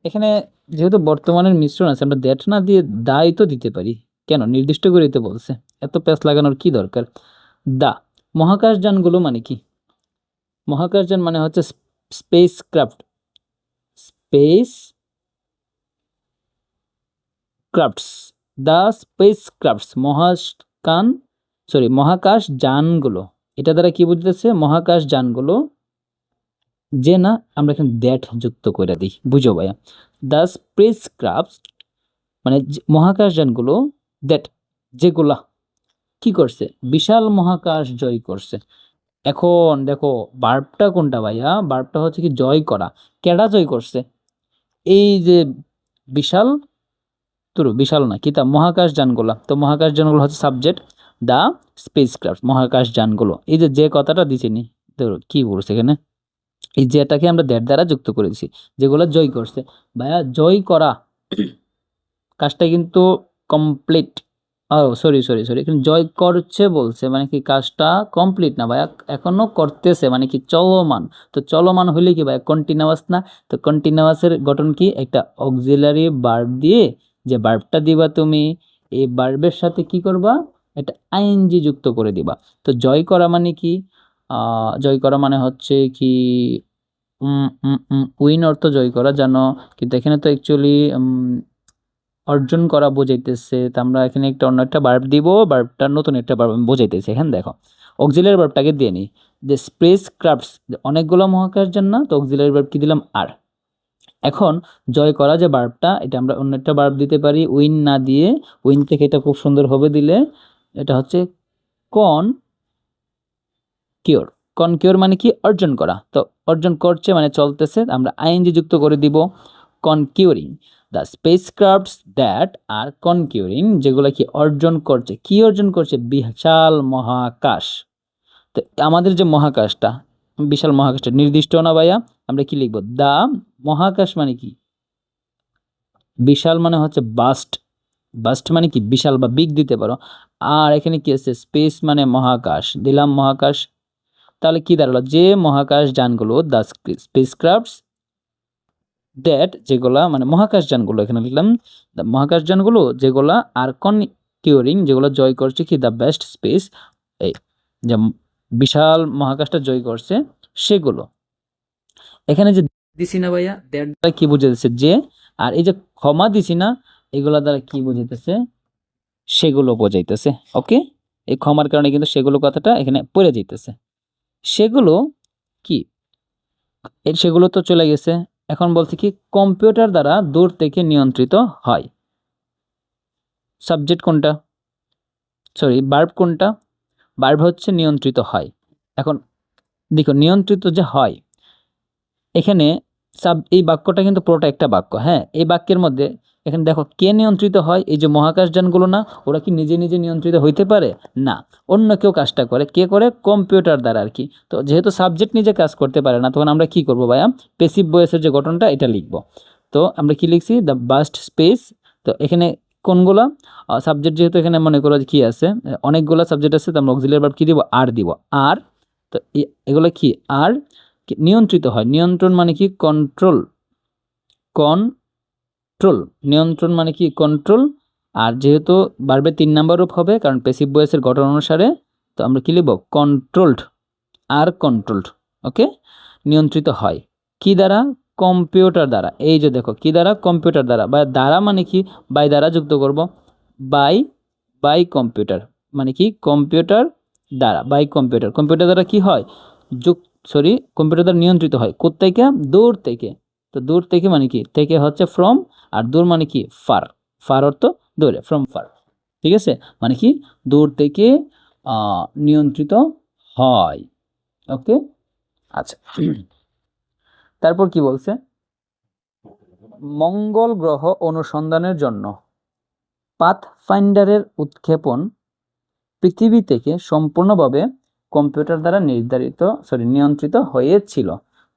Speaker 1: এখানে যেহেতু বর্তমানের মিশ্রণ আছে, আমরা দ্যাট না দিয়ে দাই তো দিতে পারি। কেন, নির্দিষ্ট করে তো বলছে, এত প্যাচ লাগানোর কি দরকার। দা মহাকাশযানগুলো মানে কি? মহাকাশযান মানে হচ্ছে space craft, space crafts, the space crafts, মহাকাশ যানগুলো। এটা দ্বারা কি বুঝতেছে? মহাকাশ যানগুলো, যে না আমরা এখানে দ্যাট যুক্ত করে দিই, বুঝো ভাইয়া। দ্য স্পেস ক্রাফটস মানে মহাকাশ যানগুলো, দ্যাট যেগুলা কি করছে? বিশাল মহাকাশ জয় করছে। এখন দেখো ভার্বটা কোনটা ভাইয়া? ভার্বটা হচ্ছে কি জয় করা। কেডা জয় করছে? এই যে বিশাল, বিশাল না, কি তা মহাকাশ যানগুলা। তো মহাকাশ যানগুলো হচ্ছে সাবজেক্ট, দা স্পেস ক্রাফট, মহাকাশ যানগুলো। এই যে কথাটা দিছিনি, তো কি বলছে এখানে? এই যেটাকে আমরা দ্যাট দ্বারা যুক্ত করেছি, যেগুলো জয় করছে। ভাইয়া জয় করা কাজটা কিন্তু কমপ্লিট। ও সরি, এখানে জয় করছে বলছে, মানে কি কাজটা কমপ্লিট না ভাইয়া, এখনো করতেছে, মানে কি চলমান। তো চলমান হইলে কি ভাইয়া? কন্টিনিউয়াস না? তো কন্টিনিউয়াসের গঠন কি? একটা অক্সিলারি ভার্ব দিয়ে, যে ভার্বটা দিবা তুমি, এই ভার্বের সাথে কি করবা? একটা আইএনজি যুক্ত করে দিবা। তো জয় করা মানে কি? জয় করা মানে হচ্ছে কি, উইন অর্থ জয় করা জানো, কিন্তু এখানে তো অ্যাকচুয়ালি অর্জন করা বোঝাইতেছে। তো আমরা এখানে অন্য একটা ভার্ব দিব, ভার্বটা নতুন একটা ভার্ব বোঝাইতেছে। এখানে দেখো অক্সিলারি ভার্বটাকে দিয়ে নিই, যে স্পেস ক্রাফটস, অনেকগুলো মহাকাশযান না, তো অক্সিলারি ভার্ব কি দিলাম? আর। এখন জয় করা যে ভার্বটা, এটা আমরা অন্য একটা ভার্ব দিতে পারি, উইন না দিয়ে। উইন থেকে এটা খুব সুন্দর হবে দিলে, এটা হচ্ছে কন কিওর। কনকিওর মানে কি? অর্জন করা। তো অর্জন করছে মানে চলতেছে, আমরা আইএনজি যুক্ত করে দিব, কনকিউরিং। দ্য স্পেস ক্রাফটস দ্যাট আর কনকিউরিং, যেগুলো কি অর্জন করছে। কি অর্জন করছে? বিশাল মহাকাশ। তো আমাদের যে মহাকাশটা, বিশাল মহাকাশটা নির্দিষ্ট না ভাইয়া, আমরা কি লিখবো? দা মহাকাশ মানে কি? বিশাল মানে হচ্ছে বাস্ট, বাস্ট মানে কি? বিশাল বা বিগ দিতে পারো। আর এখানে কি আছে? স্পেস মানে মহাকাশ, দিলাম মহাকাশ। তাহলে কি দাঁড়ালো? যে মহাকাশ যানগুলো, দ্য স্পেসক্রাফটস দ্যাট, যেগুলা মানে মহাকাশ যানগুলো, এখানে লিখলাম দ্য মহাকাশ যানগুলো যেগুলা আর কনকিউরিং, যেগুলো জয় করছে কি? দ্য বেস্ট স্পেস, এই যে বিশাল মহাকাশটা জয় করছে সেগুলো। এখানে যে দিছি না ভাইয়া, দ্যাট দ্বারা কি বুঝাইতেছে? যে। আর এই যে ক্ষমা দিছি না, এগুলা দ্বারা কি বুঝাইতেছে? সেগুলো বোঝাইতেছে। ওকে, এই ক্ষমার কারণে কিন্তু সেগুলো কথাটা এখানে পড়ে যাইতেছে। সেগুলো কি? সেগুলো তো চলে গেছে। এখন বলছে কি? কম্পিউটার দ্বারা দূর থেকে নিয়ন্ত্রিত হয়। সাবজেক্ট কোনটা? ভার্ব কোনটা? ভার্ব হচ্ছে নিয়ন্ত্রিত হয়। এখন দেখো নিয়ন্ত্রিত যে হয়, এখানে এই বাক্যটা কিন্তু পুরোটা একটা বাক্য। হ্যাঁ, এই বাক্যের মধ্যে এখানে দেখো কে নিয়ন্ত্রিত হয়? এই যে মহাকাশযানগুলো না, ওরা কি নিজে নিজে নিয়ন্ত্রিত হইতে পারে? না, অন্য কেউ কাজটা করে। কে করে? কম্পিউটার দ্বারা আর কি। তো যেহেতু সাবজেক্ট নিজে কাজ করতে পারে না, তখন আমরা কি করব ভাইয়া? প্যাসিভ ভয়েসের যে গঠনটা, এটা লিখব। তো আমরা কি লিখছি? The vast space. তো এখানে কোনগুলা সাবজেক্ট, যেহেতু এখানে মনে করো কি আছে, অনেকগুলা সাবজেক্ট আছে, তো আমরা অক্সিলারি ভার্ব কি দিব? আর দিব। আর তো এগুলো কি? আর নিয়ন্ত্রিত হয়। নিয়ন্ত্রণ মানে কি? কন্ট্রোল। কন্ট্রোল, নিয়ন্ত্রণ মানে কি? কন্ট্রোল। আর যেহেতু ভার্বের 3 নাম্বার রূপ হবে, কারণ প্যাসিভ ভয়েসের গঠন অনুসারে, তো আমরা কি লিখব? কন্ট্রোলড। আর কন্ট্রোলড। ওকে, নিয়ন্ত্রিত হয় কি দ্বারা? কম্পিউটার দ্বারা। এই যে দেখো কি দ্বারা? কম্পিউটার দ্বারা। বা দ্বারা মানে কি? বাই দ্বারা যুক্ত করব। বাই, বাই কম্পিউটার মানে কি? কম্পিউটার দ্বারা, বাই কম্পিউটার। কম্পিউটার দ্বারা কি হয়? কম্পিউটার দ্বারা নিয়ন্ত্রিত হয়। কোত্থেকে? দূর থেকে। তো দূর থেকে মানে কি? থেকে হচ্ছে ফ্রম, আর দূর মানে কি? ফার। ফার অর্থ দূরে, ফ্রম ফার। ঠিক আছে, মানে কি? দূর থেকে নিয়ন্ত্রিত হয়। ওকে, আচ্ছা। তারপর কি বলছে? মঙ্গল গ্রহ অনুসন্ধানের জন্য পাথফাইন্ডারের উৎক্ষেপণ পৃথিবী থেকে সম্পূর্ণভাবে কম্পিউটার দ্বারা নিয়ন্ত্রিত হয়েছিল।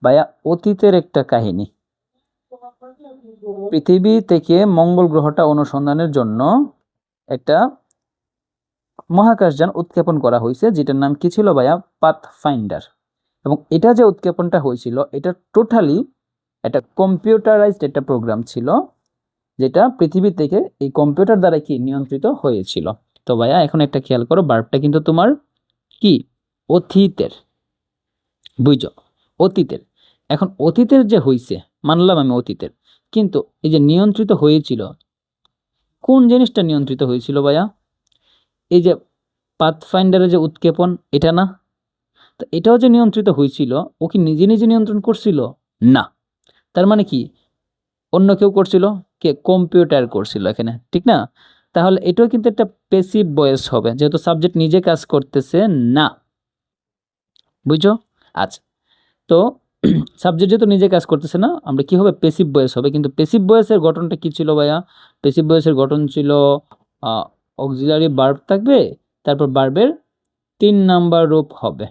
Speaker 1: ভাইয়া অতীতের একটা কাহিনী। পৃথিবী থেকে মঙ্গল গ্রহটা অনুসন্ধানের জন্য একটা মহাকাশযান উৎক্ষেপণ করা হয়েছে, যেটার নাম কি ছিল ভাইয়া? পাথফাইন্ডার। এবং এটা যে উৎক্ষেপণটা হয়েছিল, এটা টোটালি এটা কম্পিউটারাইজড একটা প্রোগ্রাম ছিল, যেটা পৃথিবী থেকে এই কম্পিউটার দ্বারা কি নিয়ন্ত্রিত হয়েছিল। তো ভাইয়া এখন একটা খেয়াল করো, ভার্বটা কিন্তু তোমার কি অতীতের, বুঝছো, অতীতের। এখন অতীতের যে হইছে, মানলাম আমি অতীতের, কিন্তু এই যে নিয়ন্ত্রিত হয়েছিল, কোন জিনিসটা নিয়ন্ত্রিত হয়েছিল ভাইয়া? এই যে পাথফাইন্ডারের যে উৎক্ষেপণ, এটা না? তো এটাও যে নিয়ন্ত্রিত হয়েছিল, ও কি নিজে নিজে নিয়ন্ত্রণ করছিল? না। তার মানে কি অন্য কেউ করছিল? কে? কম্পিউটার করছিল এখানে, ঠিক না? তাহলে এটাও কিন্তু একটা প্যাসিভ ভয়েস হবে, যেহেতু সাবজেক্ট নিজে কাজ করতেছে না। বুঝছো? আচ্ছা, তো সাবজেক্ট যেহেতু নিজে কাজ করতেছে না, আমরা কি হবে? প্যাসিভ ভয়েস হবে। কিন্তু প্যাসিভ ভয়েসের গঠনটা কি ছিল ভাইয়া? প্যাসিভ ভয়েসের গঠন ছিল অক্সিলারি ভার্ব থাকবে, তারপর ভার্বের 3 নাম্বার রূপ হবে।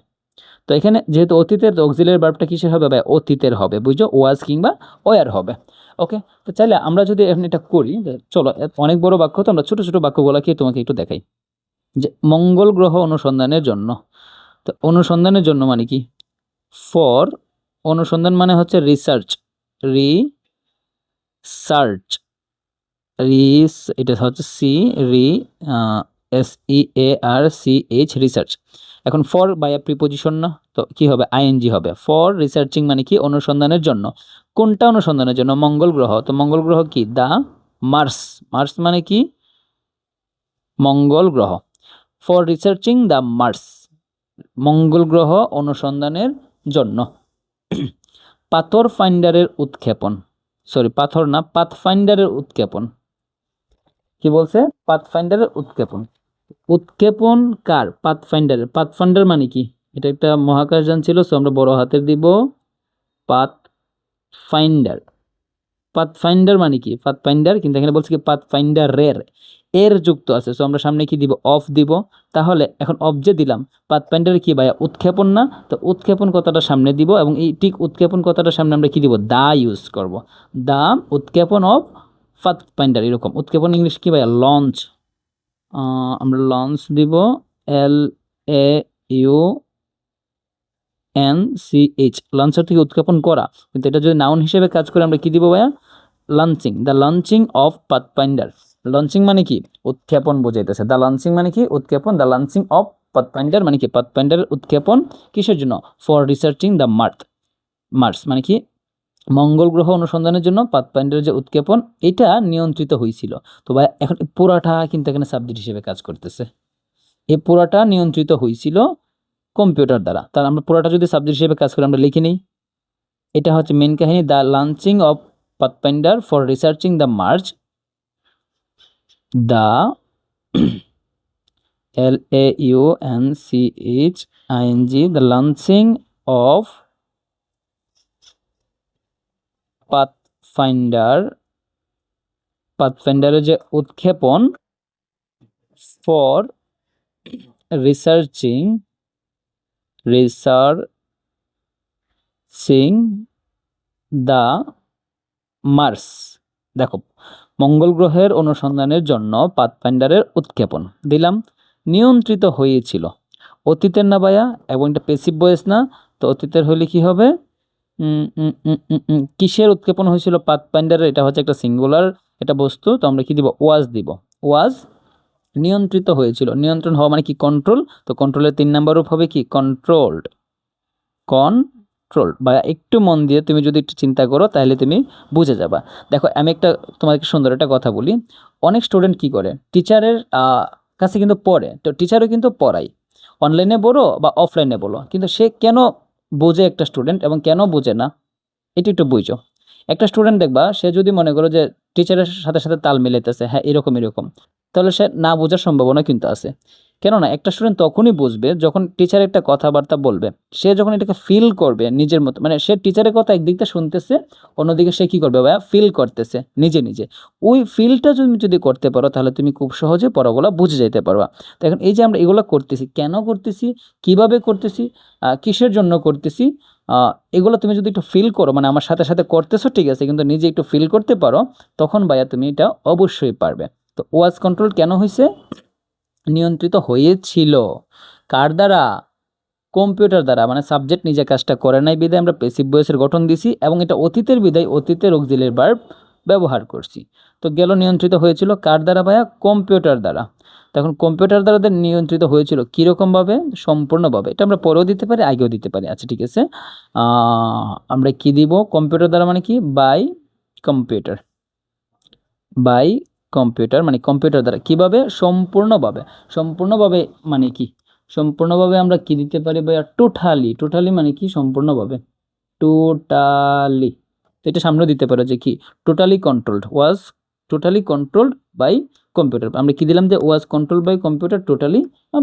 Speaker 1: তো এখানে যেহেতু অতীতের, অক্সিলারি ভার্বটা কিসের হবে ভাই? অতীতের হবে, বুঝছো? ওয়াজ কিংবা ওয়ার হবে। ওকে, তো চাইলে আমরা যদি এখন এটা করি, চলো অনেক বড় বাক্য, তো আমরা ছোট ছোট বাক্যগুলোকে তোমাকে একটু দেখাই। যে মঙ্গল গ্রহ অনুসন্ধানের জন্য, তো অনুসন্ধানের জন্য মানে কি? ফর, অনুসন্ধান মানে হচ্ছে রিসার্চ, রিসার্চ, এটা হচ্ছে সি, রি, SEARCH, রিসার্চ। এখন ফর বাই প্রিপোজিশন না, তো কি হবে? আইএনজি হবে। ফর রিসার্চিং মানে কি? অনুসন্ধানের জন্য। কোনটা অনুসন্ধানের জন্য? মঙ্গল গ্রহ। তো মঙ্গল গ্রহ কি? দা মার্স। মার্স মানে কি? মঙ্গল গ্রহ। ফর রিসার্চিং দ্য মার্স, মঙ্গল গ্রহ অনুসন্ধানের জন্য। পাথর ফাইন্ডারের উৎক্ষেপণ, সরি পাথর না, পাথফাইন্ডারের উৎক্ষেপণ। কি বলছে? পাথফাইন্ডারের উৎক্ষেপণ। উৎক্ষেপণ কার? পাথফাইন্ডারের। পাথফাইন্ডার মানে কি? এটা একটা মহাকাশযান ছিল, সো আমরা বড় হাতের দিব পাথফাইন্ডার। পাথফাইন্ডার মানে কি? পাথফাইন্ডার, কিন্তু এখানে বলছে কি পাথফাইন্ডারের, এর যুক্ত আছে, সো আমরা সামনে কি দিব? অফ দিব। তাহলে এখন অফ যে দিলাম, পাথফাইন্ডার কি ভাইয়া? উৎক্ষেপণ না? তো উৎক্ষেপণ কথাটা সামনে দিব, এবং এই ঠিক উৎক্ষেপণ কথাটার সামনে আমরা কি দিব? দা ইউজ করব। দা উৎক্ষেপণ অফ পাথফাইন্ডার, এরকম। উৎক্ষেপণ ইংলিশ কি ভাইয়া? লঞ্চ। আমরা লঞ্চ দিব, LAUNCH, লঞ্চার থেকে উৎক্ষেপণ করা। কিন্তু এটা যদি নাউন হিসেবে কাজ করে, আমরা কি দিব ভাইয়া? Launching, the launching of pathfinder. Launching মানে কি? উৎক্ষেপণ বোঝাইতেছে। দ্য লঞ্চিং মানে কি? উৎক্ষেপণ। দ্য লঞ্চিং অফ পাথফাইন্ডার মানে কি? পাথফাইন্ডারের উৎক্ষেপণ। কিসের জন্য? ফর রিসার্চিং দ্য মার্স মানে কি? মঙ্গল গ্রহ অনুসন্ধানের জন্য পাথফাইন্ডারের যে উৎক্ষেপণ, এটা নিয়ন্ত্রিত হয়েছিল। তো ভাই এখন পুরাটা কিন্তু এখানে সাবজেক্ট হিসেবে কাজ করতেছে। এই পুরাটা নিয়ন্ত্রিত হয়েছিল কম্পিউটার দ্বারা। তাহলে আমরা পুরাটা যদি সাবজেক্ট হিসেবে কাজ করি, আমরা লিখে নিই। এটা হচ্ছে মেন কাহিনী, the launching of Pathfinder for researching the Mars, the LAUNCHING, the launching of পাথফাইন্ডারের যে উৎক্ষেপণ, ফর রিসার্চিং দ্য মার্স। দেখো, মঙ্গল গ্রহের অনুসন্ধানের জন্য পাথফাইন্ডারের উৎক্ষেপণ দিলাম, নিয়ন্ত্রিত হয়েছিল। অতীতের না ভাইয়া, এবং এটা প্যাসিভ ভয়েস না, তো অতীতের হলে কি হবে? কিসের উৎক্ষেপণ হয়েছিল? পাথফাইন্ডারের। এটা হচ্ছে একটা সিঙ্গুলার, এটা বস্তু, তো আমরা কি দিব? ওয়াজ দিব। ওয়াজ নিয়ন্ত্রিত হয়েছিল। নিয়ন্ত্রণ হওয়া মানে কি? কন্ট্রোল। তো কন্ট্রোলের 3 নাম্বার রূপ হবে কি? কন্ট্রোলড। বা একটু মন দিয়ে তুমি যদি একটু চিন্তা করো, তাহলে তুমি বুঝে যাবা। দেখো, আমি একটা তোমাদেরকে সুন্দর একটা কথা বলি। অনেক স্টুডেন্ট কি করে? টিচারের কাছে কিন্তু পড়ে, তো টিচারও কিন্তু পড়ায়, অনলাইনে বলো বা অফলাইনে বলো, কিন্তু সে কেন বোঝে একটা স্টুডেন্ট এবং কেন বোঝে না, এটা একটু বুঝো। একটা স্টুডেন্ট দেখবা, সে যদি মনে করো যে টিচারের সাথে সাথে তাল মিলাইতেছে, হ্যাঁ এরকম এরকম, তাহলে সে না বোঝার সম্ভাবনা কিন্তু আছে। কেননা একটা স্টুডেন্ট তখনই বুঝবে যখন টিচার একটা কথাবার্তা বলবে, সে যখন এটাকে ফিল করবে নিজের মতো, মানে সে টিচারের কথা একদিক থেকে শুনতেছে, অন্যদিকে সে কী করবে ভাইয়া? ফিল করতেছে নিজে নিজে। ওই ফিলটা তুমি যদি করতে পারো, তাহলে তুমি খুব সহজে পড়াগুলো বুঝে যেতে পারবা। তো এখন এই যে আমরা এগুলো করতেছি, কেন করতেছি, কিভাবে করতেছি, কিসের জন্য করতেছি, এগুলো তুমি যদি একটু ফিল করো, মানে আমার সাথে সাথে করতেছো ঠিক আছে, কিন্তু নিজে একটু ফিল করতে পারো, তখন ভাইয়া তুমি এটা অবশ্যই পারবে। তো ওয়াজ কন্ট্রোল কেন হয়েছে? নিয়ন্ত্রিত হয়েছিল। কার দ্বারা? কম্পিউটার দ্বারা, মানে সাবজেক্ট নিজে কাজটা করে নাই বিধায় আমরা প্যাসিভ ভয়েসের গঠন দিছি, এবং এটা অতীতের বিধায় অতীতের অক্সিলারি ভার্ব ব্যবহার করছি। তো গেল নিয়ন্ত্রিত হয়েছিল কার দ্বারা ভাইয়া? কম্পিউটার দ্বারা। তখন কম্পিউটার দ্বারা নিয়ন্ত্রিত হয়েছিল কীরকমভাবে? সম্পূর্ণভাবে। এটা আমরা পরেও দিতে পারি, আগেও দিতে পারি। আচ্ছা ঠিক আছে, আমরা কি দিব? কম্পিউটার দ্বারা মানে কি? By computer. বাই কম্পিউটার মানে কম্পিউটার দ্বারা। কিভাবে? সম্পূর্ণভাবে। সম্পূর্ণভাবে মানে কি? সম্পূর্ণভাবে আমরা কি দিতে পারি ভাইয়া? টোটালি। টোটালি মানে কি? সম্পূর্ণভাবে। টোটালি। তো এটা সামনেও দিতে পারো যে কি? Totally controlled, was totally controlled by computer. আমরা কি দিলাম? যে was control by computer totally.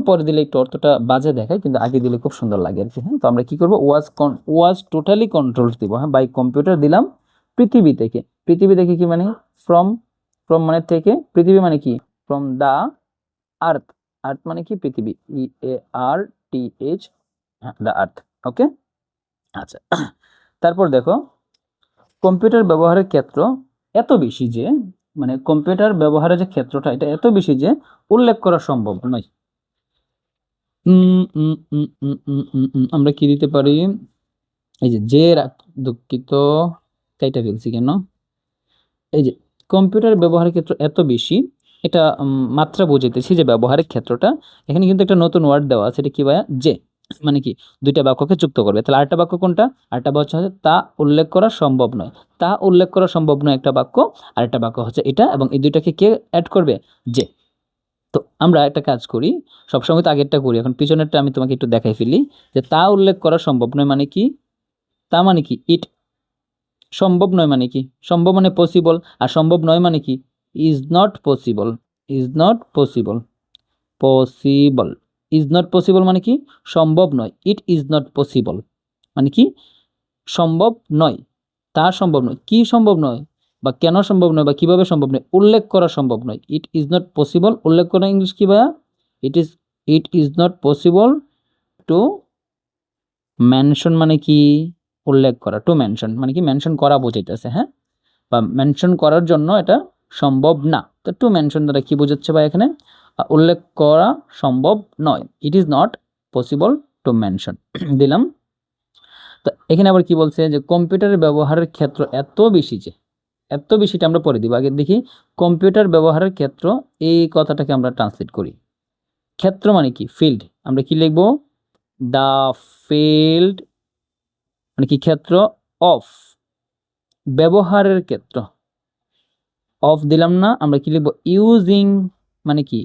Speaker 1: পরে দিলে একটু অর্থটা বাজে দেখায়, কিন্তু আগে দিলে খুব সুন্দর লাগে আর কি। হ্যাঁ, তো আমরা কি করবো? ওয়াজ টোটালি কন্ট্রোলড দিব। হ্যাঁ, বাই কম্পিউটার দিলাম পৃথিবী থেকে। পৃথিবী থেকে কি মানে? ফ্রম। ফ্রম মানে থেকে, পৃথিবী মানে কি? ফ্রম দা আর্থ। আর্থ মানে কি? পৃথিবী। EARTH, হ্যাঁ, দা আর্থ। ওকে, আচ্ছা। তারপর দেখো, কম্পিউটার ব্যবহারের ক্ষেত্র এত বেশি যে, মানে কম্পিউটার ব্যবহারের যে ক্ষেত্রটা, এটা এত বেশি যে উল্লেখ করা সম্ভব নয়। আমরা কি দিতে পারি? এই যে দুঃখিত, কাইটা ফেলছি কেন? এই যে কম্পিউটার ব্যবহারের ক্ষেত্র এত বেশি, এটা মাত্রা বুঝাইতেছি যে ব্যবহারের ক্ষেত্রটা। এখানে কিন্তু একটা নতুন ওয়ার্ড দেওয়া আছে, এটা কি ভাইয়া? যে, মানে কি? দুইটা বাক্যকে যুক্ত করবে। তাহলে আরেকটা বাক্য কোনটা? আরেকটা বাক্য হচ্ছে তা উল্লেখ করা সম্ভব নয়। তা উল্লেখ করা সম্ভব নয় একটা বাক্য, আরেকটা বাক্য হচ্ছে এটা, এবং এই দুইটাকে কে অ্যাড করবে? যে। তো আমরা একটা কাজ করি, সবসময় তো আগেরটা করি, এখন পিছনেরটা আমি তোমাকে একটু দেখাই ফেলি। যে তা উল্লেখ করা সম্ভব নয় মানে কি? তা মানে কি? ইট। সম্ভব নয় মানে কি? সম্ভব মানে পসিবল, আর সম্ভব নয় মানে কি? Is not possible. Is not possible. Possible. Is not possible মানে কি? সম্ভব নয়। ইট ইজ নট পসিবল মানে কি? সম্ভব নয়। তা সম্ভব নয়। কি সম্ভব নয়, বা কেন সম্ভব নয়, বা কিভাবে সম্ভব নয়? উল্লেখ করা সম্ভব নয়। It is not possible. উল্লেখ করা ইংলিশ কি ভাইয়া? It is not possible to mention মানে কি? উল্লেখ করা। টু মেনশন মানে কি? মেনশন করা বোঝাইতেছে। হ্যাঁ, বা মেনশন করার জন্য এটা সম্ভব না। তো টু মেনশন দ্বারা কি বোঝাচ্ছে ভাই? এখানে উল্লেখ করা সম্ভব নয়। It is not possible to mention দিলাম। তো এখানে আবার কি বলছে? যে কম্পিউটারের ব্যবহারের ক্ষেত্র এত বেশি যে, এত বেশিটা আমরা পরে দিব। আগে দেখি কম্পিউটার ব্যবহারের ক্ষেত্র, এই কথাটাকে আমরা ট্রান্সলেট করি। ক্ষেত্র মানে কি? ফিল্ড। আমরা কি লিখবো? দ্য ফিল্ড মানে কি? ক্ষেত্র অফ ব্যবহারের ক্ষেত্র। অফ দিলাম না, আমরা কি লিখবো? ইউজিং মানে কি?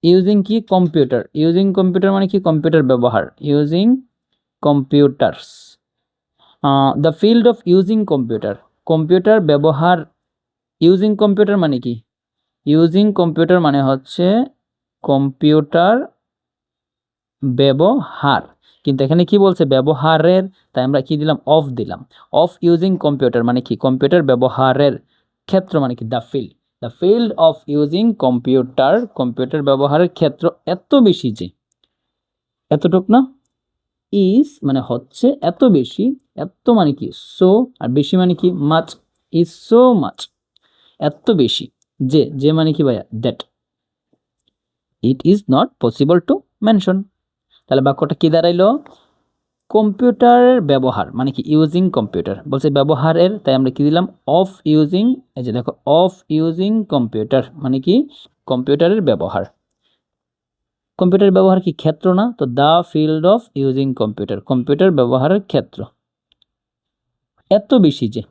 Speaker 1: ইউজিং কি? কম্পিউটার। ইউজিং কম্পিউটার মানে কি? কম্পিউটার ব্যবহার। Using computers. The field of using computer. Computer ব্যবহার। ইউজিং কম্পিউটার মানে কি? ইউজিং কম্পিউটার মানে হচ্ছে কম্পিউটার ব্যবহার। কিন্তু এখানে কি বলছে? ব্যবহারের। তাই আমরা কি দিলাম? অফ দিলাম। অফ ইউজিং কম্পিউটার মানে কি? কম্পিউটার ব্যবহারের ক্ষেত্র মানে কি? The field. The field of using computer. Computer ব্যবহারের ক্ষেত্র এত বেশি যে, এতটুক না? ইজ মানে হচ্ছে, এত বেশি। এত মানে কি? সো। আর বেশি মানে কি? মাচ। Is so much. এত বেশি যে, যে মানে কি ভাইয়া? That. It is not possible to mention. তাহলে বাক্যটা কি দাঁড়াইলো? কম্পিউটারের ব্যবহার মানে কি? ইউজিং কম্পিউটার বলছে ব্যবহারের, তাই আমরা কি দিলাম? Of using. এই যে দেখো, অফ ইউজিং কম্পিউটার মানে কি? কম্পিউটারের ব্যবহার। কম্পিউটার ব্যবহার কি? ক্ষেত্র না? তো the field of using computer, computer ব্যবহারের ক্ষেত্র এত বেশি যে।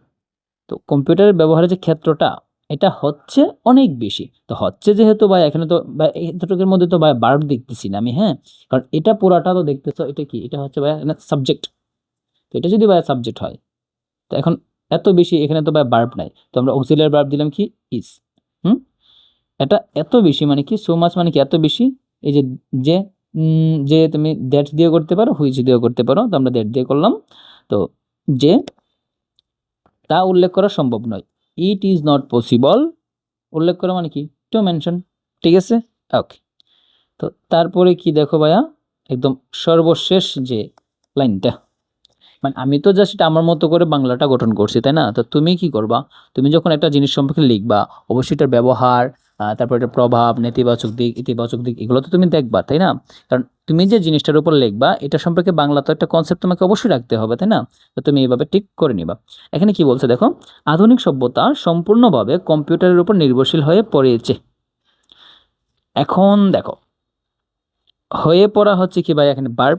Speaker 1: তো কম্পিউটারের ব্যবহারের যে ক্ষেত্রটা, এটা হচ্ছে অনেক বেশি। তো হচ্ছে যেহেতু ভাই, এখানে তো ভাই এতটুকুর মধ্যে তো ভাই ভার্ব দেখতেছি না আমি। হ্যাঁ, কারণ এটা পুরাটা তো দেখতেছো, এটা কি? এটা হচ্ছে ভাই সাবজেক্ট। তো এটা যদি ভাই সাবজেক্ট হয়, তো এখন এত বেশি, এখানে তো ভাই ভার্ব নাই, তো আমরা অক্সিলিয়ারি ভার্ব দিলাম কি? ইজ। এটা এত বেশি মানে কি? সো মাচ মানে কি? এত বেশি। এই যে, যে যে তুমি দ্যাট দিয়ে করতে পারো, হুইচ দিয়েও করতে পারো, তো আমরা দ্যাট দিয়ে করলাম। তো যে তা উল্লেখ করা সম্ভব নয়। It is not possible. উল্লেখ করা মানে কি? Two mention. ঠিক আছে, ওকে। তো তারপরে কি দেখো ভাইয়া, একদম সর্বশেষ যে লাইনটা, মানে আমি তো জাস্ট আমার মতো করে বাংলাটা গঠন করছি, তাই না? তো তুমি কি করবা? তুমি যখন একটা জিনিস সম্পর্কে লিখবা, অবশ্যই এটার ব্যবহার, তারপর এটার প্রভাব, নেতিবাচক দিক, ইতিবাচক দিক, এগুলো তো তুমি দেখবা, তাই না? কারণ তুমি যে জিনিসটার উপর লিখবা এটা সম্পর্কে বাংলা তো একটা কনসেপ্ট তোমাকে অবশ্যই রাখতে হবে, তাই না? তো তুমি এইভাবে ঠিক করে নিবা। এখানে কি বলছে দেখো, আধুনিক সভ্যতা সম্পূর্ণভাবে কম্পিউটারের উপর নির্ভরশীল হয়ে পড়েছে। এখন দেখো, হয়ে পড়া হচ্ছে কি ভাই, এখানে ভার্ব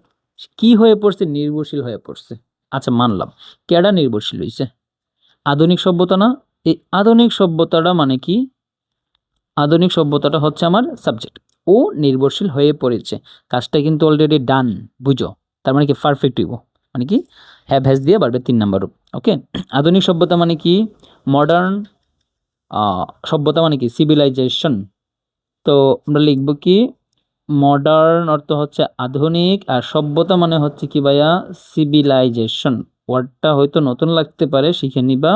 Speaker 1: কি হয়ে পড়ছে, নির্ভরশীল হয়ে পড়ছে। আচ্ছা মানলাম, কেডা নির্ভরশীল হয়েছে? আধুনিক সভ্যতা না? এই আধুনিক সভ্যতাটা মানে কি? আধুনিক সভ্যতাটা হচ্ছে আমার সাবজেক্ট, ও নির্ভরশীল হয়ে পড়েছে। কাজটা কিন্তু অলরেডি ডান, বুঝো? তার মানে কি পারফেক্ট হইব, মানে কি হ্যাভ হ্যাজ দিয়ে বাড়বে 3 নাম্বার। ওকে, আধুনিক সভ্যতা মানে কি? মডার্ন সভ্যতা মানে কি? সিভিলাইজেশন। তো আমরা লিখব কি, মডার্ন অর্থ হচ্ছে আধুনিক, আর সভ্যতা মানে হচ্ছে কি ভাইয়া? সিভিলাইজেশন। ওয়ার্ডটা হয়তো নতুন লাগতে পারে, শিখে নিবা,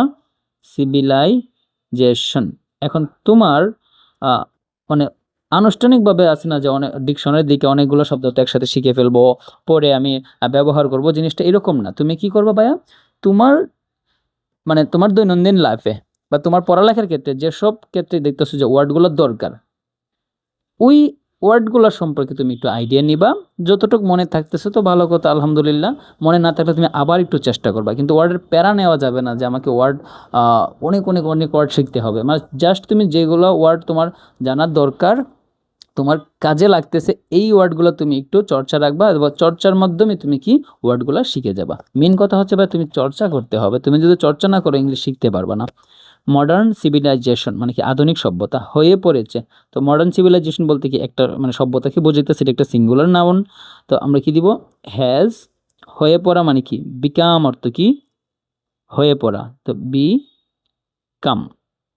Speaker 1: সিভিলাইজেশন। এখন তোমার মানে আনুষ্ঠানিকভাবে আছে না যে অনেক ডিকশনারির দিকে অনেকগুলো শব্দ তো একসাথে শিখে ফেলবো, পরে আমি ব্যবহার করব, জিনিসটা এরকম না। তুমি কি করবা ভাইয়া, তোমার মানে তোমার দৈনন্দিন লাইফে বা তোমার পড়ালেখার ক্ষেত্রে যেসব ক্ষেত্রে দেখতেছো যে ওয়ার্ডগুলোর দরকার, ওই ওয়ার্ডগুলো সম্পর্কে তুমি একটু আইডিয়া নিবা। যতটুকু মনে থাকতেছে তো ভালো কথা, আলহামদুলিল্লাহ। মনে না থাকলে তুমি আবার একটু চেষ্টা করবা, কিন্তু ওয়ার্ডের প্যারা নেওয়া যাবে না যে আমাকে ওয়ার্ড অনেক অনেক অনেক ওয়ার্ড শিখতে হবে। মানে জাস্ট তুমি যেগুলো ওয়ার্ড তোমার জানার দরকার, তোমার কাজে লাগতেছে, এই ওয়ার্ডগুলো তুমি একটু চর্চা রাখবা, এবং চর্চার মাধ্যমে তুমি কি ওয়ার্ডগুলো শিখে যাবা। মেন কথা হচ্ছে ভাই, তুমি চর্চা করতে হবে। তুমি যদি চর্চা না করো ইংলিশ শিখতে পারবা না। মডার্ন সিভিলাইজেশন মানে কি? আধুনিক সভ্যতা হয়ে পড়েছে। তো মডার্ন সিভিলাইজেশন বলতে কি, একটা মানে সভ্যতাকে বোঝাইতেছে, এটা একটা সিঙ্গুলার নাউন। তো আমরা কি দিব, হ্যাজ। হয়ে পড়া মানে কি? বিকাম অর্থ কি? হয়ে পড়া। তো বি কাম।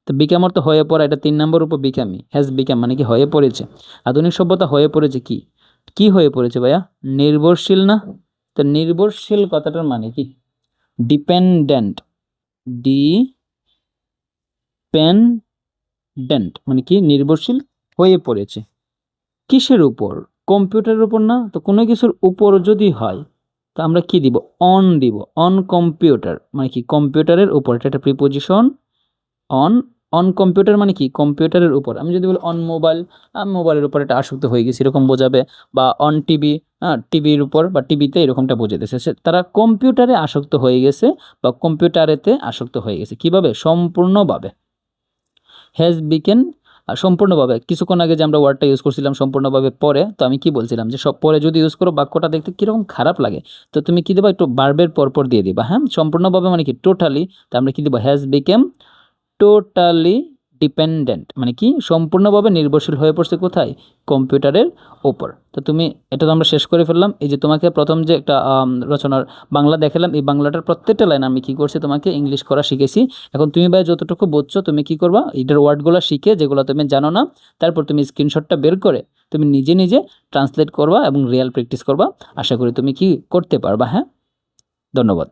Speaker 1: তো বিকাম অর্থ হয়ে পড়া, এটা 3 নম্বর উপর বিকামি, হ্যাজ বিকাম মানে কি? হয়ে পড়েছে। আধুনিক সভ্যতা হয়ে পড়েছে কি? কি হয়ে পড়েছে ভাইয়া? নির্ভরশীল না? তো নির্ভরশীল কথাটার মানে কি? ডিপেন্ডেন্ট। ডিপেন্ডেন্ট মানে কি? নির্ভরশীল হয়ে পড়েছে। কিসের উপর? কম্পিউটারের উপর না? তো কোনো কিছুর উপর যদি হয় তো আমরা কি দিব? অন দিব। অন কম্পিউটার মানে কি? কম্পিউটারের উপর, এটা একটা প্রিপোজিশন। অন, অন কম্পিউটার মানে কি? কম্পিউটারের উপর। আমি যদি বলি অন মোবাইল, মোবাইলের উপর এটা আসক্ত হয়ে গেছে এরকম বোঝাবে। বা অন টিভি, টিভির উপর বা টিভিতে, এরকমটা বোঝাতেছে তারা কম্পিউটারে আসক্ত হয়ে গেছে বা কম্পিউটারেতে আসক্ত হয়ে গেছে। কিভাবে? সম্পূর্ণভাবে। হ্যাজ বিকেন সম্পূর্ণভাবে। কিছুক্ষণ আগে যে আমরা ওয়ার্ডটা ইউজ করছিলাম সম্পূর্ণভাবে পরে, তো আমি কি বলছিলাম যে সব পরে যদি ইউজ করো বাক্যটা দেখতে কীরকম খারাপ লাগে। তো তুমি কী দেবা, একটু ভার্বের পরপর দিয়ে দিবা। হ্যাঁ, সম্পূর্ণভাবে মানে কি? টোটালি। তো আমরা কী দেবো? হ্যাজ বিকেম টোটালি ডিপেন্ডেন্ট মানে কি? সম্পূর্ণভাবে নির্ভরশীল হয়ে পড়ছে কোথায়? কম্পিউটারের ওপর। তো তুমি এটা তো আমরা শেষ করে ফেললাম। এই যে তোমাকে প্রথম যে একটা রচনার বাংলা দেখালাম, এই বাংলাটার প্রত্যেকটা লাইন আমি কি করছি, তোমাকে ইংলিশ করা শিখেছি। এখন তুমি ভাই যতটুকু বুঝছো তুমি কি করবা, এটার ওয়ার্ডগুলো শিখে, যেগুলো তুমি জানো না, তারপর তুমি স্ক্রিনশটটা বের করে তুমি নিজে নিজে ট্রান্সলেট করবা এবং রিয়েল প্র্যাকটিস করবা। আশা করি তুমি কি করতে পারবা। হ্যাঁ, ধন্যবাদ।